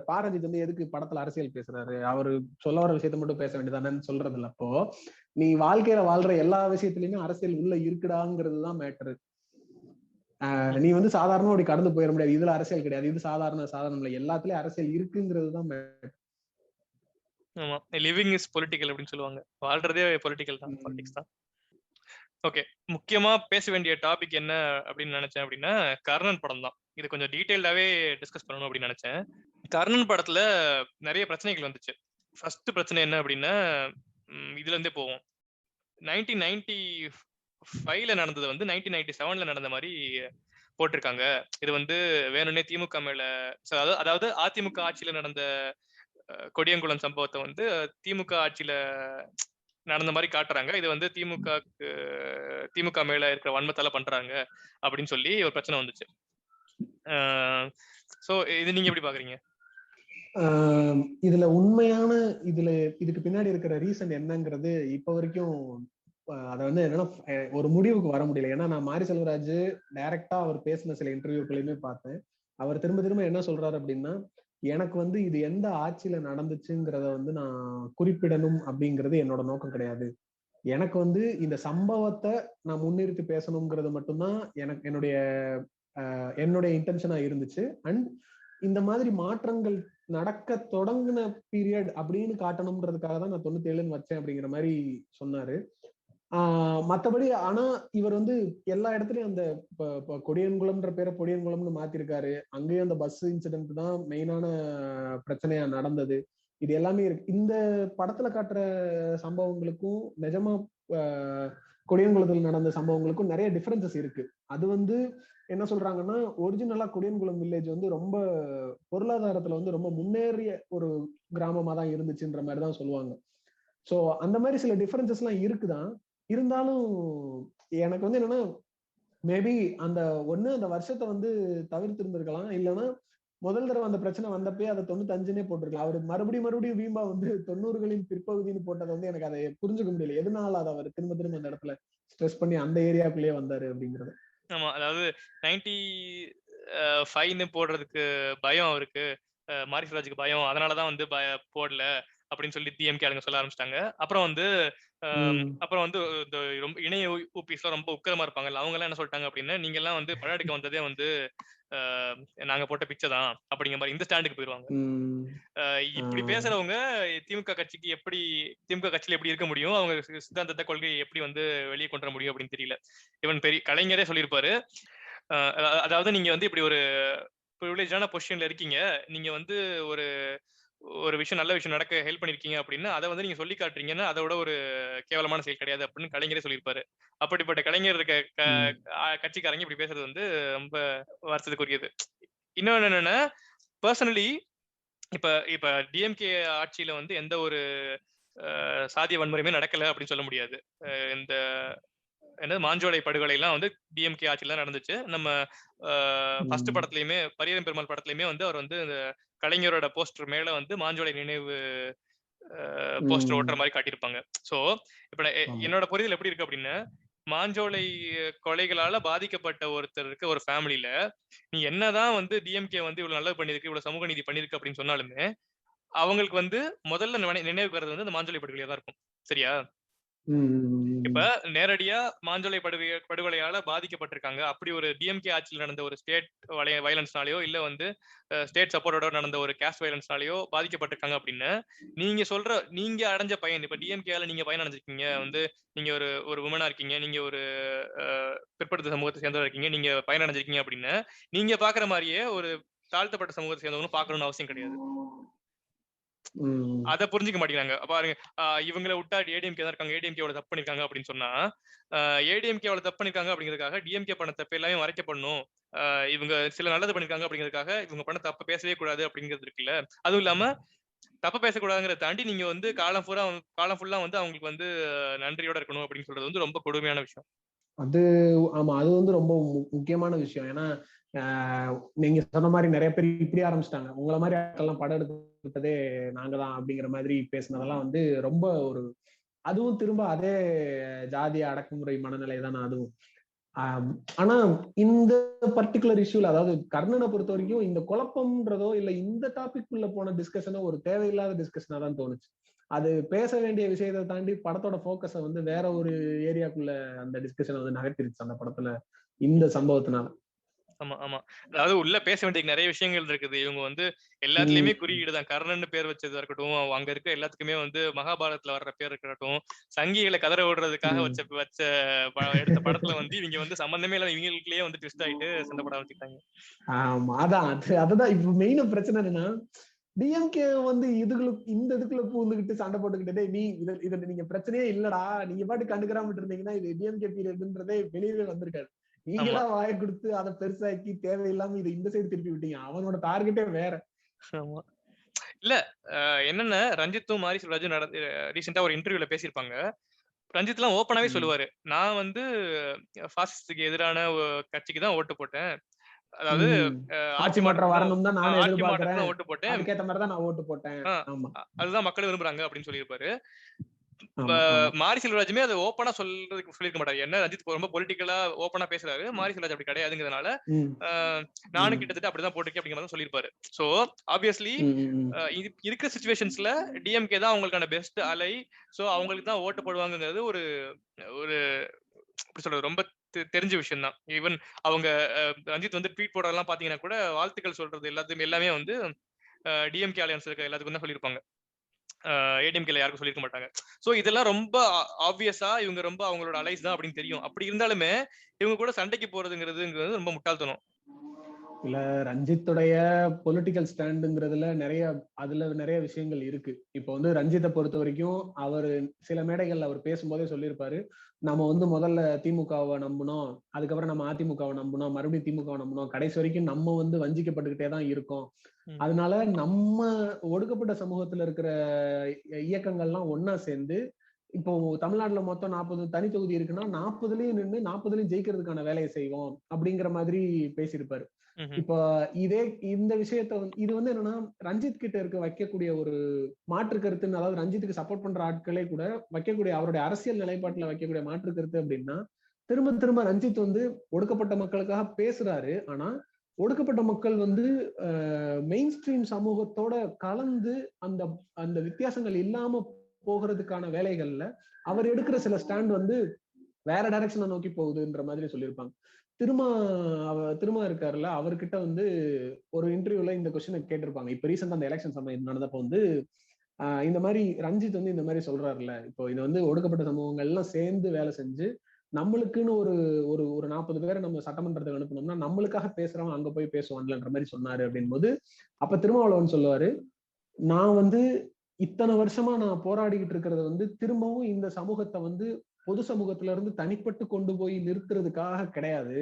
பாரஞ்சித் வந்து எதுக்கு படத்துல அரசியல் பேசுறாரு, அவரு சொல்ல வர விஷயத்த மட்டும் பேச வேண்டியதானு சொல்றது இல்ல. அப்போ நீ வாழ்க்கையில வாழ்ற எல்லா விஷயத்திலயுமே அரசியல் உள்ள இருக்குடாங்கிறது தான் மேட்டரு. நீ வந்து சாதாரணமா அப்படி கடந்து போயிட முடியாது, இதுல அரசியல் கிடையாது, இது சாதாரணம் இல்லை, எல்லாத்துலயும் அரசியல் இருக்குங்கிறது தான் மேட்டர். ஆமா, லிவிங் இஸ் பொலிட்டிக்கல் அப்படின்னு சொல்லுவாங்க. வாழ்றதே பொலிட்டிக்கல் தான், பாலிடிக்ஸ் தான். ஓகே, முக்கியமா பேச வேண்டிய டாபிக் என்ன அப்படின்னு நினைச்சேன் அப்படின்னா, கர்ணன் படம் தான். இது கொஞ்சம் டீடைல்டாவே டிஸ்கஸ் பண்ணணும் அப்படின்னு நினைச்சேன். கர்ணன் படத்துல நிறைய பிரச்சனைகள் வந்துச்சு. ஃபர்ஸ்ட் பிரச்சனை என்ன அப்படின்னா, இதுல இருந்தே போவோம். 1995ல நடந்தது வந்து 1997ல நடந்த மாதிரி போட்டிருக்காங்க. இது வந்து வேணும்னே திமுக மேல, அதாவது அதிமுக ஆட்சியில நடந்த கொடியங்குளம் சம்பவத்தை வந்து திமுக ஆட்சியில நடந்த மாதிரி காட்டுறாங்க. இது வந்து திமுக மேல இருக்கிற வன்மத்தால பண்றாங்க அப்படின்னு சொல்லி ஒரு பிரச்சனை வந்துச்சு. சோ இது நீங்க எப்படி பாக்குறீங்க? இதுல உண்மையான இதுக்கு பின்னாடி இருக்கிற ரீசன் என்னங்கிறது இப்ப வரைக்கும் அத வந்து என்னன்னா ஒரு முடிவுக்கு வர முடியல. ஏன்னா நான் மாரி செல்வராஜ் டைரக்டா அவர் பேசின சில இன்டர்வியூக்களையுமே பார்த்தேன். அவர் திரும்ப திரும்ப என்ன சொல்றாரு அப்படின்னா, எனக்கு வந்து இது எந்த ஆட்சியில நடந்துச்சுங்கிறத வந்து நான் குறிப்பிடணும் அப்படிங்கிறது என்னோட நோக்கம் கிடையாது. எனக்கு வந்து இந்த சம்பவத்தை நான் முன்னிறுத்தி பேசணுங்கிறது மட்டும்தான் என்னுடைய இன்டென்ஷனா இருந்துச்சு. அண்ட் இந்த மாதிரி மாற்றங்கள் நடக்க தொடங்கின பீரியட் அப்படின்னு காட்டணும்ன்றதுக்காக தான் நான் 97ன்னு வச்சேன் அப்படிங்கிற மாதிரி சொன்னாரு. மத்தபடி ஆனா இவர் வந்து எல்லா இடத்துலயும் அந்த கொடியன்குளம்ன்ற பேரை பொடியன்குளம்னு மாத்திருக்காரு. அங்கேயும் அந்த பஸ் இன்சிடென்ட் தான் மெயினான பிரச்சனையா நடந்தது. இது எல்லாமே இருக்கு. இந்த படத்துல காட்டுற சம்பவங்களுக்கும் நிஜமா கொடியன்குளத்தில் நடந்த சம்பவங்களுக்கும் நிறைய டிஃபரன்சஸ் இருக்கு. அது வந்து என்ன சொல்றாங்கன்னா, ஒரிஜினலா கொடியன்குளம் வில்லேஜ் வந்து ரொம்ப பொருளாதாரத்துல வந்து ரொம்ப முன்னேறிய ஒரு கிராமமா தான் இருந்துச்சுன்ற மாதிரி தான் சொல்லுவாங்க. சோ அந்த மாதிரி சில டிஃபரன்சஸ் எல்லாம் இருக்குதான். இருந்தாலும் எனக்கு வந்து என்னன்னா, மேபி அந்த வருஷத்தை வந்து தவிர்த்து இருந்திருக்கலாம். இல்லைன்னா முதல் தடவை அந்த பிரச்சனை வந்தப்பே அதை 95னே போட்டிருக்கலாம். அவரு மறுபடியும் வீம்பா வந்து 90களின் பிற்பகுதின்னு போட்டதை வந்து எனக்கு அதை புரிஞ்சுக்க முடியல. எதனால அதை அவர் திரும்ப அந்த இடத்துல ஸ்ட்ரெஸ் பண்ணி அந்த ஏரியாக்குள்ளேயே வந்தாரு அப்படிங்கிறது. ஆமா, அதாவது 95ன்னு போடுறதுக்கு பயம் அவருக்கு, மாரி செல்வராஜுக்கு பயம், அதனாலதான் வந்து போடல அப்படின்னு சொல்லி டிஎம்கே ஆளுங்க சொல்ல ஆரம்பிச்சிட்டாங்க. அப்புறம் வந்து இந்த ரொம்ப இணைய ஊபிஸ்லாம் ரொம்ப உக்கிரமா இருப்பாங்கல்ல, அவங்க எல்லாம் என்ன சொல்லிட்டாங்க அப்படின்னா, நீங்க எல்லாம் வந்து படம் எடுக்க வந்ததே வந்து நாங்க போட்ட பிச்சை தான் அப்படிங்கிற மாதிரி இந்த ஸ்டாண்டுக்கு போயிருவாங்க. இப்படி பேசுறவங்க திமுக கட்சிக்கு எப்படி திமுக கட்சியில எப்படி இருக்க முடியும், அவங்க சித்தாந்தத்தை கொள்கையை எப்படி வந்து வெளியே கொண்டு வர முடியும் அப்படின்னு தெரியல. இவன் பெரிய கலைஞரே சொல்லியிருப்பாரு, அதாவது நீங்க வந்து இப்படி ஒரு ப்ரிவிலேஜான பொசிஷன்ல இருக்கீங்க, நீங்க வந்து ஒரு ஒரு விஷயம் நல்ல விஷயம் நடக்க ஹெல்ப் பண்ணிருக்கீங்க அப்படின்னா அதை வந்து நீங்க சொல்லி காட்டுறீங்கன்னா அதோட ஒரு கேவலமான செயல் கிடையாது அப்படின்னு கலைஞரே சொல்லியிருப்பாரு. அப்படிப்பட்ட கலைஞர் இருக்க கட்சிக்காரங்க இப்படி பேசுறது வந்து ரொம்ப வருத்தத்துக்குரியது. இன்னொன்னு என்னன்னா, பர்சனலி இப்ப இப்ப டிஎம்கே ஆட்சியில வந்து எந்த ஒரு சாதிய வன்முறையுமே நடக்கல அப்படின்னு சொல்ல முடியாது. இந்த என்னது மாஞ்சோலை படுகொலை எல்லாம் வந்து டிஎம்கே ஆட்சியில நடந்துச்சு. நம்ம ஃபர்ஸ்ட் படத்துலயுமே பரியரும் பெருமாள் படத்துலயுமே வந்து அவர் வந்து இந்த கலைஞரோட போஸ்டர் மேல வந்து மாஞ்சோலை நினைவு போஸ்டர் ஓட்டுற மாதிரி காட்டியிருப்பாங்க. சோ இப்ப என்னோட புரிதல் எப்படி இருக்கு அப்படின்னா, மாஞ்சோலை கொலைகளால பாதிக்கப்பட்ட ஒருத்தருக்கு ஒரு ஃபேமிலில நீ என்னதான் வந்து டிஎம்கே வந்து இவ்வளவு நல்லது பண்ணிருக்கு, இவ்வளவு சமூக நீதி பண்ணிருக்கு அப்படின்னு சொன்னாலுமே அவங்களுக்கு வந்து முதல்ல நினைவுக்கு வர்றது வந்து அந்த மாஞ்சோலை படுகொலையா தான் இருக்கும். சரியா? இப்ப நேரடியா மாஞ்சோலை படுகொலையால பாதிக்கப்பட்டிருக்காங்க. அப்படி ஒரு டிஎம்கே ஆட்சியில் நடந்த ஒரு ஸ்டேட் வயலன்ஸ்னாலயோ இல்ல வந்து ஸ்டேட் சப்போர்ட்டோட நடந்த ஒரு கேஸ்ட் வயலன்ஸ்னாலயோ பாதிக்கப்பட்டிருக்காங்க அப்படின்னு நீங்க அடைஞ்ச பயன், இப்ப டிஎம்கேல நீங்க பயன் அடைஞ்சிருக்கீங்க வந்து நீங்க ஒரு ஒரு உமனா இருக்கீங்க, நீங்க ஒரு பிற்படுத்த சமூகத்தை சேர்ந்தவா இருக்கீங்க, நீங்க பயன் அடைஞ்சிருக்கீங்க அப்படின்னு நீங்க பாக்குற மாதிரியே ஒரு தாழ்த்தப்பட்ட சமூகத்தை சேர்ந்தவங்களும் பாக்கணும்னு அவசியம் கிடையாது. அத புரிஞ்சுக்க மாட்டேங்கிறாங்க. பாருங்க, இவங்கள விட்டா ஏடிஎம்கே தான் இருக்காங்க, ஏடிஎம்கே எவ்வளவு தப்பு பண்ணிருக்காங்க அப்படின்னு சொன்னா, ஏடிஎம்கே எவ்வளவு தப்பு பண்ணிருக்காங்க அப்படிங்கிறதுக்காக டிஎம்கே பண்ண தப்பு எல்லாமே மறைக்கப்படணும். இவங்க சில நல்லது பண்ணிருக்காங்க அப்படிங்கிறதுக்காக இவங்க பண்ண தப்பு பேசவே கூடாது அப்படிங்கிறது இருக்குல்ல. அதுவும் இல்லாம தப்பு பேசக்கூடாதுங்கிறத தாண்டி நீங்க வந்து காலம் ஃபுல்லா வந்து அவங்களுக்கு வந்து நன்றியோட இருக்கணும் அப்படின்னு சொல்றது வந்து ரொம்ப கொடுமையான விஷயம். அது ஆமா, அது வந்து ரொம்ப முக்கியமான விஷயம். ஏன்னா நீங்க சொன்ன மாதிரி நிறைய பேர் இப்படி ஆரம்பிச்சிட்டாங்க, உங்களை மாதிரி ஆட்கள்லாம் படம் எடுத்துட்டதே நாங்க தான் அப்படிங்கிற மாதிரி பேசினதெல்லாம் வந்து ரொம்ப ஒரு, அதுவும் திரும்ப அதே ஜாதிய அடக்குமுறை மனநிலை தானே அதுவும். ஆனா இந்த பர்டிகுலர் இஷ்யூல, அதாவது கர்ணனை பொறுத்த வரைக்கும் இந்த குழப்பம்ன்றதோ இல்ல இந்த டாபிக் உள்ள போன டிஸ்கஷனோ ஒரு தேவையில்லாத டிஸ்கஷனா தான் தோணுச்சு. அது பேச வேண்டிய விஷயத்தை தாண்டி படத்தோட போக்கஸை வந்து வேற ஒரு ஏரியாக்குள்ள அந்த டிஸ்கஷனை வந்து நகர்த்திருச்சு அந்த படத்துல இந்த சம்பவத்தினால. ஆமா ஆமா, அதாவது உள்ள பேச வேண்டிய நிறைய விஷயங்கள் இருக்குது. இவங்க வந்து எல்லாத்துலயுமே குறியீடு தான். கர்ணன் பேர் வச்சதா இருக்கட்டும், அங்க இருக்க எல்லாத்துக்குமே வந்து மகாபாரதத்துல வர்ற பேர் இருக்கட்டும், சங்கிகளை கதற விடுறதுக்காக வச்ச எடுத்த படத்துல வந்து இவங்க வந்து சம்பந்தமே இல்லாத இவங்களுக்குள்ளேயே வந்து ட்விஸ்ட் ஆயிட்டு சண்டை படம் வச்சுட்டாங்க. ஆமா, அதுதான் இப்ப மெயின் பிரச்சனை என்னன்னா, டிஎம்கே வந்து இந்த இதுக்குள்ள பூந்துகிட்டு சண்டை போட்டுக்கிட்டே, நீ இத நீங்க பிரச்சனையே இல்லடா, நீங்க பாட்டு கண்டுக்கிறாம இருந்தீங்கன்னா இது டிஎம்கே பீரியட்ன்றதே வெளியவே வந்திருக்காது. நீங்களா வாயை கொடுத்து அதை பெருசாக்கி தேவையில்லாம இதை இந்த சைடு திருப்பி விட்டீங்க. அவனோட டார்கெட்டே வேற. ஆமா, இல்ல என்னன்னா ரஞ்சித்தும் மாரி செல்வராஜும் ரீசெண்டா ஒரு இன்டர்வியூல பேசியிருப்பாங்க. ரஞ்சித் எல்லாம் ஓப்பனாவே சொல்லுவாரு, நான் வந்து பாசிஸ்டுக்கு எதிரான கட்சிக்கு தான் ஓட்டு போட்டேன். அதாவது ஆட்சி மாற்றம் வரணும் தான் நானும் எதிர்பார்க்கிறேன், ஓட்டு போட்டேன், அதுக்கேத்த மாதிரி தான் நான் ஓட்டு போட்டேன். அதுதான் மக்கள் விரும்புறாங்க அப்படின்னு சொல்லியிருப்பாரு. மாரி செல்வராஜுமே அதை ஓப்பனா சொல்லிருக்க மாட்டாரு. என்ன ரஞ்சித் ரொம்ப பொலிட்டிக்கலா ஓப்பனா பேசுறாரு, மாரி செல்வராஜ் அப்படி கிடையாதுங்கிறதுனால நானும் கிட்டத்தட்ட அப்படிதான் போட்டிருக்கேன் அப்படிங்கிற மாதிரி சொல்லியிருப்பாரு. சோ ஆப்வியஸ்லி இருக்கிற சிச்சுவேஷன்ஸ்ல டிஎம்கே தான் அவங்களுக்கான பெஸ்ட் அலை. சோ அவங்களுக்கு தான் ஓட்டு போடுவாங்கிறது ஒரு ஒரு எப்படி சொல்றது, ரொம்ப தெரிஞ்ச விஷயம் தான். ஈவன் அவங்க ரஞ்சித் வந்து ட்வீட் போடுறதெல்லாம் பாத்தீங்கன்னா கூட வாழ்த்துக்கள் சொல்றது எல்லாமே வந்து டிஎம்கே அலையன்ஸ் இருக்க எல்லாத்துக்கும் தான் சொல்லியிருப்பாங்க. ஏடிஎம்கேல யாருக்கும் சொல்லிருக்க மாட்டாங்க. சோ இதெல்லாம் ரொம்ப ஆப்வியஸா இவங்க ரொம்ப அவங்களோட அலைஸ் தான் அப்படின்னு தெரியும். அப்படி இருந்தாலுமே இவங்க கூட சண்டைக்கு போறதுங்கிறது ரொம்ப முட்டாள்தனம். இல்ல, ரஞ்சித்துடைய பொலிட்டிக்கல் ஸ்டாண்டுங்கிறதுல நிறைய விஷயங்கள் இருக்கு. இப்போ வந்து ரஞ்சித்தை பொறுத்த வரைக்கும் அவர் சில மேடைகள்ல அவர் பேசும்போதே சொல்லியிருப்பாரு, நம்ம வந்து முதல்ல திமுகவை நம்பணும், அதுக்கப்புறம் நம்ம அதிமுகவை நம்பணும், மறுபடியும் திமுகவை நம்பணும், கடைசி வரைக்கும் நம்ம வந்து வஞ்சிக்கப்பட்டுக்கிட்டே தான் இருக்கோம். அதனால நம்ம ஒடுக்கப்பட்ட சமூகத்துல இருக்கிற இயக்கங்கள்லாம் ஒன்னா சேர்ந்து, இப்போ தமிழ்நாட்டுல மொத்தம் 40 தனி தொகுதி இருக்குன்னா 40லயும் நின்று 40லயும் ஜெயிக்கிறதுக்கான வேலையை செய்வோம் அப்படிங்கிற மாதிரி பேசியிருப்பாரு. இப்ப இந்த விஷயத்த இது வந்து என்னன்னா, ரஞ்சித் கிட்ட இருக்க வைக்கக்கூடிய ஒரு மாற்று கருத்துன்னு, அதாவது ரஞ்சித்துக்கு சப்போர்ட் பண்ற ஆட்களே கூட வைக்கக்கூடிய அவருடைய அரசியல் நிலைப்பாட்டுல வைக்கக்கூடிய மாற்று கருத்து அப்படின்னா, திரும்ப திரும்ப ரஞ்சித் வந்து ஒடுக்கப்பட்ட மக்களுக்காக பேசுறாரு. ஆனா ஒடுக்கப்பட்ட மக்கள் வந்து மெயின் ஸ்ட்ரீம் சமூகத்தோட கலந்து அந்த அந்த வித்தியாசங்கள் இல்லாம போகிறதுக்கான வேலைகள்ல அவர் எடுக்கிற சில ஸ்டாண்ட் வந்து வேற டைரக்ஷனை நோக்கி போகுதுன்ற மாதிரி சொல்லியிருப்பாங்க. திருமா இருக்காருல்ல, அவர்கிட்ட வந்து ஒரு இன்டர்வியூல இந்த கொஸ்டினை கேட்டிருப்பாங்க. இப்ப ரீசெண்டா அந்த எலெக்ஷன் சமயம் நடந்தப்போ வந்து இந்த மாதிரி ரஞ்சித் வந்து இந்த மாதிரி சொல்றாருல்ல, இப்போ இது வந்து ஒடுக்கப்பட்ட சமூகங்கள் எல்லாம் சேர்ந்து வேலை செஞ்சு நம்மளுக்குன்னு ஒரு ஒரு ஒரு 40 பேரை நம்ம சட்டமன்றத்துக்கு அனுப்பணும்னா நம்மளுக்காக பேசுறவன் அங்க போய் பேசுவான்லன்ற மாதிரி சொன்னாரு அப்படின் போது, அப்ப திருமாவளவன் சொல்லுவாரு, நான் வந்து இத்தனை வருஷமா நான் போராடிக்கிட்டு இருக்கிறது வந்து திரும்பவும் இந்த சமூகத்தை வந்து பொது சமூகத்துல இருந்து தனிப்பட்டு கொண்டு போய் நிறுத்துறதுக்காக கிடையாது.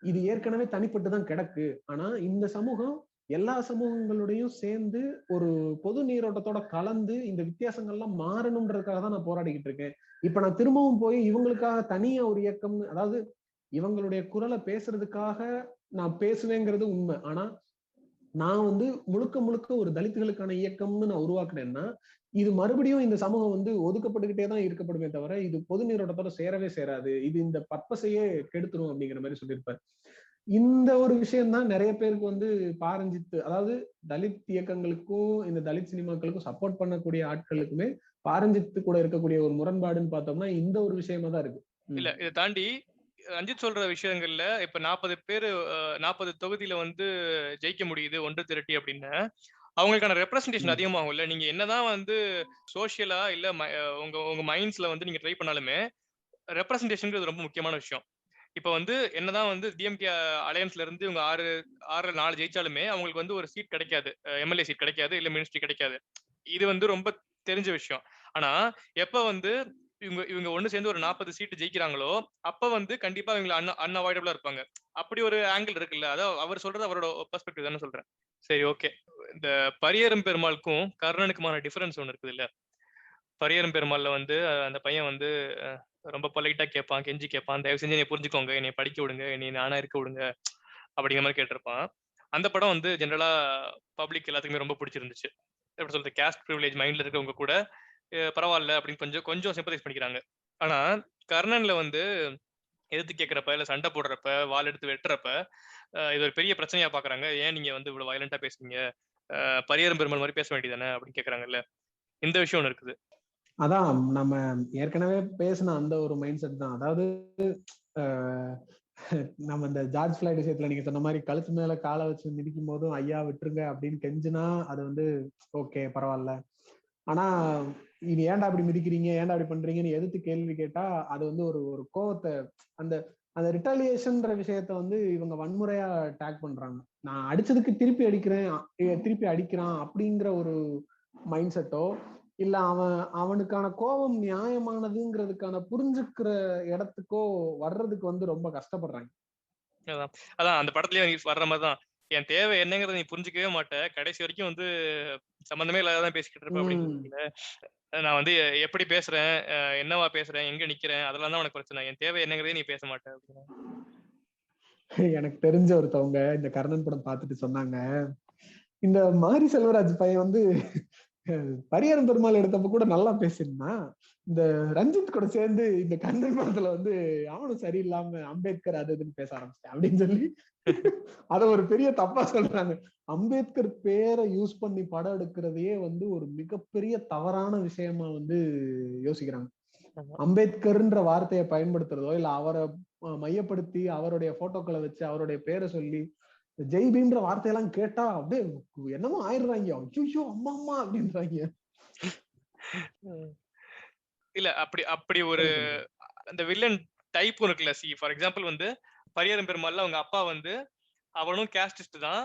இது ஏற்கனவே தனிப்பட்டுதான் கிடக்கு. ஆனா இந்த சமூகம் எல்லா சமூகங்களோடையும் சேர்ந்து ஒரு பொது நீரோட்டத்தோட கலந்து இந்த வித்தியாசங்கள்லாம் மாறணும்ன்றதுக்காக தான் நான் போராடிக்கிட்டு இருக்கேன். இப்ப நான் திரும்பவும் போய் இவங்களுக்காக தனியா ஒரு இயக்கம், அதாவது இவங்களுடைய குரலை பேசுறதுக்காக நான் பேசுவேங்கிறது உண்மை. ஆனா நான் வந்து முழுக்க முழுக்க ஒரு தலித்துகளுக்கான இயக்கம்னு நான் உருவாக்குனேன்னா இது மறுபடியும் இந்த சமூகம் வந்து ஒதுக்கப்பட்டுக்கிட்டே தான் இருக்கப்படுமே தவிர இது பொது நீரோட்டத்தோட சேரவே சேராது. இது இந்த பர்பஸையே கெடுத்துரும் அப்படிங்கிற மாதிரி சொல்லியிருப்பாரு. இந்த ஒரு விஷயம் தான் நிறைய பேருக்கு வந்து பாரஞ்சித், அதாவது தலித் இயக்கங்களுக்கும் இந்த தலித் சினிமாக்களுக்கும் சப்போர்ட் பண்ணக்கூடிய ஆட்களுக்குமே பாரஞ்சித்து கூட இருக்கக்கூடிய ஒரு முரண்பாடுன்னு பார்த்தோம்னா இந்த ஒரு விஷயமா தான் இருக்கு. இல்ல இதை தாண்டி ரஞ்சித் சொல்ற விஷயங்கள்ல இப்ப 40 பேரு 40 தொகுதியில வந்து ஜெயிக்க முடியுது ஒன்று திரட்டி அப்படின்னு அவங்களுக்கான ரெப்ரஸன்டேஷன் அதிகமாகும்ல. நீங்க என்னதான் வந்து சோசியலா இல்ல உங்க உங்க மைண்ட்ஸ்ல வந்து நீங்க ட்ரை பண்ணாலுமே ரெப்ரஸன்டேஷன் ரொம்ப முக்கியமான விஷயம். இப்ப வந்து என்னதான் வந்து டிஎம்கே அலையன்ஸ்ல இருந்து இவங்க 6 ஜெயிச்சாலுமே அவங்களுக்கு வந்து ஒரு சீட் கிடைக்காது, எம்எல்ஏ சீட் கிடைக்காது, இல்ல மினிஸ்ட்ரி கிடைக்காது. இது வந்து ரொம்ப தெரிஞ்ச விஷயம். ஆனா எப்ப வந்து இவங்க இவங்க ஒண்ணு சேர்ந்து ஒரு 40 சீட்டு ஜெயிக்கிறாங்களோ அப்ப வந்து கண்டிப்பா இவங்க அன்அவாய்டபிளா இருப்பாங்க. அப்படி ஒரு ஆங்கிள் இருக்குல்ல. அதான் அவர் சொல்றது அவரோட பெர்ஸ்பெக்டிவ் தானே சொல்றேன். சரி, ஓகே. இந்த பரியரும் பெருமாளுக்கும் கர்ணனுக்குமான டிஃபரன்ஸ் ஒண்ணு இருக்குது இல்ல. பரியரும் பெருமாள்ல வந்து அந்த பையன் வந்து ரொம்ப பொலைட்டா கேட்பான், கெஞ்சி கேட்பான், தயவு செஞ்சு என்னை புரிஞ்சுக்கோங்க, என்னை படிக்க விடுங்க, என்னை நானா இருக்க விடுங்க அப்படிங்கிற மாதிரி கேட்டிருப்பான். அந்த படம் வந்து ஜென்ரலா பப்ளிக் எல்லாத்துக்குமே ரொம்ப பிடிச்சிருந்துச்சு. எப்படி சொல்றது, கேஸ்ட் ப்ரிவிலேஜ் மைண்ட்ல இருக்கவங்க கூட பரவாயில்ல அப்படின்னு கொஞ்சம் கொஞ்சம் சிம்பத்தைஸ் பண்ணிக்கிறாங்க. ஆனா கர்ணன்ல வந்து எதிர்த்து கேட்கறப்ப இல்ல சண்டை போடுறப்ப வால் எடுத்து வெட்டுறப்ப இது ஒரு பெரிய பிரச்சனையா பாக்குறாங்க. ஏன் நீங்க வந்து இவ்வளவு வயலண்டா பேசுறீங்க, பரியரும் பெருமாள் மாதிரி பேச வேண்டியதானே அப்படின்னு கேக்குறாங்கல்ல. இந்த விஷயம் ஒண்ணு இருக்குது. அதான் நம்ம ஏற்கனவே பேசின அந்த ஒரு மைண்ட் செட் தான். அதாவது நம்ம இந்த ஜார்ஜ் ஃபிளாய்ட் விஷயத்துல நீங்க சொன்ன மாதிரி கழுத்து மேல காலை வச்சு மிதிக்கும் போதும் ஐயா விட்டுருங்க அப்படின்னு கெஞ்சுனா அது வந்து ஓகே பரவாயில்ல. ஆனா இது ஏன்டா அப்படி மிதிக்கிறீங்க, ஏன்டா அப்படி பண்றீங்கன்னு எதிர்த்து கேள்வி கேட்டா அது வந்து ஒரு ஒரு கோவத்தை, அந்த அந்த ரிட்டாலியேஷன்ற விஷயத்த வந்து இவங்க வன்முறையா டேக் பண்றாங்க. நான் அடிச்சதுக்கு திருப்பி அடிக்கிறான் அப்படிங்கிற ஒரு மைண்ட் செட்டோ இல்ல அவனுக்கான கோபம் நியாயமானதுங்கிறதுக்கான புரிஞ்சுக்கிற இடத்துக்கோ வர்றதுக்கு வந்து ரொம்ப கஷ்டப்படுறாங்க. அதான் அந்த படத்துலயே வர்ற மாதிரிதான், என் தேவை என்னங்கிறத நீ புரிஞ்சுக்கவே மாட்ட, கடைசி வரைக்கும் வந்து சம்பந்தமே இல்லாதான் பேசிக்கிட்டு இருப்ப அப்படின்னு. நான் வந்து எப்படி பேசுறேன், என்னவா பேசுறேன், எங்க நிக்கிறேன், அதெல்லாம் தான் உனக்கு பிரச்சனை, என் தேவை என்னங்கிறதே நீ பேச மாட்டேன் அப்படின்னு. எனக்கு தெரிஞ்ச ஒருத்தவங்க இந்த கர்ணன் படம் பார்த்துட்டு சொன்னாங்க, இந்த மாரி செல்வராஜ் பையன் வந்து பரியரும் பெருமாள் எடுத்தப்ப கூட நல்லா பேசியிருந்தான், இந்த ரஞ்சித் கூட சேர்ந்து இந்த கர்ணன் படத்துல வந்து அவனும் சரியில்லாம அம்பேத்கர் அது இதுன்னு பேச ஆரம்பிச்சிட்டேன் அப்படின்னு சொல்லி அத ஒரு பெரிய தப்பா சொல்றாங்க. அம்பேத்கர் பேரை யூஸ் பண்ணி படம் எடுக்கிறதையே வந்து ஒரு மிகப்பெரிய தவறான விஷயமா வந்து யோசிக்கிறாங்க. அம்பேத்கர்ன்ற வார்த்தையை பயன்படுத்துறதோ இல்ல அவரை மையப்படுத்தி அவருடைய போட்டோக்களை வச்சு அவருடைய பேரை சொல்லி ஜெய் பீம்ன்ற வார்த்தையெல்லாம் கேட்டா அப்படியே என்னமோ ஆயிடுறாங்க, ஐயோ அம்மா அம்மா அப்படின்றாங்க. இல்ல அப்படி ஒரு அந்த வில்லன் டைப் இருக்குல்ல. சி ஃபார் எக்ஸாம்பிள் வந்து பரியரும் பெருமாள்ல அவங்க அப்பா வந்து அவனும் கேஸ்டிஸ்ட் தான்.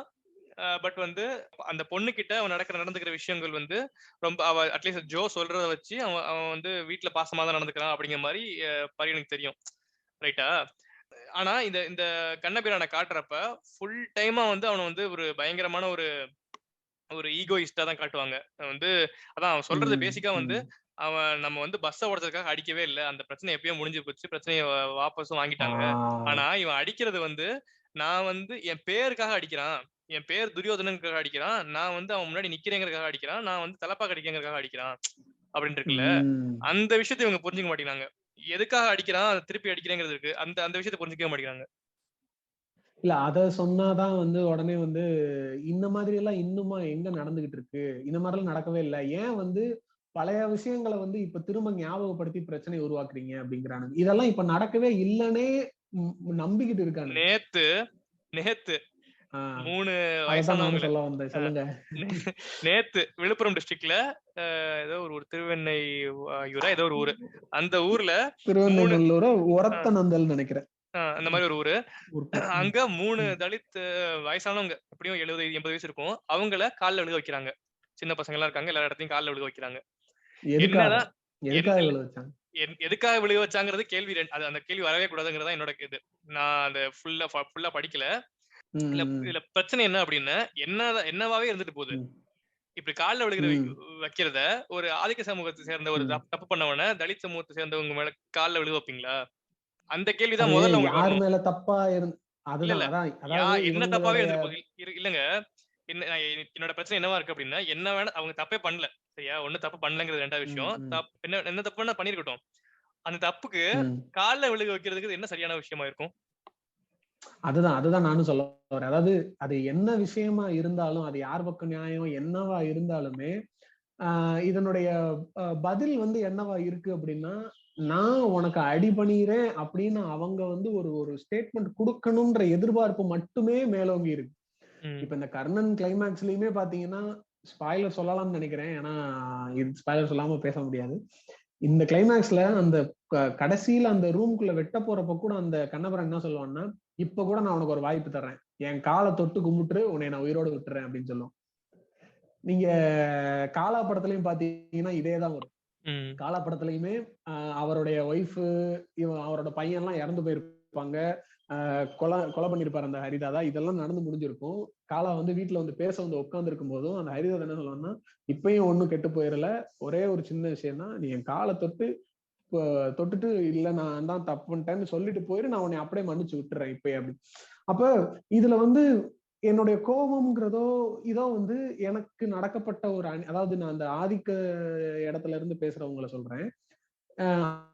பட் வந்து அந்த பொண்ணு கிட்ட அவன் நடந்துக்கிற விஷயங்கள் வந்து ரொம்ப அவ அட்லீஸ்ட் ஜோ சொல்றத வச்சு அவன் வந்து வீட்டுல பாசமா தான் நடந்துக்கிறான் அப்படிங்கிற மாதிரி பரியனுக்கு தெரியும். ரைட்டா? ஆனா இந்த இந்த கண்ணபிரானை காட்டுறப்ப ஃபுல் டைமா வந்து அவனை வந்து ஒரு பயங்கரமான ஒரு ஈகோயிஸ்டா தான் காட்டுவாங்க. வந்து அதான் அவன் சொல்றது பேசிக்கா வந்து அவன் நம்ம வந்து பஸ்ஸை ஓடுறதுக்காக அடிக்கவே இல்லை, அந்த பிரச்சனை எப்பயோ முடிஞ்சு போச்சு, பிரச்சனையை வாபஸும் வாங்கிட்டாங்க. ஆனா இவன் அடிக்கிறது வந்து நான் வந்து என் பேருக்காக அடிக்கிறான், என் பேர் துரியோதனனுக்காக அடிக்கிறான், நான் வந்து அவன் முன்னாடி நிக்கிறேங்கிறதுக்காக அடிக்கிறான், நான் வந்து தலப்பா கடிக்கிறதுக்காக அடிக்கிறான் அப்படின்னு இருக்குல்ல. அந்த விஷயத்தை இவங்க புரிஞ்சுக்க மாட்டேங்கிறாங்க. எதுக்காக அடிக்கிறான், அதை திருப்பி அடிக்கிறேங்கிறது இருக்கு, அந்த அந்த விஷயத்தை புரிஞ்சுக்கவே மாட்டேங்கிறாங்க. இல்ல அத சொன்னாதான் வந்து உடனே வந்து இந்த மாதிரி எல்லாம் இன்னுமா எங்க நடந்துகிட்டு இருக்கு, இந்த மாதிரி எல்லாம் நடக்கவே இல்லை, ஏன் வந்து பழைய விஷயங்களை வந்து இப்ப திரும்ப ஞாபகப்படுத்தி பிரச்சனையை உருவாக்குறீங்க அப்படிங்கிறானுங்க. இதெல்லாம் இப்ப நடக்கவே இல்லைன்னே நம்பிக்கிட்டு இருக்கானுங்க. நேத்து நேத்து ஆஹ் 3 அததான் நானும் வயசானவங்கள சொல்ல வந்தேன், சொல்லுங்க. நேத்து விழுப்புரம் டிஸ்ட்ரிக்ட்ல ஏதோ ஒரு ஊர் திருவெண்ணையூரா ஏதோ ஒரு ஊரு. அந்த ஊர்ல 3 திருவெண்ணைநல்லூர ஒரத்தநந்தல் நினைக்கிறேன். அந்த மாதிரி ஒரு ஊரு. ஊர் பேர். அங்க 3 தலித் வயசானவங்க, எப்படியும் 70 80 வயசு இருக்கும், அவங்கள கால்ல விழுக வைக்கிறாங்க. சின்ன பசங்க எல்லாம் இருக்காங்க, எல்லா இடத்தையும் கால்ல விழுக வைக்கிறாங்க. எதுக்காக என்னதான் எதுக்காக விழ வச்சாங்க? எதுக்காக விழுக வச்சாங்கிறது கேள்வி. அந்த கேள்வி வரவே கூடாதுங்கிறதா என்னோட இது. நான் அந்த ஃபுல்லா படிக்கல. இதுல பிரச்சனை என்ன அப்படின்னா, என்னவாவே இருந்துட்டு போகுது. இப்படி கால்ல வைக்கிறத ஒரு ஆதிக்க சமூகத்தை சேர்ந்த ஒரு தப்பு பண்ணவன தலித் சமூகத்தை சேர்ந்தவங்க மேல கால்ல விழுக வைப்பீங்களா? அந்த கேள்விதான் முதல்ல உங்களுக்கு யார் வரணும். மேல தப்பா இல்ல அதுதான் இல்ல அதான் அதாவது என்ன தப்பாவே இவங்களுடைய இல்லங்க. என்னோட பிரச்சனை என்னவா இருக்கு அப்படின்னா, என்ன வேணா அவங்க தப்பே பண்ணல. சரியா? ஒண்ணும் தப்பு பண்ணலங்கிறது 2வது விஷயம். என்ன தப்பு வேணா பண்ணிருக்கட்டும். அந்த தப்புக்கு கால்ல விழுக வைக்கிறதுக்கு என்ன சரியான விஷயமா இருக்கும்? அதுதான் நானும் சொல்ல வரேன். அதாவது அது என்ன விஷயமா இருந்தாலும், அது யார் பக்கம் நியாயம் என்னவா இருந்தாலுமே இதனுடைய பதில் வந்து என்னவா இருக்கு அப்படின்னா, நான் உனக்கு அடிபணிறேன் அப்படின்னு அவங்க வந்து ஒரு ஒரு ஸ்டேட்மெண்ட் கொடுக்கணும்ன்ற எதிர்பார்ப்பு மட்டுமே மேலோங்கி இருக்கு. இப்ப இந்த கர்ணன் கிளைமேக்ஸ்லயுமே பாத்தீங்கன்னா, ஸ்பாயிலர் சொல்லலாம்னு நினைக்கிறேன், ஏன்னா இது ஸ்பாயிலர் சொல்லாம பேச முடியாது. இந்த கிளைமேக்ஸ்ல அந்த கடைசியில அந்த ரூம்குள்ள வெட்ட போறப்ப கூட அந்த கண்ணபுரம் என்ன சொல்லுவான்னா, இப்ப கூட நான் உனக்கு ஒரு வாய்ப்பு தர்றேன், என் காலை தொட்டு கும்பிட்டு உன்னை நான் உயிரோடு விட்டுறேன் அப்படின்னு சொல்லுவோம். நீங்க காலா படத்துலயும் பாத்தீங்கன்னா இதேதான் வரும். காலா படத்துலயுமே அவருடைய ஒய்ஃப் அவரோட பையன் எல்லாம் இறந்து போயிருப்பாங்க, கொலை பண்ணிருப்பாரு அந்த ஹரிதாதா, இதெல்லாம் நடந்து முடிஞ்சிருக்கும். காலா வந்து வீட்டுல வந்து பேச வந்து உட்கார்ந்து இருக்கும் போதும் அந்த ஹரிதாதா என்ன சொல்லுவாங்கன்னா, இப்பயும் ஒண்ணும் கெட்டு போயிடல, ஒரே ஒரு சின்ன விஷயம் தான், நீ என் காலை தொட்டுட்டு இல்ல நான் தான் தப்பு பண்ணிட்டேன்னு சொல்லிட்டு போயிரு, நான் உன்னை அப்படியே மன்னிச்சு விட்டுறேன் இப்பயே அப்படி. அப்ப இதுல வந்து என்னுடைய கோபம்ங்கிறதோ இதோ வந்து எனக்கு நடக்கப்பட்ட ஒரு அதாவது நான் அந்த ஆதிக்க இடத்துல இருந்து பேசுறவங்களை சொல்றேன்.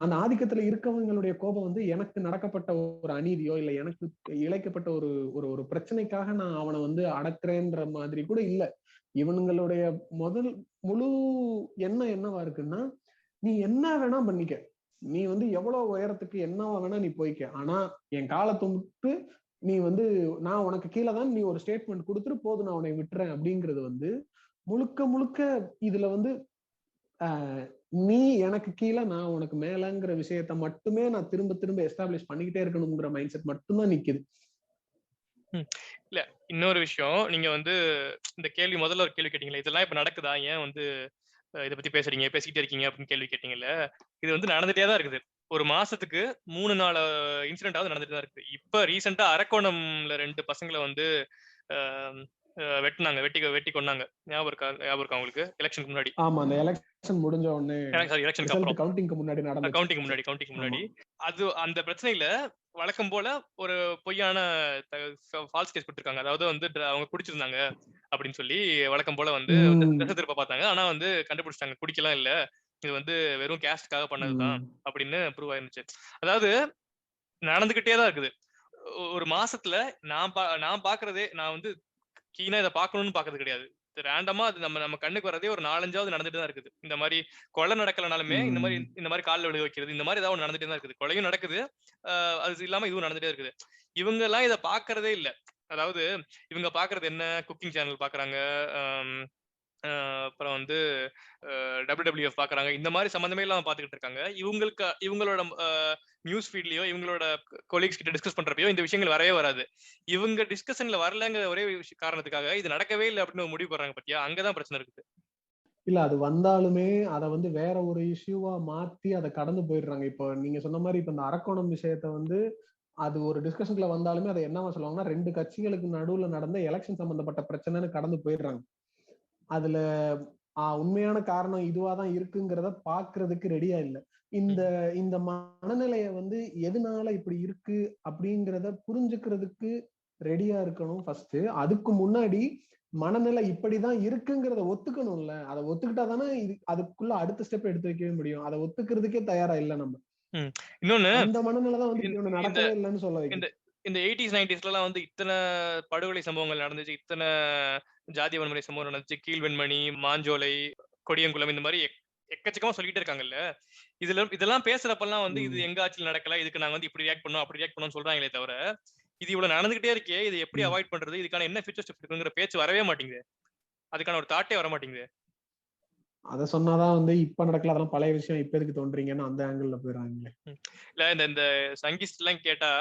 அந்த ஆதிக்கத்துல இருக்கவங்களுடைய கோபம் வந்து எனக்கு நடக்கப்பட்ட ஒரு அநீதியோ இல்ல எனக்கு இழைக்கப்பட்ட ஒரு ஒரு ஒரு பிரச்சனைக்காக நான் அவனை வந்து அடக்குறேன்ற மாதிரி கூட இல்ல. இவனுங்களுடைய முதல் முழு எண்ணம் என்னவா இருக்குன்னா, நீ என்ன வேணா பண்ணிக்க, நீ வந்து எவ்வளவு உயரத்துக்கு என்னவா வேணா நீ போய்க்க, ஆனா என் காலத்தை விட்டு நீ வந்து நான் உனக்கு கீழே தான், நீ ஒரு ஸ்டேட்மெண்ட் கொடுத்துட்டு போதும் நான் உன்னை விட்டுறேன் அப்படிங்கிறது வந்து முழுக்க முழுக்க இதுல வந்து நீ எனக்கு கீழே நான் உனக்கு மேலங்கிற விஷயத்த மட்டுமே நான் திரும்ப திரும்ப எஸ்டாப்ளிஷ் பண்ணிக்கிட்டே இருக்கணுங்கிற மைண்ட் செட் மட்டும்தான் நிக்குது. இல்ல இன்னொரு விஷயம், நீங்க வந்து இந்த கேள்வி முதல்ல ஒரு கேள்வி கேட்டீங்களா, இதெல்லாம் இப்ப நடக்குதா, ஏன் வந்து இதை பத்தி பேசிக்கிட்டே இருக்கீங்க அப்படின்னு கேள்வி கேட்டீங்கல்ல. இது வந்து நடந்துட்டே தான் இருக்குது. ஒரு மாசத்துக்கு 3-4 இன்சிடென்டாவது நடந்துட்டு தான் இருக்கு. இப்ப ரீசெண்டா அரக்கோணம்ல 2 பசங்களை வந்து வெட்டினாங்க, வெட்டி கொன்னாங்க. ஞாபகம் இருக்கா உங்களுக்கு? எலெக்ஷனுக்கு முன்னாடி. ஆமா, அந்த எலெக்ஷன் முடிஞ்ச உடனே, எலெக்ஷனுக்கு அப்புறம் கவுண்டிங்க்கு முன்னாடி அது அந்த பிரச்சனையில வழக்கம் போல ஒரு பொய்யான ஃபால்ஸ் கேஸ் கொடுத்திருக்காங்க. அதாவது வந்து அவங்க குடிச்சிருந்தாங்க அப்படின்னு சொல்லி வழக்கம் போல வந்து திசை திருப்ப பார்த்தாங்க. ஆனா வந்து கண்டுபிடிச்சிட்டாங்க, குடிக்கலாம் இல்ல, இது வந்து வெறும் கேஸ்ட்காக பண்ணதுதான் அப்படின்னு ப்ரூவ் ஆயிருந்துச்சு. அதாவது நடந்துகிட்டே தான் இருக்குது. ஒரு மாசத்துல நான் பாக்குறதே, நான் வந்து கீனா இதை பார்க்கணும்னு பாக்குறது கிடையாது. ரேண்டமா அது நம்ம கண்ணுக்கு வரதே ஒரு 4-5வது நடந்துட்டு தான் இருக்குது. இந்த மாதிரி கொலை நடக்கலனாலுமே இந்த மாதிரி கால்ல விழுக வைக்கிறது, இந்த மாதிரி ஏதாவது நடந்துட்டே தான் இருக்குது. கொலையும் நடக்குது, அது இல்லாம இதுவும் நடந்துட்டே இருக்குது. இவங்க எல்லாம் இதை பாக்குறதே இல்ல. அதாவது இவங்க பாக்குறது என்ன, குக்கிங் சேனல் பாக்குறாங்க, அப்புறம் வந்து WWF பாக்குறாங்க, இந்த மாதிரி சம்பந்தமே இல்லாம பாத்துக்கிட்டு இருக்காங்க. இவங்களோட நியூஸ் ஃபீட்லயோ இவங்களோட கொலீக்ஸ் கிட்ட டிஸ்கஸ் பண்றப்பயோ இந்த விஷயங்கள் வரவே வராது. இவங்க டிஸ்கஷன்ல வரலங்கிற ஒரே காரணத்துக்காக இது நடக்கவே இல்லை அப்படின்னு முடிவு பண்றாங்க பத்தியா, அங்கதான் பிரச்சனை இருக்குது. இல்ல அது வந்தாலுமே அதை வந்து வேற ஒரு இஷ்யூவா மாத்தி அதை கடந்து போயிடுறாங்க. இப்போ நீங்க சொன்ன மாதிரி இப்ப இந்த அரக்கோணம் விஷயத்த வந்து அது ஒரு டிஸ்கஷன்ல வந்தாலுமே அதை என்னவா சொல்லுவாங்கன்னா, 2 கட்சிகளுக்கு நடுவுல நடந்த எலெக்ஷன் சம்பந்தப்பட்ட பிரச்சனைன்னு கடந்து போயிடுறாங்க. அதுல உண்மையான காரணம் இதுவாதான் இருக்குங்கிறத பாக்குறதுக்கு ரெடியா இல்லை. இந்த இந்த மனநிலைய வந்து எதனால இப்படி இருக்கு அப்படிங்கிறத புரிஞ்சுக்கிறதுக்கு ரெடியா இருக்கணும் ஃபர்ஸ்ட். அதுக்கு முன்னாடி மனநிலை இப்படிதான் இருக்குங்கிறத ஒத்துக்கணும்ல. அதை ஒத்துக்கிட்டா தானே அதுக்குள்ள அடுத்த ஸ்டெப் எடுத்து வைக்கவே முடியும். அதை ஒத்துக்கிறதுக்கே தயாரா இல்லை நம்ம. இன்னொன்னு அந்த மனநிலை தான் வந்து நடக்கவே இல்லைன்னு சொல்ல வைக்கும். இந்த 80s 90ஸ்லாம் வந்து இத்தனை படுகொலை சம்பவங்கள் நடந்துச்சு, இத்தனை ஜாதிய வன்முறை சம்பவம் நடந்துச்சு, கீழ்வெண்மணி, மாஞ்சோலை, கொடியங்குளம் இந்த மாதிரி எக்கச்சக்கமா சொல்லிட்டு இருக்காங்கல்ல. இதெல்லாம் பேசுறப்பெல்லாம் வந்து இது எங்க ஆட்சியில் நடக்கல, இதுக்கு நாங்க வந்து இப்படி ரியாக்ட் பண்ணோம் அப்படி ரியாக்ட் பண்ணோம்னு சொல்றாங்களே தவிர, இது இவ்வளவு நடந்துகிட்டே இருக்கே, இது எப்படி அவாய்ட் பண்றது, இதுக்கான என்ன ஃபியூச்சர் ஸ்டெப் இருக்குங்கிற பேச்சு வரவே மாட்டேங்குது. அதுக்கான ஒரு தாட்டே வர மாட்டேங்குது. அத சொன்னாதான் வந்து இப்ப நடக்கல, அதெல்லாம் பழைய விஷயம், இப்ப எதுக்கு தோன்றீங்கன்னு அந்த ஆங்கிள் போயிடுறாங்களே. இல்ல இந்த சங்கிஸ்ட் எல்லாம் கேட்டா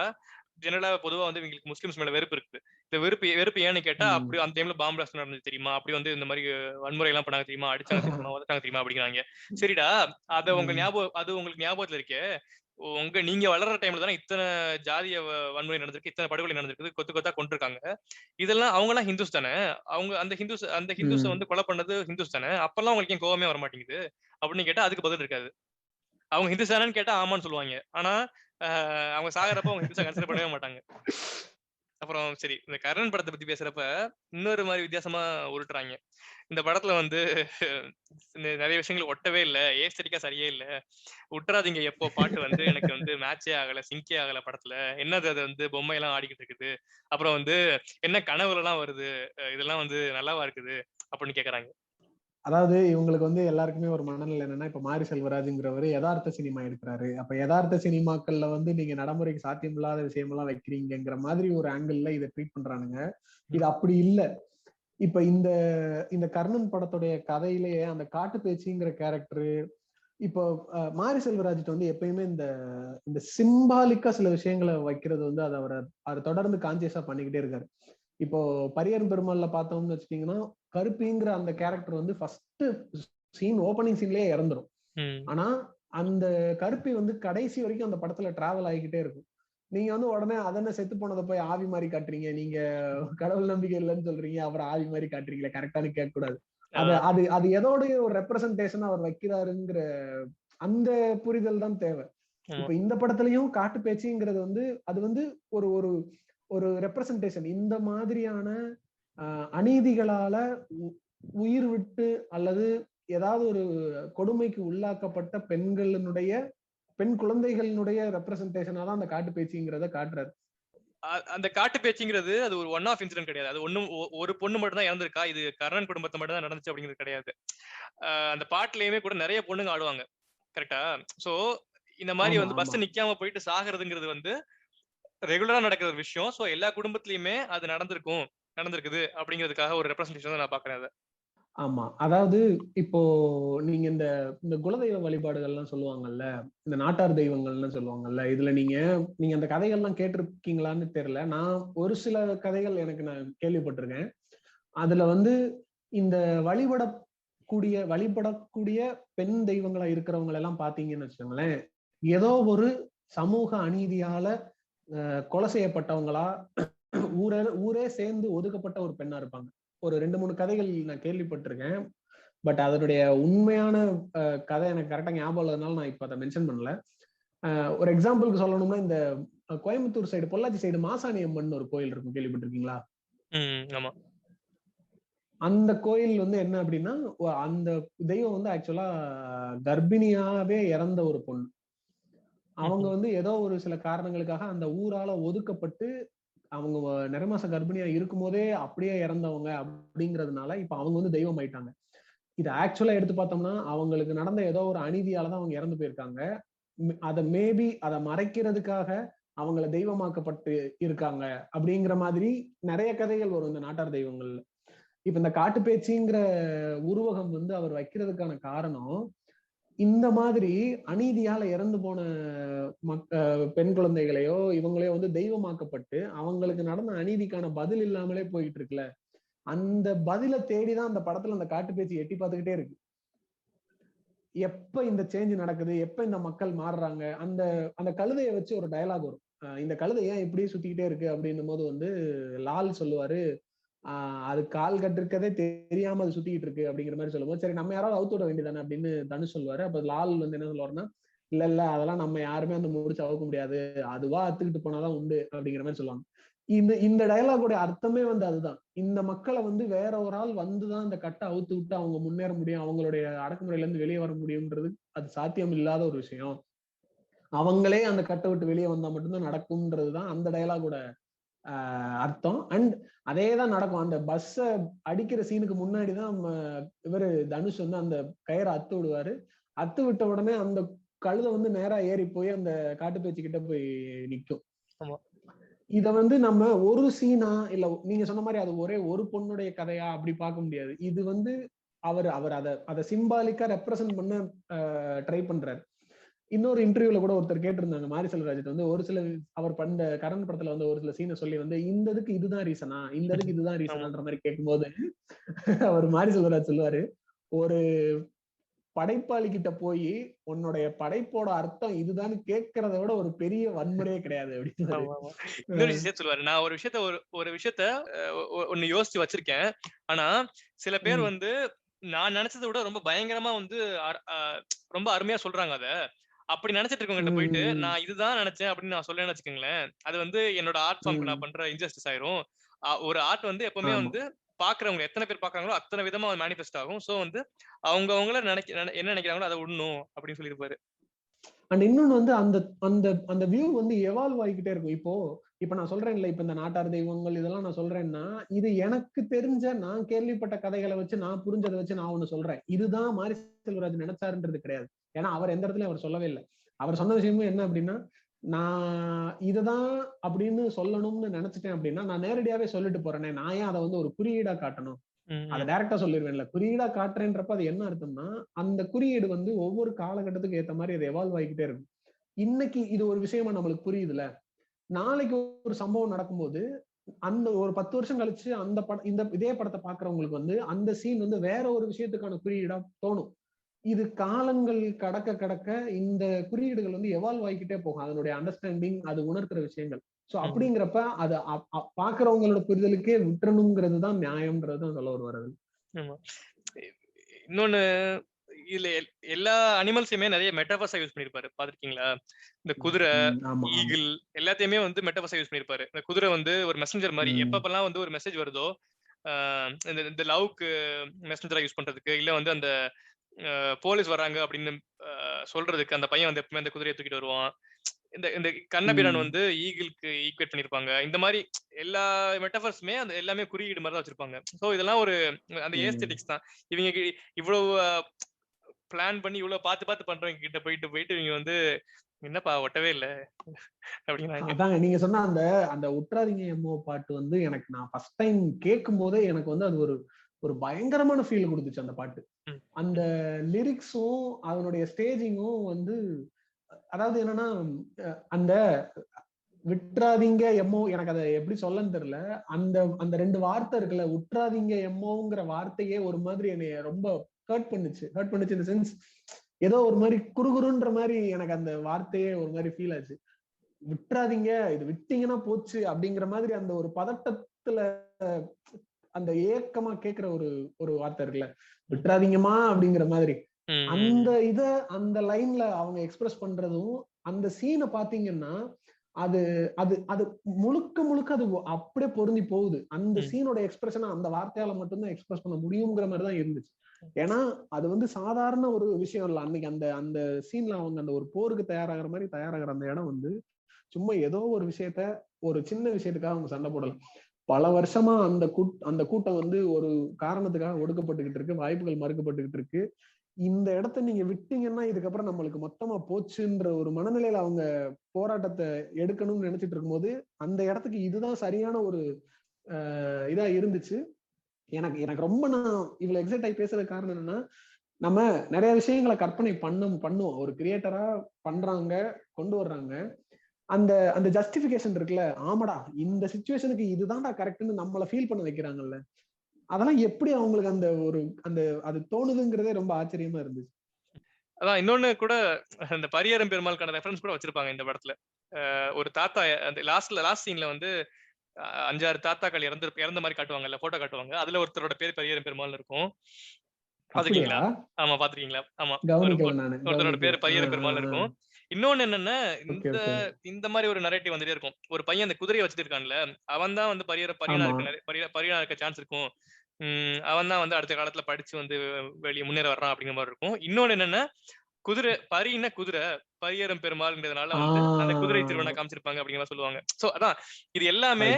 ஜெனரலா பொதுவா வந்து இவங்களுக்கு முஸ்லிம்ஸ் மேல வெறுப்பு இருக்கு. இந்த வெறுப்பு ஏன்னு கேட்டா, அப்படி அந்த டைம்ல பாம்பு பிளாஸ்ட் நடந்துச்சு தெரியுமா, அப்படி வந்து இந்த மாதிரி வன்முறை எல்லாம் பண்ணாங்க தெரியுமா, அடிச்சாங்க தெரியுமா, உதைச்சாங்க தெரியுமா அப்படிங்கிறாங்க. சரிடா, அது உங்களுக்கு ஞாபகத்துல இருக்கே, நீங்க வளர்ற டைம்ல தானே இத்தனை ஜாதிய வன்முறை நடந்திருக்கு, இத்தனை படுகொலை நடந்திருக்கு, கொத்து கொத்தா கொண்டிருக்காங்க. இதெல்லாம் அவங்க எல்லாம் ஹிந்துஸ் தானே, அவங்க அந்த ஹிந்துஸை வந்து கொலை பண்ணது ஹிந்துஸ் தானே, அப்பெல்லாம் உங்களுக்கு ஏன் கோவமே வர மாட்டேங்குது அப்படின்னு கேட்டா அதுக்கு பதில் இருக்காது. அவங்க ஹிந்துஸ் தானேன்னு கேட்டா ஆமான்னு சொல்லுவாங்க. ஆனா அவங்க சாகுறப்ப அவங்க ஹிந்துஸா கன்சிடர் பண்ணவே மாட்டாங்க. அப்புறம் சரி, இந்த கர்ணன் படத்தை பத்தி பேசுறப்ப இன்னொரு மாதிரி வித்தியாசமா உருட்டுறாங்க. இந்த படத்துல வந்து நிறைய விஷயங்கள் ஒட்டவே இல்ல, ஏஸ்தட்டிக்கா சரியே இல்ல, உட்றாதீங்க எப்போ பாட்டு வந்து எனக்கு வந்து மேட்சே ஆகல, சிங்கே ஆகல படத்துல, என்னது அது வந்து பொம்மை எல்லாம் ஆடிக்கிட்டு இருக்குது, அப்புறம் வந்து என்ன கனவுல எல்லாம் வருது, இதெல்லாம் வந்து நல்லாவா இருக்குது அப்படின்னு கேக்குறாங்க. அதாவது இவங்களுக்கு வந்து எல்லாருக்குமே ஒரு மனநிலை என்னன்னா, இப்ப மாரி செல்வராஜ்ங்கிறவரு யதார்த்த சினிமா எடுக்கிறாரு. அப்ப யதார்த்த சினிமாக்கள்ல வந்து நீங்க நடைமுறைக்கு சாத்தியம் இல்லாத விஷயமெல்லாம் வைக்கிறீங்கிற மாதிரி ஒரு ஆங்கிள் இதை ட்ரீட் பண்றானுங்க. இது அப்படி இல்ல. இப்ப இந்த இந்த கர்ணன் படத்துடைய கதையிலேயே அந்த காட்டு பேச்சிங்கிற கேரக்டரு, இப்போ மாரி செல்வராஜ்கிட்ட வந்து எப்பயுமே இந்த இந்த சிம்பாலிக்கா சில விஷயங்களை வைக்கிறது வந்து அதை அவர் தொடர்ந்து கான்சியஸா பண்ணிக்கிட்டே இருக்காரு. இப்போ பரியரும் பெருமாள்ல பார்த்தோம்னு வச்சுட்டீங்கன்னா, கருப்பிங்கிற அந்த கேரக்டர் வந்து ஃபர்ஸ்ட் சீன் ஓப்பனிங் சீன்லயே இறந்துரும். ஆனா அந்த கருப்பி வந்து கடைசி வரைக்கும் அந்த படத்துல டிராவல் ஆகிக்கிட்டே இருக்கும். நீங்க வந்து உடனே அதென்ன செத்து போனதை போய் ஆவி மாதிரி காட்டுறீங்க, நீங்க கடவுள் நம்பிக்கை இல்லைன்னு சொல்றீங்க, அப்புறம் ஆவி மாதிரி காட்டுறீங்களே, கரெக்டானு கேட்க கூடாது. அது எதோடைய ஒரு ரெப்ரசன்டேஷன் அவர் வைக்கிறாருங்கிற அந்த புரிதல் தான் தேவை. இப்ப இந்த படத்துலயும் காட்டு பேச்சுங்கிறது வந்து அது வந்து ஒரு ஒரு ஒரு ரெப்ரசன்டேஷன். இந்த மாதிரியான அநீதிகளால உயிர் விட்டு அல்லது ஏதாவது ஒரு கொடுமைக்கு உள்ளாக்கப்பட்ட பெண் குழந்தைகளினுடைய ரெப்ரசன்டேஷனா தான் அந்த காட்டு பேச்சுங்கிறத காட்டுறாரு. அந்த காட்டு பேச்சுங்கிறது அது ஒரு ஒன் ஆஃப் இன்சிடென்ட் கிடையாது. அது ஒரு பொண்ணு மட்டும் தான் இறந்திருக்கா, இது கர்ணன் குடும்பத்தை மட்டும் தான் நடந்துச்சு அப்படிங்கிறது கிடையாது. அந்த பாட்டுலயுமே கூட நிறைய பொண்ணுங்க ஆடுவாங்க. கரெக்டா? சோ இந்த மாதிரி வந்து பஸ் நிக்காம போயிட்டு சாகிறதுங்கிறது வந்து ரெகுலரா நடக்கிற ஒரு விஷயம். சோ எல்லா குடும்பத்திலயுமே அது நடந்திருக்குது அப்படிங்கிறதுக்காக ஒரு ரெப்ரசன்டேஷன் தான் நான் பாக்குறேன் அதை. ஆமா, அதாவது இப்போ நீங்க இந்த குலதெய்வ வழிபாடுகள்லாம் சொல்லுவாங்கல்ல, இந்த நாட்டார் தெய்வங்கள்னு சொல்லுவாங்கல்ல, இதுல நீங்க அந்த கதைகள்லாம் கேட்டிருக்கீங்களான்னு தெரியல. நான் ஒரு சில கதைகள் நான் கேள்விப்பட்டிருக்கேன். அதுல வந்து இந்த வழிபடக்கூடிய பெண் தெய்வங்களா இருக்கிறவங்க எல்லாம் பாத்தீங்கன்னு வச்சுக்கோங்களேன், ஏதோ ஒரு சமூக அநீதியால கொலை செய்யப்பட்டவங்களா, ஊரே சேர்ந்து ஒதுக்கப்பட்ட ஒரு பெண்ணா இருப்பாங்க. ஒரு 2-3 கதைகள் நான் கேள்விப்பட்டிருக்கேன். பட் அதனுடைய உண்மையான கதை எனக்கு கரெக்டா ஞாபகம் இல்லாதனால நான் இப்ப அதை மென்ஷன் பண்ணல. ஒரு எக்ஸாம்பிளுக்கு சொல்லணும்னா, இந்த கோயம்புத்தூர் சைடு, பொள்ளாச்சி சைடு மாசாணி அம்மன் ஒரு கோயில் இருக்கும், கேள்விப்பட்டிருக்கீங்களா? ஆமா. அந்த கோயில் வந்து என்ன அப்படின்னா, அந்த தெய்வம் வந்து ஆக்சுவலா கர்ப்பிணியாவே இறந்த ஒரு பொண்ணு. அவங்க வந்து ஏதோ ஒரு சில காரணங்களுக்காக அந்த ஊரால ஒதுக்கப்பட்டு, அவங்க நிறைமாச கர்ப்பிணியா இருக்கும் போதே அப்படியே இறந்தவங்க அப்படிங்கிறதுனால இப்ப அவங்க வந்து தெய்வம் ஆயிட்டாங்க. இது ஆக்சுவலா எடுத்து பார்த்தோம்னா, அவங்களுக்கு நடந்த ஏதோ ஒரு அநீதியாலதான் அவங்க இறந்து போயிருக்காங்க. அதை மறைக்கிறதுக்காக அவங்கள தெய்வமாக்கப்பட்டு இருக்காங்க அப்படிங்கிற மாதிரி நிறைய கதைகள் வரும் இந்த நாட்டார் தெய்வங்கள்ல. இப்ப இந்த காட்டு பேச்சுங்கிற உருவகம் வந்து அவர் வைக்கிறதுக்கான காரணம், இந்த மாதிரி அநீதியால இறந்து போன பெண் குழந்தைகளையோ இவங்களையோ வந்து தெய்வமாக்கப்பட்டு அவங்களுக்கு நடந்த அநீதிக்கான பதில் இல்லாமலே போயிட்டு இருக்குல்ல, அந்த பதிலை தேடிதான் அந்த படத்துல அந்த காட்டு பேச்சு எட்டி பார்த்துக்கிட்டே இருக்கு. எப்ப இந்த சேஞ்ச் நடக்குது, எப்ப இந்த மக்கள் மாறுறாங்க, அந்த அந்த கழுதையை வச்சு ஒரு டயலாக் வரும். இந்த கழுதை ஏன் இப்படியே சுத்திக்கிட்டே இருக்கு அப்படின்னும் போது வந்து லால் சொல்லுவாரு, அது கால் கட்டிருக்கதே தெரியாம அது சுத்திக்கிட்டு இருக்கு அப்படிங்கிற மாதிரி சொல்லுவோம். சரி, நம்ம யாராவது அவுத்து விட வேண்டியதானே அப்படின்னு தனுஷ் சொல்லுவாரு. அப்ப லால் வந்து என்ன சொல்லுவாருன்னா, இல்ல அதெல்லாம் நம்ம யாருமே அந்த முடிச்சு அவுக்க முடியாது, அதுவா அத்துக்கிட்டு போனாதான் உண்டு அப்படிங்கிற மாதிரி சொல்லுவாங்க. இந்த டயலாகோட அர்த்தமே வந்து அதுதான். இந்த மக்களை வந்து வேற ஒரு ஆள் வந்துதான் இந்த கட்டை அவுத்து விட்டு அவங்க முன்னேற முடியும், அவங்களுடைய அடக்குமுறையில இருந்து வெளியே வர முடியும்ன்றது அது சாத்தியம் இல்லாத ஒரு விஷயம். அவங்களே அந்த கட்டை விட்டு வெளியே வந்தா மட்டும்தான் நடக்கும்ன்றதுதான் அந்த டயலாகோட அர்த்தம். அண்ட் அதே தான் நடக்கும். அந்த பஸ்ஸ அடிக்கிற சீனுக்கு முன்னாடிதான் இவரு தனுஷ் வந்து அந்த கயிறை அத்து விடுவாரு. அத்து விட்ட உடனே அந்த கழுதை வந்து நேரா ஏறி போய் அந்த காட்டுப்பேச்சு கிட்ட போய் நிக்கும். இத வந்து நம்ம ஒரு சீனா இல்ல நீங்க சொன்ன மாதிரி அது ஒரே ஒரு பொண்ணுடைய கதையா அப்படி பார்க்க முடியாது. இது வந்து அவர் அதை சிம்பாலிக்கா ரெப்ரசன்ட் பண்ண ட்ரை பண்றாரு. இன்னொரு இன்டர்வியூல கூட ஒருத்தர் கேட்டிருந்தாங்க மாரி செல்வராஜ் வந்து ஒரு சில அவர் பண்ண கரண் படத்துல வந்து ஒரு சில சீனை சொல்லி வந்து இந்த இதுக்கு இதுதான் ரீசனா, இந்த இதுக்கு இதுதான் ரீசனான்ற மாதிரி கேட்கும்போது அவர் மாரி செல்வராஜ் சொல்லுவாரு, ஒரு படைப்பாளி கிட்ட போய் உன்னுடைய படைப்போட அர்த்தம் இதுதான் கேட்கறத விட ஒரு பெரிய வன்முறையே கிடையாது அப்படின்னு. இன்னொரு விஷயம் சொல்லுவாரு, நான் ஒரு விஷயத்த ஒன்னு யோசிச்சு வச்சிருக்கேன். ஆனா சில பேர் வந்து நான் நினைச்சதை விட ரொம்ப பயங்கரமா வந்து ரொம்ப அருமையா சொல்றாங்க. அத அப்படி நினைச்சிட்டு இருக்கவங்ககிட்ட போயிட்டு நான் இதுதான் நினைச்சேன் அப்படின்னு நான் சொல்ல வச்சுக்கோங்களேன், அது வந்து என்னோட ஆர்ட் ஃபார்ம்க்கு நான் பண்ற இன்ஜஸ்டிஸ் ஆயிரும். ஒரு ஆர்ட் வந்து எப்பவுமே வந்து பாக்குறவங்க எத்தனை பேர் பாக்குறாங்களோ அத்தனை விதமா மேனிஃபெஸ்ட் ஆகும். சோ வந்து அவங்கவங்கள என்ன நினைக்கிறாங்களோ அதை விடணும் அப்படின்னு சொல்லியிருப்பாரு. அண்ட் இன்னொன்னு வந்து அந்த அந்த அந்த வியூ வந்து எவால்வ் ஆகிக்கிட்டே இருக்கும். இப்ப நான் சொல்றேன்ல, இப்ப இந்த நாட்டார் தெய்வங்கள் இதெல்லாம் நான் சொல்றேன்னா, இது எனக்கு தெரிஞ்ச நான் கேள்விப்பட்ட கதைகளை வச்சு நான் புரிஞ்சதை வச்சு நான் ஒண்ணு சொல்றேன். இதுதான் மாரி செல்வராஜ் நினைச்சாருன்றது கிடையாது. ஏன்னா அவர் எந்த இடத்துலயும் அவர் சொல்லவே இல்லை. அவர் சொன்ன விஷயமும் என்ன அப்படின்னா, நான் இதுதான் அப்படின்னு சொல்லணும்னு நினைச்சிட்டேன் அப்படின்னா நான் நேரடியாவே சொல்லிட்டு போறேனே, நான் ஏன் அதை வந்து ஒரு குறியீடா காட்டணும்? அதை டைரக்டா சொல்லிடுவேன்ல. குறியீடா காட்டுறேன்றப்ப அது என்ன அர்த்தம்னா, அந்த குறியீடு வந்து ஒவ்வொரு காலகட்டத்துக்கு ஏத்த மாதிரி அது எவால்வ் ஆகிக்கிட்டே இருக்கும். இன்னைக்கு இது ஒரு விஷயமா நம்மளுக்கு புரியுதுல, நாளைக்கு ஒரு சம்பவம் நடக்கும்போது அந்த ஒரு 10 வருஷம் கழிச்சு அந்த படம் இதே படத்தை பாக்குறவங்களுக்கு வந்து அந்த சீன் வந்து வேற ஒரு விஷயத்துக்கான குறியீடா தோணும். இது காலங்கள் கடக்க கடக்க இந்த குறியீடுகள் வந்து எவால்வ் ஆகிக்கிட்டே போகும். அதனுடைய அண்டர்ஸ்டாண்டிங், அது உணர்த்துற விஷயங்கள். சோ அப்படிங்கிறப்ப அதை பாக்குறவங்களோட புரிதலுக்கே விட்டுறணுங்கிறது தான் நியாயம்ன்றது தான் சொல்ல வருவாரு. இன்னொன்னு இதுல எல்லா அனிமல்ஸையுமே நிறைய மெட்டாபர்ஸா யூஸ் பண்ணிருப்பாரு. பாத்திருக்கீங்களா? இந்த குதிரை, ஈகிள் எல்லாத்தையுமே வந்து மெட்டாபர்ஸா யூஸ் பண்ணிருப்பாரு. இந்த குதிரை வந்து ஒரு மெசஞ்சர் மாதிரி. எப்பப்பெல்லாம் வந்து ஒரு மெசேஜ் வருதோ, இந்த லவ்க்கு மெசஞ்சரா யூஸ் பண்றதுக்கு, இல்ல வந்து அந்த போலீஸ் வராங்க அப்படின்னு சொல்றதுக்கு அந்த பையன் வந்து எப்பவுமே அந்த குதிரையை தூக்கிட்டு வருவான். இந்த கண்ணபிரான் வந்து ஈகிளுக்கு ஈக்குவேட் பண்ணிருப்பாங்க. இந்த மாதிரி எல்லா மெட்டாபர்ஸுமே அந்த எல்லாமே குறியீடு மாதிரி தான் வச்சிருப்பாங்க. சோ இதெல்லாம் ஒரு அந்த ஏஸ்தெட்டிக்ஸ் தான். இவங்க இவ்வளவு பிளான் பண்ணி இவ்வளவு பார்த்து பண்றவங்க கிட்ட போயிட்டு இவங்க வந்து என்னப்பா ஒட்டவே இல்ல அப்படிங்கிறாங்க. அதாங்க நீங்க சொன்ன அந்த அந்த உற்றாதீங்க எம்மோ பாட்டு வந்து எனக்கு நான் ஃபர்ஸ்ட் டைம் கேட்கும் போதே எனக்கு வந்து அது ஒரு பயங்கரமான ஃபீல் கொடுத்துச்சு அந்த பாட்டு. அந்த லிரிக்ஸும் அதனுடைய ஸ்டேஜிங்கும் வந்து அதாவது என்னன்னா அந்த விட்டுறாதீங்க எம்மோ, எனக்கு அதை எப்படி சொல்லன்னு தெரியல. அந்த அந்த 2 வார்த்தை இருக்குல்ல, உற்றாதீங்க எம்மோங்கிற வார்த்தையே ஒரு மாதிரி என்னைய ரொம்ப ஹர்ட் பண்ணுச்சு இந்த சென்ஸ். ஏதோ ஒரு மாதிரி குறுகுறுன்ற மாதிரி எனக்கு அந்த வார்த்தையே ஒரு மாதிரி ஃபீல் ஆச்சு. விட்டுறாதீங்க, இது விட்டீங்கன்னா போச்சு அப்படிங்கிற மாதிரி அந்த ஒரு பதட்டத்துல அந்த ஏக்கமா கேக்குற ஒரு வார்த்தை இருக்குல்ல, விட்டுறாதீங்கம்மா அப்படிங்கிற மாதிரி. அந்த லைன்ல அவங்க எக்ஸ்பிரஸ் பண்றதும் அந்த சீனை பாத்தீங்கன்னா அது அது அது முழுக்க அது அப்படியே பொருந்தி போகுது. அந்த சீனோட எக்ஸ்பிரஷனை அந்த வார்த்தையால மட்டும்தான் எக்ஸ்பிரஸ் பண்ண முடியுங்கிற மாதிரி தான் இருந்துச்சு. ஏன்னா அது வந்து சாதாரண ஒரு விஷயம் இல்லை. அன்னைக்கு அந்த சீன்ல அவங்க அந்த ஒரு போருக்கு தயாராகிற மாதிரி தயாராகிற அந்த இடம் வந்து சும்மா ஏதோ ஒரு விஷயத்த ஒரு சின்ன விஷயத்துக்காக அவங்க சண்டை போடல. பல வருஷமா அந்த கூட்டம் வந்து ஒரு காரணத்துக்காக ஒடுக்கப்பட்டுக்கிட்டு இருக்கு, வாய்ப்புகள் மறுக்கப்பட்டுக்கிட்டு இருக்கு. இந்த இடத்த நீங்க விட்டீங்கன்னா இதுக்கப்புறம் நம்மளுக்கு மொத்தமா போச்சுன்ற ஒரு மனநிலையில அவங்க போராட்டத்தை எடுக்கணும்னு நினைச்சிட்டு இருக்கும்போது அந்த இடத்துக்கு இதுதான் சரியான ஒரு இதா இருந்துச்சு. எனக்கு ரொம்ப நான் இவ்வளவு எக்ஸைட் ஆகி பேசுறது காரணம் என்னன்னா, நம்ம நிறைய விஷயங்களை கற்பனை பண்ணுவோம். ஒரு கிரியேட்டரா பண்றாங்க, கொண்டு வர்றாங்க. அந்த ஜஸ்டிபிகேஷன் இருக்குல்ல, ஆமாடா இந்த சிச்சுவேஷனுக்கு இதுதான்டா கரெக்ட்னு நம்மள ஃபீல் பண்ண வைக்கிறாங்கல்ல, அதெல்லாம் எப்படி அவங்களுக்கு அது தோணுதுங்கிறதே ரொம்ப ஆச்சரியமா இருந்துச்சு. அதான் இன்னொன்னு கூட அந்த பரியரும் பெருமாளுக்கான ரெஃபரன்ஸ் கூட வச்சிருப்பாங்க இந்த படத்துல. ஒரு தாத்தா அந்த லாஸ்ட் சீன்ல வந்து 5-6 தாத்தாக்கள் இறந்த மாதிரி காட்டுவாங்கல்ல, போட்டோ காட்டுவாங்க. அதுல ஒருத்தரோட பேர் பரியரும் பெருமாள் இருக்கும். பாத்துக்கீங்களா? ஆமா பாத்துக்கீங்களா? ஆமா, ஒருத்தரோட பேர் பரியரும் பெருமாள் இருக்கும். இன்னொன்னு என்னன்னா, இந்த மாதிரி ஒரு நரேட்டிவ் வந்துட்டே இருக்கும். ஒரு பையன் அந்த குதிரையை வச்சுட்டு இருக்கான்ல, அவன் தான் வந்து பரியனா இருக்க சான்ஸ் இருக்கும். அவன் தான் வந்து அடுத்த காலத்துல படிச்சு வந்து வெளியே முன்னேற வர்றான் அப்படிங்கிற மாதிரி இருக்கும். இன்னொன்னு என்னன்னா, குதிரை பரின்னா குதிரை பரியரும் பெருமாள்ங்கிறதுனால வந்து அந்த குதிரை திருவண்ணா காமிச்சிருப்பாங்க அப்படிங்கிற சொல்லுவாங்க. சோ அதான் இது எல்லாமே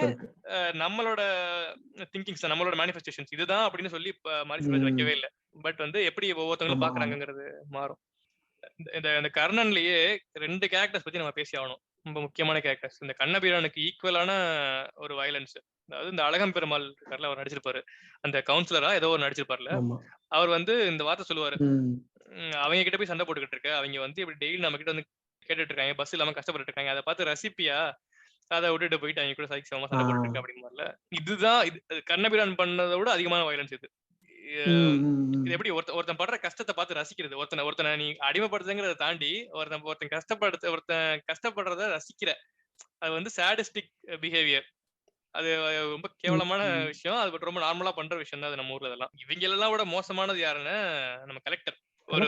நம்மளோட திங்கிங்ஸ், நம்மளோட மேனிஃபெஸ்டேஷன்ஸ் இதுதான் அப்படின்னு சொல்லி மாரி செல்வராஜ் வைக்கவே இல்லை. பட் வந்து எப்படி ஒவ்வொருத்தவங்களும் பாக்குறாங்கிறது மாறும். இந்த கர்ணன்லயே 2 கேரக்டர்ஸ் பத்தி நம்ம பேசி ஆகணும். ரொம்ப முக்கியமான கேரக்டர்ஸ். இந்த கண்ணபிரானுக்கு ஈக்குவலான ஒரு வயலன்ஸ். அதாவது இந்த அழகம் பெருமாள் இருக்கார்ல, அவர் நடிச்சிருப்பாரு. அந்த கவுன்சிலரா ஏதோ ஒரு நடிச்சிருப்பார்ல. அவர் வந்து இந்த வார்த்தை சொல்லுவாரு. அவங்க கிட்ட போய் சண்டை போட்டுக்கிட்டு இருக்க, அவங்க வந்து இப்படி டெய்லி நம்ம கிட்ட வந்து கேட்டுட்டு இருக்காங்க, பஸ் இல்லாம கஷ்டப்பட்டு இருக்காங்க, அதை பார்த்து ரசிப்பியா, அதை விட்டுட்டு போயிட்டு அவங்க கூட சைக்கு சமமா சண்டை போட்டுட்டு இருக்க அப்படின்னு. இதுதான் கண்ணபிரான் பண்ணதை விட அதிகமான வயலன்ஸ் இது. இது எப்படி ஒருத்தன் படுற கஷ்டத்தை பார்த்து ரசிக்கிறது. ஒருத்தனை நீ அடிமைப்படுத்துங்கிறத தாண்டி ஒருத்தன் கஷ்டப்படுறத ரசிக்கிற, அது வந்து சாடிஸ்டிக் பிஹேவியர். அது ரொம்ப கேவலமான விஷயம். அது ரொம்ப நார்மலா பண்ற விஷயம் தான் அது நம்ம ஊர்ல. இதெல்லாம் இவங்க எல்லாம் விட மோசமானது யாருன்னா நம்ம கலெக்டர். ஒரு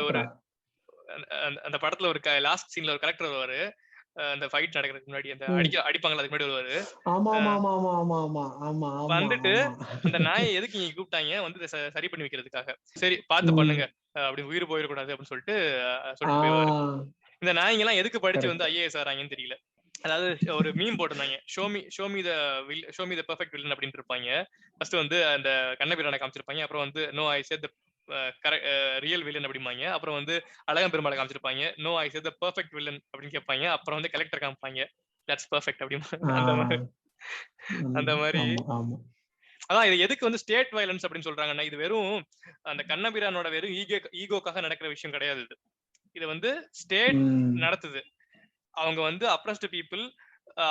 அந்த படத்துல ஒரு லாஸ்ட் சீன்ல ஒரு கலெக்டர் வருவாரு. அந்த ஃபைட் நடக்கிறதுக்கு முன்னாடி அந்த அடிப்பாங்கல, அதுக்கு முன்னாடி வருவாரு. வந்துட்டு அந்த நாயை எதுக்கு நீங்க கூப்பிட்டாங்க, வந்து சரி பண்ணி வைக்கிறதுக்காக. சரி பார்த்து பண்ணுங்க, அப்படி உயிர் போயிடக்கூடாது அப்படின்னு சொல்லிட்டு போயிடுவாரு. இந்த நாய்ங்க எல்லாம் எதுக்கு படிச்சு வந்து ஐஏஎஸ் ஆறாங்கன்னு தெரியல. அதாவது ஒரு மீம் போட்டிருந்தாங்க, show me the perfect villain அப்படின்னு இருப்பாங்க. ஃபர்ஸ்ட் வந்து அந்த கண்ணபிரானை காமிச்சிருப்பாங்க. அப்புறம் வந்து no I said the real villain அப்படிம்பாங்க. அப்புறம் வந்து அழகம் பெருமாளை காமிச்சிருப்பாங்க. No I said the perfect villain அப்படின்னு கேட்பாங்க. அப்புறம் வந்து கலெக்டர் காமிப்பாங்க, தட்ஸ் பெர்ஃபெக்ட் அப்படின்னு. அந்த மாதிரி அதான் இது எதுக்கு வந்து ஸ்டேட் வயலன்ஸ் அப்படின்னு சொல்றாங்கன்னா, இது வெறும் அந்த கண்ணபிரானோட வெறும் ஈகோக்காக நடக்கிற விஷயம் கிடையாது. இது வந்து ஸ்டேட் நடத்துது. அவங்க வந்து அப்ரஸ்ட் பீப்புள்,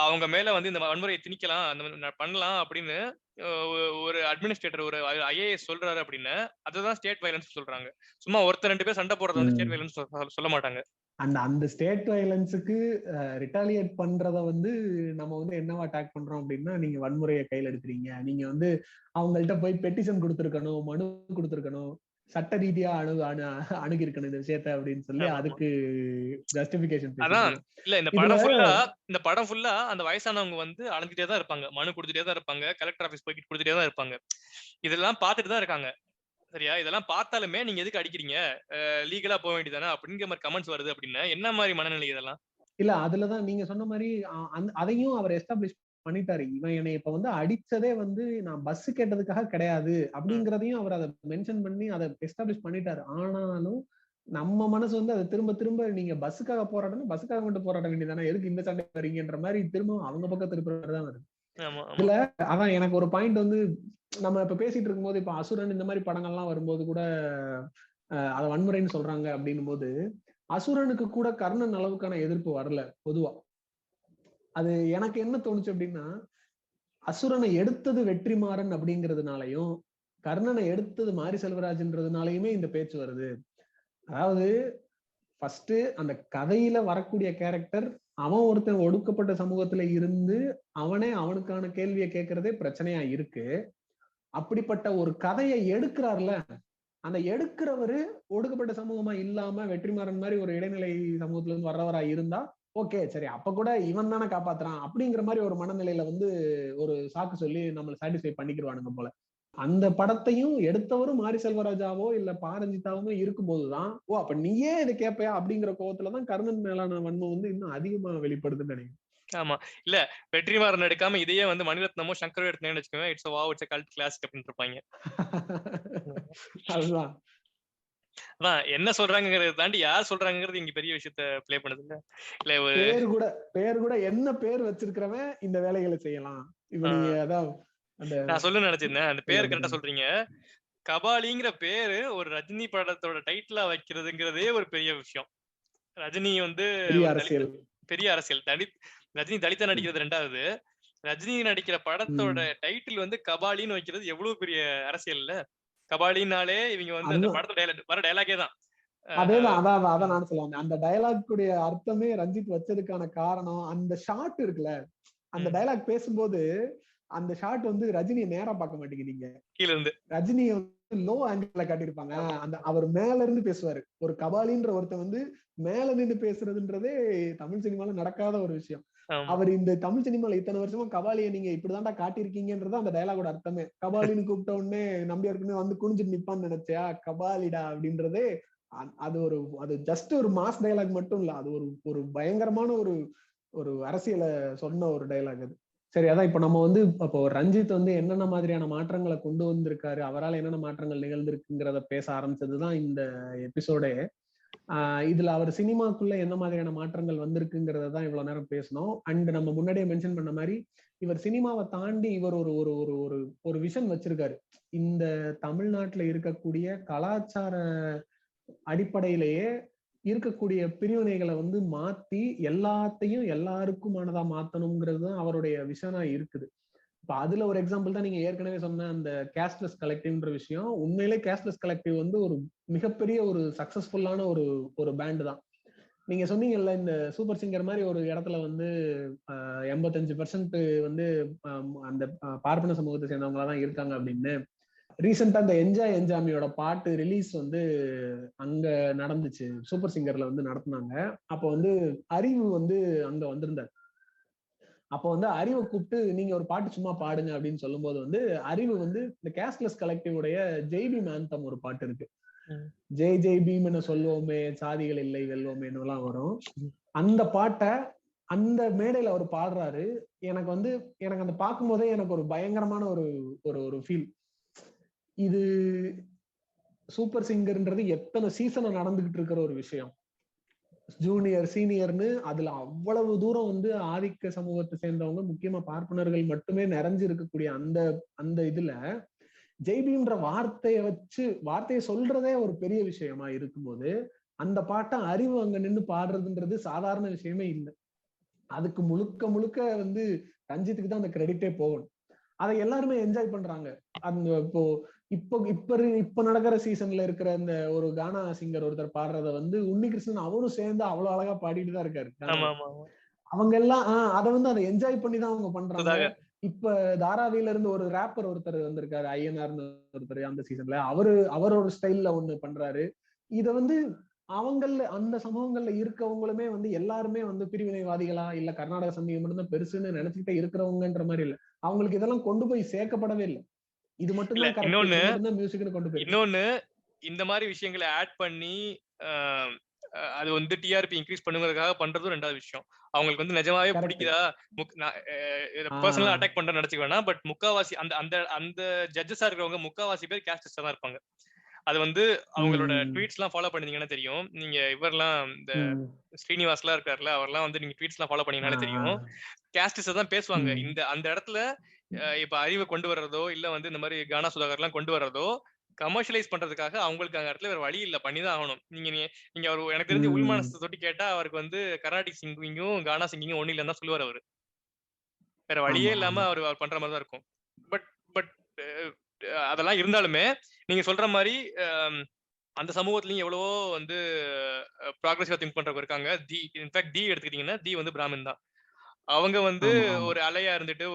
அவங்க மேல வந்து இந்த வன்முறையை திணிக்கலாம், அந்த பண்ணலாம் அப்படின்னு ஒரு அட்மினிஸ்ட்ரேட்டர், ஒரு ஐஏஎஸ் சொல்றாரு அப்படின்னு, அதுதான் ஸ்டேட் வயலன்ஸ் சொல்றாங்க. சும்மா ஒருத்தர் 2 பேர் சண்டை போடுறது வந்து ஸ்டேட் வயலன்ஸ் சொல்ல மாட்டாங்க. அந்த ஸ்டேட் வயலன்ஸுக்கு ரிட்டாலியேட் பண்றத வந்து நம்ம வந்து என்னவா அட்டாக் பண்றோம் அப்படின்னா, நீங்க வன்முறையை கையில் எடுக்கிறீங்க, நீங்க வந்து அவங்கள்ட்ட போய் பெட்டிஷன் கொடுத்துருக்கணும், மனு கொடுத்துருக்கணும், சட்ட ரீதியா அணுகி இருக்கணும் இந்த விஷயத்த அப்படின்னு சொல்லி அதுக்கு ஜஸ்டிபிகேஷன். அதான் இல்ல, இந்த படம் ஃபுல்லா அந்த வயசானவங்க வந்து அலைஞ்சிட்டே தான் இருப்பாங்க, மனு கொடுத்துட்டே தான் இருப்பாங்க, கலெக்டர் ஆபீஸ் போய்கிட்டு கொடுத்துட்டே தான் இருப்பாங்க. இதெல்லாம் பார்த்துட்டு தான் இருக்காங்க. சரியா? இதெல்லாம் பார்த்தாலுமே நீங்க எதுக்கு அடிக்கிறீங்க, லீகலா போக வேண்டியதானே அப்படிங்கிற மாதிரி கமெண்ட்ஸ் வருது. அப்படின்னா என்ன மாதிரி மனநிலை இதெல்லாம்? இல்ல அதுலதான் நீங்க சொன்ன மாதிரி அதையும் அவர் எஸ்டாப்ளிஷ் பண்ணிட்டாரு. இவன் என்னை இப்ப வந்து அடிச்சதே வந்து நான் பஸ் கேட்டதுக்காக கிடையாது அப்படிங்கறதையும் அவர் அதை மென்ஷன் பண்ணி அதை எஸ்டாப்ளிஷ் பண்ணிட்டாரு. ஆனாலும் நம்ம மனசு வந்து அதை திரும்ப திரும்ப நீங்க பஸ்ஸுக்காக போராடணும், பஸ்ஸுக்காக மட்டும் போராட வேண்டியதானே, எதுக்கு இந்த சண்டை வரீங்கன்ற மாதிரி திரும்ப அவங்க பக்கம் திருப்பதான் வருது. இதுல அதான் எனக்கு ஒரு பாயிண்ட் வந்து, நம்ம இப்ப பேசிட்டு இருக்கும்போது இப்ப அசுரன் இந்த மாதிரி படங்கள்லாம் வரும்போது கூட அதை வன்முறைன்னு சொல்றாங்க அப்படின்னும் போது, அசுரனுக்கு கூட கர்ணன் அளவுக்கான எதிர்ப்பு வரல பொதுவா. அது எனக்கு என்ன தோணுச்சு அப்படின்னா, அசுரனை எடுத்தது வெற்றிமாறன் அப்படிங்கிறதுனாலையும் கர்ணனை எடுத்தது மாரி செல்வராஜ்ன்றதுனாலயுமே இந்த பேச்சு வருது. அதாவது ஃபர்ஸ்ட் அந்த கதையில வரக்கூடிய கேரக்டர், அவன் ஒருத்தன் ஒடுக்கப்பட்ட சமூகத்துல இருந்து அவனே அவனுக்கான கேள்வியை கேட்கறதே பிரச்சனையா இருக்கு. அப்படிப்பட்ட ஒரு கதையை எடுக்கிறார்ல, அந்த எடுக்கிறவரு ஒடுக்கப்பட்ட சமூகமா இல்லாம வெற்றிமாறன் மாதிரி ஒரு இடைநிலை சமூகத்துல இருந்து வர்றவரா இருந்தா ஓகே, சரி அப்ப கூட இவன் தானே காப்பாத்துறான் அப்படிங்கிற மாதிரி ஒரு மனநிலையில வந்து ஒரு சாக்கு சொல்லி நம்மளை சாட்டிஸ்ஃபை பண்ணிக்கிடுவானுங்க போல. அந்த படத்தையும் எடுத்தவரும் மாரி செல்வராஜாவோ இல்ல பாரஞ்சிதாவோ இருக்கும்போதுதான் ஓ அப்ப நீயே இதை கேட்பையா அப்படிங்கிற கோவத்துலதான் கர்ணன் மேலான வன்மம் வந்து இன்னும் அதிகமா வெளிப்படுதுன்னு நினைக்கிறேன். ஆமா, இல்ல வெற்றிமாறன் எடுக்காம இதையே வந்து மணிரத்னமோ சங்கரோ எடுத்தேன்னு வச்சுக்கோங்க, it's wow, it's cult classic அப்படின்னு இருப்பாங்க. அதுதான் அதான் என்ன சொல்றாங்கிறத தாண்டி யார் சொல்றாங்கிறது இங்க பெரிய விஷயத்த பிளே பண்ணுது. இல்ல பேர் கூட என்ன பேர் வச்சிருக்கிறவன் இந்த வேலைகளை செய்யலாம். இப்ப நீங்க அதான் நான் சொல்ல நினைச்சிருந்தேன், அந்த பேர் கரெக்டா சொல்றீங்க. கபாலிங்கிற பேரு ஒரு ரஜினி படத்தோட டைட்டிலா வைக்கிறதுங்கிறதே ஒரு பெரிய விஷயம். ரஜினி வந்து பெரிய அரசியல், ரஜினி தலித்தா நடிக்கிறது ரெண்டாவது, ரஜினி நடிக்கிற படத்தோட டைட்டில் வந்து கபாலின்னு வைக்கிறது எவ்வளவு பெரிய அரசியல் இல்ல. கபாலினாலே இவங்க வந்து அந்த படத்தோட வர டயலாகே தான். அதேதான், அதான் நான் சொல்லுவேன். அந்த டயலாக் உடைய அர்த்தமே ரஞ்சித் வச்சதுக்கான காரணம் அந்த ஷாட் இருக்குல்ல, அந்த டயலாக் பேசும்போது அந்த ஷாட் வந்து ரஜினியை நேரா பார்க்க மாட்டேங்கிறீங்க, கீழ இருந்து ரஜினியை லோ ஆங்கிள் காட்டியிருப்பாங்க. அந்த அவர் மேல இருந்து பேசுவாரு. ஒரு கபாலின்ற ஒருத்தன் வந்து மேல நின்று பேசுறதுன்றதே தமிழ் சினிமால நடக்காத ஒரு விஷயம். அவர் இந்த தமிழ் சினிமால இத்தனை வருஷமா கபாலியை நீங்க இப்படிதான்டா காட்டியிருக்கீங்கன்றத அந்த டயலாகோட அர்த்தமே. கபாலின்னு கூப்பிட்ட உடனே நம்பியாருக்குமே வந்து குனிஞ்சிட்டு நிப்பான்னு நினைச்சியா, கபாலிடா அப்படின்றதே அது ஜஸ்ட் ஒரு மாஸ் டைலாக் மட்டும் இல்ல, அது ஒரு பயங்கரமான ஒரு அரசியலை சொன்ன ஒரு டைலாக் அது. சரி, அதான் இப்ப நம்ம வந்து இப்போ ரஞ்சித் வந்து என்னென்ன மாதிரியான மாற்றங்களை கொண்டு வந்திருக்காரு, அவரால் என்னென்ன மாற்றங்கள் நிகழ்ந்திருக்குங்கிறத பேச ஆரம்பிச்சதுதான் இந்த எபிசோடே. இதுல அவர் சினிமாக்குள்ள என்ன மாதிரியான மாற்றங்கள் வந்திருக்குங்கிறத தான் இவ்வளவு நேரம் பேசணும். அண்ட் நம்ம முன்னாடியே மென்ஷன் பண்ண மாதிரி இவர் சினிமாவை தாண்டி இவர் ஒரு ஒரு ஒரு ஒரு ஒரு விஷன் வச்சிருக்காரு. இந்த தமிழ்நாட்டுல இருக்கக்கூடிய கலாச்சார அடிப்படையிலேயே இருக்கக்கூடிய பிரிவினைகளை வந்து மாத்தி எல்லாத்தையும் எல்லாருக்குமானதா மாத்தணுங்கிறது தான் அவருடைய விஷனா இருக்குது. இப்ப அதுல ஒரு எக்ஸாம்பிள் தான் நீங்க ஏற்கனவே சொன்ன அந்த கேஸ்ட்லெஸ் கலெக்டிவ்ன்ற விஷயம். உண்மையிலே கேஸ்ட்லெஸ் கலெக்டிவ் வந்து ஒரு மிகப்பெரிய ஒரு சக்சஸ்ஃபுல்லான ஒரு பேண்ட் தான். நீங்க சொன்னீங்கல்ல, இந்த சூப்பர் சிங்கர் மாதிரி ஒரு இடத்துல வந்து 85% வந்து அந்த பார்ப்பன சமூகத்தை சேர்ந்தவங்களா தான் இருக்காங்க அப்படின்னு. ரீசெண்டா இந்த என்ஜாய் என்ஜாமியோட பாட்டு ரிலீஸ் வந்து அங்க நடந்துச்சு, சூப்பர் சிங்கர்ல வந்து நடத்துனாங்க. அப்ப வந்து அறிவு வந்து அங்க வந்திருந்தார். அப்ப வந்து அறிவை கூப்பிட்டு நீங்க ஒரு பாட்டு சும்மா பாடுங்க அப்படின்னு சொல்லும் போது வந்து அறிவு வந்து இந்த கேஸ்ட்லெஸ் கலெக்டிவ் உடைய ஜெய் பீம் ஆந்தம் ஒரு பாட்டு இருக்கு. ஜெய் ஜெய் பீம் என்ன சொல்லுவோமே, சாதிகள் இல்லை வெல்வோமேன்னு எல்லாம் வரும். அந்த பாட்டை அந்த மேடையில அவர் பாடுறாரு. எனக்கு அந்த பார்க்கும் போதே எனக்கு ஒரு பயங்கரமான ஒரு ஃபீல். இது சூப்பர் சிங்கர்ன்றது எத்தனை சீசனை நடந்துகிட்டு இருக்கிற ஒரு விஷயம். ஜூனியர் சீனியர்னு அதுல அவ்வளவு தூரம் வந்து ஆதிக்க சமூகத்தை சேர்ந்தவங்க, முக்கியமா பார்ப்பனர்கள் மட்டுமே நிறைஞ்சு இருக்கக்கூடிய அந்த இதுல ஜெய்பீம்ன்ற வார்த்தையை சொல்றதே ஒரு பெரிய விஷயமா இருக்கும்போது அந்த பாட்டை அறிவு அங்க நின்று பாடுறதுன்றது சாதாரண விஷயமே இல்லை. அதுக்கு முழுக்க முழுக்க வந்து ரஞ்சித்துக்கு தான் அந்த கிரெடிட்டே போகணும். அதை எல்லாருமே என்ஜாய் பண்றாங்க. அந்த இப்ப நடக்கிற சீசன்ல இருக்கிற இந்த ஒரு கானா சிங்கர் ஒருத்தர் பாடுறத வந்து உன்னிகிருஷ்ணன் அவரும் சேர்ந்து அவ்வளவு அழகா பாடிட்டு தான் இருக்காரு. அவங்க எல்லாம் அதை என்ஜாய் பண்ணி தான் அவங்க பண்றாங்க. இப்ப தாராவில இருந்து ஒரு ரேப்பர் ஒருத்தர் வந்திருக்காரு, ஐஎன்ஆர்னு ஒருத்தர், அந்த சீசன்ல அவரோட ஸ்டைல்ல ஒண்ணு பண்றாரு. இத வந்து அந்த சமூகங்கள்ல இருக்கவங்களுமே வந்து எல்லாருமே வந்து பிரிவினைவாதிகளா இல்ல கர்நாடக சமீபம் மட்டும்தான் பெருசுன்னு நினைச்சுக்கிட்டே இருக்கிறவங்கன்ற மாதிரி இல்ல. அவங்களுக்கு இதெல்லாம் கொண்டு போய் சேர்க்கப்படவே இல்லை. இது மட்டும் தான் கரெக்ட், மியூசிக்னு கொண்டு போய். இன்னொன்னு, இந்த மாதிரி விஷயங்களை ஆட் பண்ணி அது வந்து டிஆர்பி இன்க்ரீஸ் பண்ணுங்கிறதுக்காக பண்றதும் ரெண்டாவது விஷயம். அவங்களுக்கு வந்து நிஜமாவே பிடிக்குதா, பர்சனலா அட்டாக் பண்ற நினைச்சுக்க வேணாம். பட் முக்காவாசி அந்த அந்த அந்த ஜட்ஜஸா இருக்கிறவங்க முக்காவாசி பேர் கேஸ்டிஸ்டா தான் இருப்பாங்க. அது வந்து அவங்களோட ட்வீட்ஸ் எல்லாம் ஃபாலோ பண்ணீங்கன்னா தெரியும். நீங்க இவரெல்லாம் இந்த ஸ்ரீனிவாஸ் எல்லாம் இருக்காருல்ல, அவர்லாம் வந்து நீங்க ட்வீட்ஸ் எல்லாம் ஃபாலோ பண்ணீங்கன்னாலே தெரியும். கேஸ்டிஸ்டா தான் பேசுவாங்க. அந்த இடத்துல இப்ப அறிவை கொண்டு வர்றதோ இல்ல வந்து இந்த மாதிரி கானா சுதாகர் எல்லாம் கொண்டு வர்றதோ கமர்ஷியலைஸ் பண்றதுக்காக அவங்களுக்கு அந்த இடத்துல வேற வழி இல்ல, பண்ணிதான் ஆகணும். நீங்க அவர் எனக்கு தெரிஞ்சு உள்மனசை தொட்டி கேட்டா அவருக்கு வந்து கர்நாடிக் சிங்கிங்கும் கானா சிங்கிங்கும் ஒண்ணு இல்லைன்னு தான் சொல்லுவார் அவரு. வேற வழியே இல்லாம அவர் பண்ற மாதிரி தான் இருக்கும். பட் அதெல்லாம் இருந்தாலுமே நீங்க சொல்ற மாதிரி அந்த சமூகத்திலயும் எவ்வளவோ வந்து ப்ராக்ரெசிவா திங்க் பண்றவங்க இருக்காங்க. இன்ஃபேக்ட் தி எடுத்துக்கிட்டீங்கன்னா தி வந்து பிராமின் தான். அவங்க வந்து ஒரு அலையா இருந்துட்டு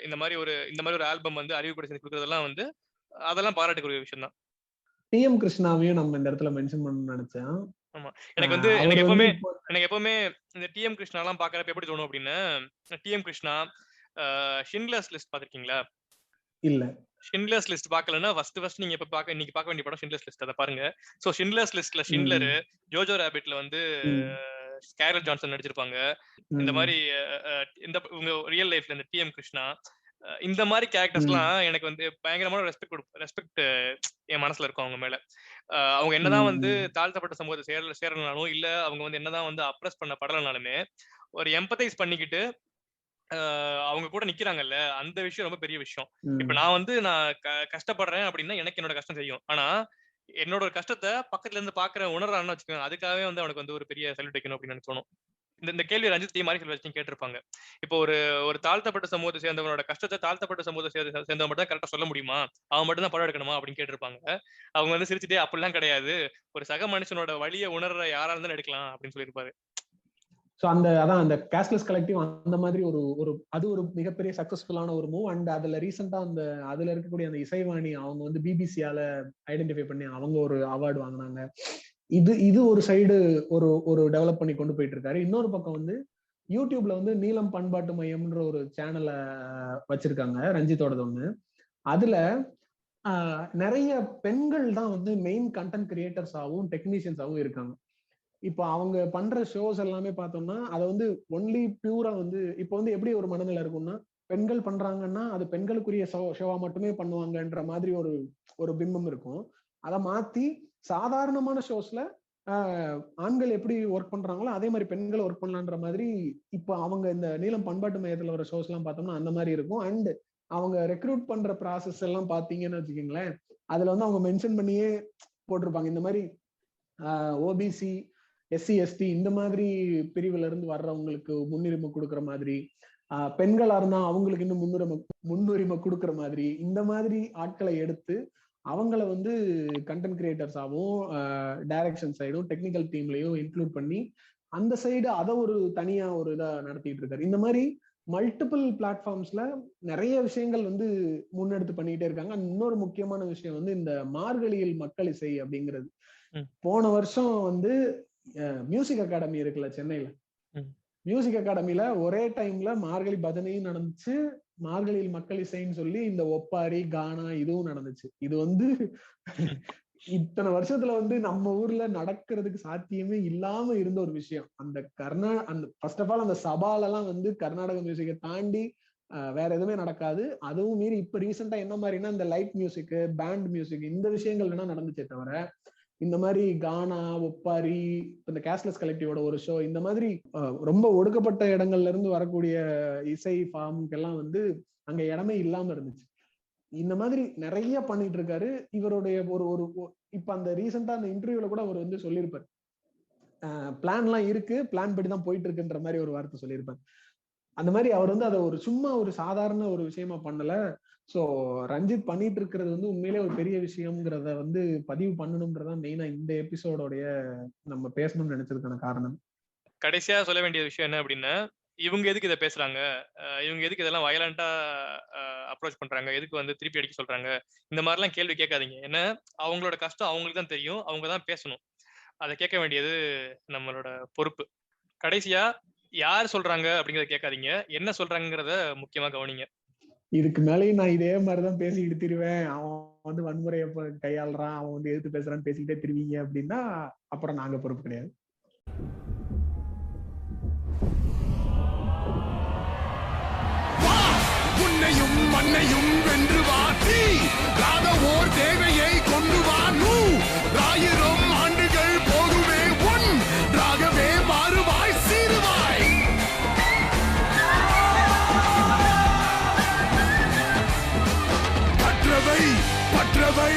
இந்த மாதிரி ஒரு ஆல்பம் வந்து அறிவு கூட சேர்ந்து கொடுக்கறதெல்லாம் வந்து அதெல்லாம் பாராட்டுக்குரிய விஷயம் தான். டிஎம் கிருஷ்ணாவையும் நம்ம இந்த இடத்துல மென்ஷன் பண்ணணும்னு நினைச்சேன். ஆமா, எனக்கு எப்பவுமே இந்த டிஎம் கிருஷ்ணா எல்லாம் பாக்குறப்ப எப்படி தோணும் அப்படின்னா, டிஎம் கிருஷ்ணா ஷிண்ட்லர்ஸ் லிஸ்ட் பாத்திருக்கீங்களா? இல்ல, ஷிண்ட்லர்ஸ் லிஸ்ட் பாக்கலன்னா ஃபர்ஸ்ட் நீங்க இன்னைக்கு பார்க்க வேண்டிய படம் ஷிண்ட்லர்ஸ் லிஸ்ட். அதை பாருங்க. சோ ஷிண்ட்லர்ஸ் லிஸ்ட்ல ஷிண்ட்லர், ஜோஜோ ராபிட்ல வந்து ஸ்கேரல் ஜான்சன் நடிச்சிருப்பாங்க. இந்த மாதிரி இவங்க ரியல் லைஃப்ல இந்த டிஎம் கிருஷ்ணா இந்த மாதிரி கேரக்டர்ஸ் எல்லாம் எனக்கு வந்து பயங்கரமான ரெஸ்பெக்ட் என் மனசுல இருக்கும் அவங்க மேல. அவங்க என்னதான் வந்து தாழ்த்தப்பட்ட சமூகத்தை சேரனாலும் இல்ல அவங்க வந்து என்னதான் வந்து அப்ரஸ் பண்ண படலனாலுமே ஒரு எம்பத்தைஸ் பண்ணிக்கிட்டு அவங்க கூட நிக்கிறாங்கல்ல, அந்த விஷயம் ரொம்ப பெரிய விஷயம். இப்ப நான் கஷ்டப்படுறேன் அப்படின்னா எனக்கு என்னோட கஷ்டம் தெரியும். ஆனா என்னோட கஷ்டத்தை பக்கத்துல இருந்து பாக்குற உணர்றான்னு வச்சுக்கோங்க, அதுக்காகவே வந்து அவனுக்கு வந்து ஒரு பெரிய சல்யூட் வைக்கணும் அப்படின்னு எனக்கு தோணும். இந்த கேள்வி ரஞ்சித் மாதிரி வச்சு கேட்டிருப்பாங்க. இப்போ ஒரு தாழ்த்தப்பட்ட சமூகத்தை சேர்ந்தவனோட கஷ்டத்தை தாழ்த்தப்பட்ட சமூகத்தை சேர்ந்தவன் மட்டும் தான் கரெக்டா சொல்ல முடியுமா, அவன் மட்டும் தான் படம் எடுக்கணுமா அப்படின்னு கேட்டிருப்பாங்க. அவங்க வந்து சிரிச்சுட்டே அப்படிலாம் கிடையாது, ஒரு சக மனுஷனோட வழியை உணர்ற யாரா இருந்தாலும் எடுக்கலாம் அப்படின்னு சொல்லியிருப்பாரு. ஸோ அந்த கேஷ்லெஸ் கலெக்டிவ் அந்த மாதிரி அது ஒரு மிகப்பெரிய சக்சஸ்ஃபுல்லான ஒரு மூவ். அண்ட் அதுல ரீசெண்டா அதுல இருக்கக்கூடிய அந்த இசைவாணி அவங்க வந்து பிபிசியால ஐடென்டிஃபை பண்ணி அவங்க ஒரு அவார்டு வாங்கினாங்க. இது ஒரு சைடு ஒரு டெவலப் பண்ணி கொண்டு போயிட்டு இருக்காரு. இன்னொரு பக்கம் வந்து யூடியூப்ல வந்து நீலம் பண்பாட்டு மையம்ன்ற ஒரு சேனலை வச்சிருக்காங்க, ரஞ்சித்தோடது ஒண்ணு. அதுல நிறைய பெண்கள் தான் வந்து மெயின் கண்டென்ட் கிரியேட்டர்ஸாகவும் டெக்னீஷியன்ஸாகவும் இருக்காங்க. இப்போ அவங்க பண்ற ஷோஸ் எல்லாமே பார்த்தோம்னா அதை வந்து ஒன்லி பியூரா வந்து இப்போ வந்து எப்படி ஒரு மனநிலை இருக்கும்னா, பெண்கள் பண்றாங்கன்னா அது பெண்களுக்குரிய ஷோவா மட்டுமே பண்ணுவாங்கன்ற மாதிரி ஒரு ஒரு பிம்பம் இருக்கும். அதை மாத்தி சாதாரணமான ஷோஸ்ல ஆண்கள் எப்படி ஒர்க் பண்றாங்களோ அதே மாதிரி பெண்கள் ஒர்க் பண்ணலான்ற மாதிரி இப்போ அவங்க இந்த நீலம் பண்பாட்டு மையத்துல வர ஷோஸ் எல்லாம் பார்த்தோம்னா அந்த மாதிரி இருக்கும். அண்ட் அவங்க ரெக்ரூட் பண்ற ப்ராசஸ் எல்லாம் பாத்தீங்கன்னு வச்சுக்கோங்களேன், அதுல வந்து அவங்க மென்ஷன் பண்ணியே போட்டிருப்பாங்க. இந்த மாதிரி ஓபிசி, எஸ்சி, எஸ்டி இந்த மாதிரி பிரிவுல இருந்து வர்றவங்களுக்கு முன்னுரிமை கொடுக்குற மாதிரி, பெண்களா இருந்தா அவங்களுக்கு இன்னும் முன்னுரிமை கொடுக்குற மாதிரி, இந்த மாதிரி ஆட்களை எடுத்து அவங்கள வந்து கண்டென்ட் கிரியேட்டர்ஸாகவும் டைரக்ஷன் சைடும் டெக்னிக்கல் டீம்லயும் இன்க்ளூட் பண்ணி அந்த சைடு அதை ஒரு தனியா ஒரு இதா நடத்திட்டு இருக்காரு. இந்த மாதிரி மல்டிபிள் பிளாட்ஃபார்ம்ஸ்ல நிறைய விஷயங்கள் வந்து முன்னெடுத்து பண்ணிட்டே இருக்காங்க. இன்னொரு முக்கியமான விஷயம் வந்து இந்த மார்கழியில் மக்கள் இசை அப்படிங்கிறது. போன வருஷம் வந்து மியூசிக் அகாடமி இருக்குல்ல சென்னையில, மியூசிக் அகாடமில ஒரே டைம்ல மார்கழி பஜனையும் நடந்துச்சு, மார்கழியில் மக்கள் இசைன்னு சொல்லி இந்த ஒப்பாரி கானா இதுவும் நடந்துச்சு. இது வந்து இத்தனை வருஷத்துல வந்து நம்ம ஊர்ல நடக்கிறதுக்கு சாத்தியமே இல்லாம இருந்த ஒரு விஷயம். அந்த ஃபர்ஸ்ட் ஆஃப் ஆல் அந்த சபால எல்லாம் வந்து கர்நாடக மியூசிக்கை தாண்டி வேற எதுவுமே நடக்காது. அதுவும் மீறி இப்ப ரீசெண்டா என்ன மாதிரின்னா இந்த லைட் மியூசிக், பேண்ட் மியூசிக் இந்த விஷயங்கள் வேணா நடந்துச்சே தவிர, இந்த மாதிரி கானா, ஒப்பாரி, இந்த கேஷ்லெஸ் கலெக்டிவோட ஒரு ஷோ, இந்த மாதிரி ரொம்ப ஒடுக்கப்பட்ட இடங்கள்ல இருந்து வரக்கூடிய இசை ஃபார்முக்கெல்லாம் வந்து அங்க இடமே இல்லாம இருந்துச்சு. இந்த மாதிரி நிறைய பண்ணிட்டு இருக்காரு. இவருடைய ஒரு ஒரு இப்ப அந்த ரீசெண்டா அந்த இன்டர்வியூல கூட அவர் வந்து சொல்லியிருப்பார், பிளான் எல்லாம் இருக்கு, பிளான் படி தான் போயிட்டு இருக்குன்ற மாதிரி ஒரு வார்த்தை சொல்லியிருப்பார். அந்த மாதிரி அவர் வந்து அதை ஒரு சும்மா ஒரு சாதாரண ஒரு விஷயமா பண்ணல. சோ ரஞ்சித் பண்ணிட்டு இருக்கிறது வந்து உண்மையிலே ஒரு பெரிய விஷயம்ங்கிறத வந்து பதிவு பண்ணணும்ன்றதான் மெயினா இந்த எபிசோடோடைய நம்ம பேசணும்னு நினைச்சதுக்கான காரணம். கடைசியா சொல்ல வேண்டிய விஷயம் என்ன அப்படின்னா, இவங்க எதுக்கு இதை பேசுறாங்க, இவங்க எதுக்கு இதெல்லாம் வயலண்டா அப்ரோச் பண்றாங்க, எதுக்கு வந்து திருப்பி அடிக்க சொல்றாங்க, இந்த மாதிரிலாம் கேள்வி கேட்காதீங்க. ஏன்னா அவங்களோட கஷ்டம் அவங்களுக்கு தான் தெரியும், அவங்க தான் பேசணும். அதை கேட்க வேண்டியது நம்மளோட பொறுப்பு. கடைசியா யார் சொல்றாங்க அப்படிங்கறத கேட்காதீங்க, என்ன சொல்றாங்கிறத முக்கியமா கவனிங்க. இதுக்கு மேலேயும் நான் இதே மாதிரிதான் பேசிக்கிட்டு திருவேன், அவன் வந்து வன்முறையை கையாளுறான், அவன் வந்து எதிர்த்து பேசுறான்னு பேசிக்கிட்டே திருவீங்க அப்படின்னா அப்புறம் நாங்க பொறுப்பு கிடையாது. உன்னையும் மண்ணையும் வென்று வாசி ராகவோர் தேவையை கொண்டு வானு ஆயிரம் ஆண்டுகள் போகுவே உன் ராகவே மாறுவாய் சீருவாய். பற்றவை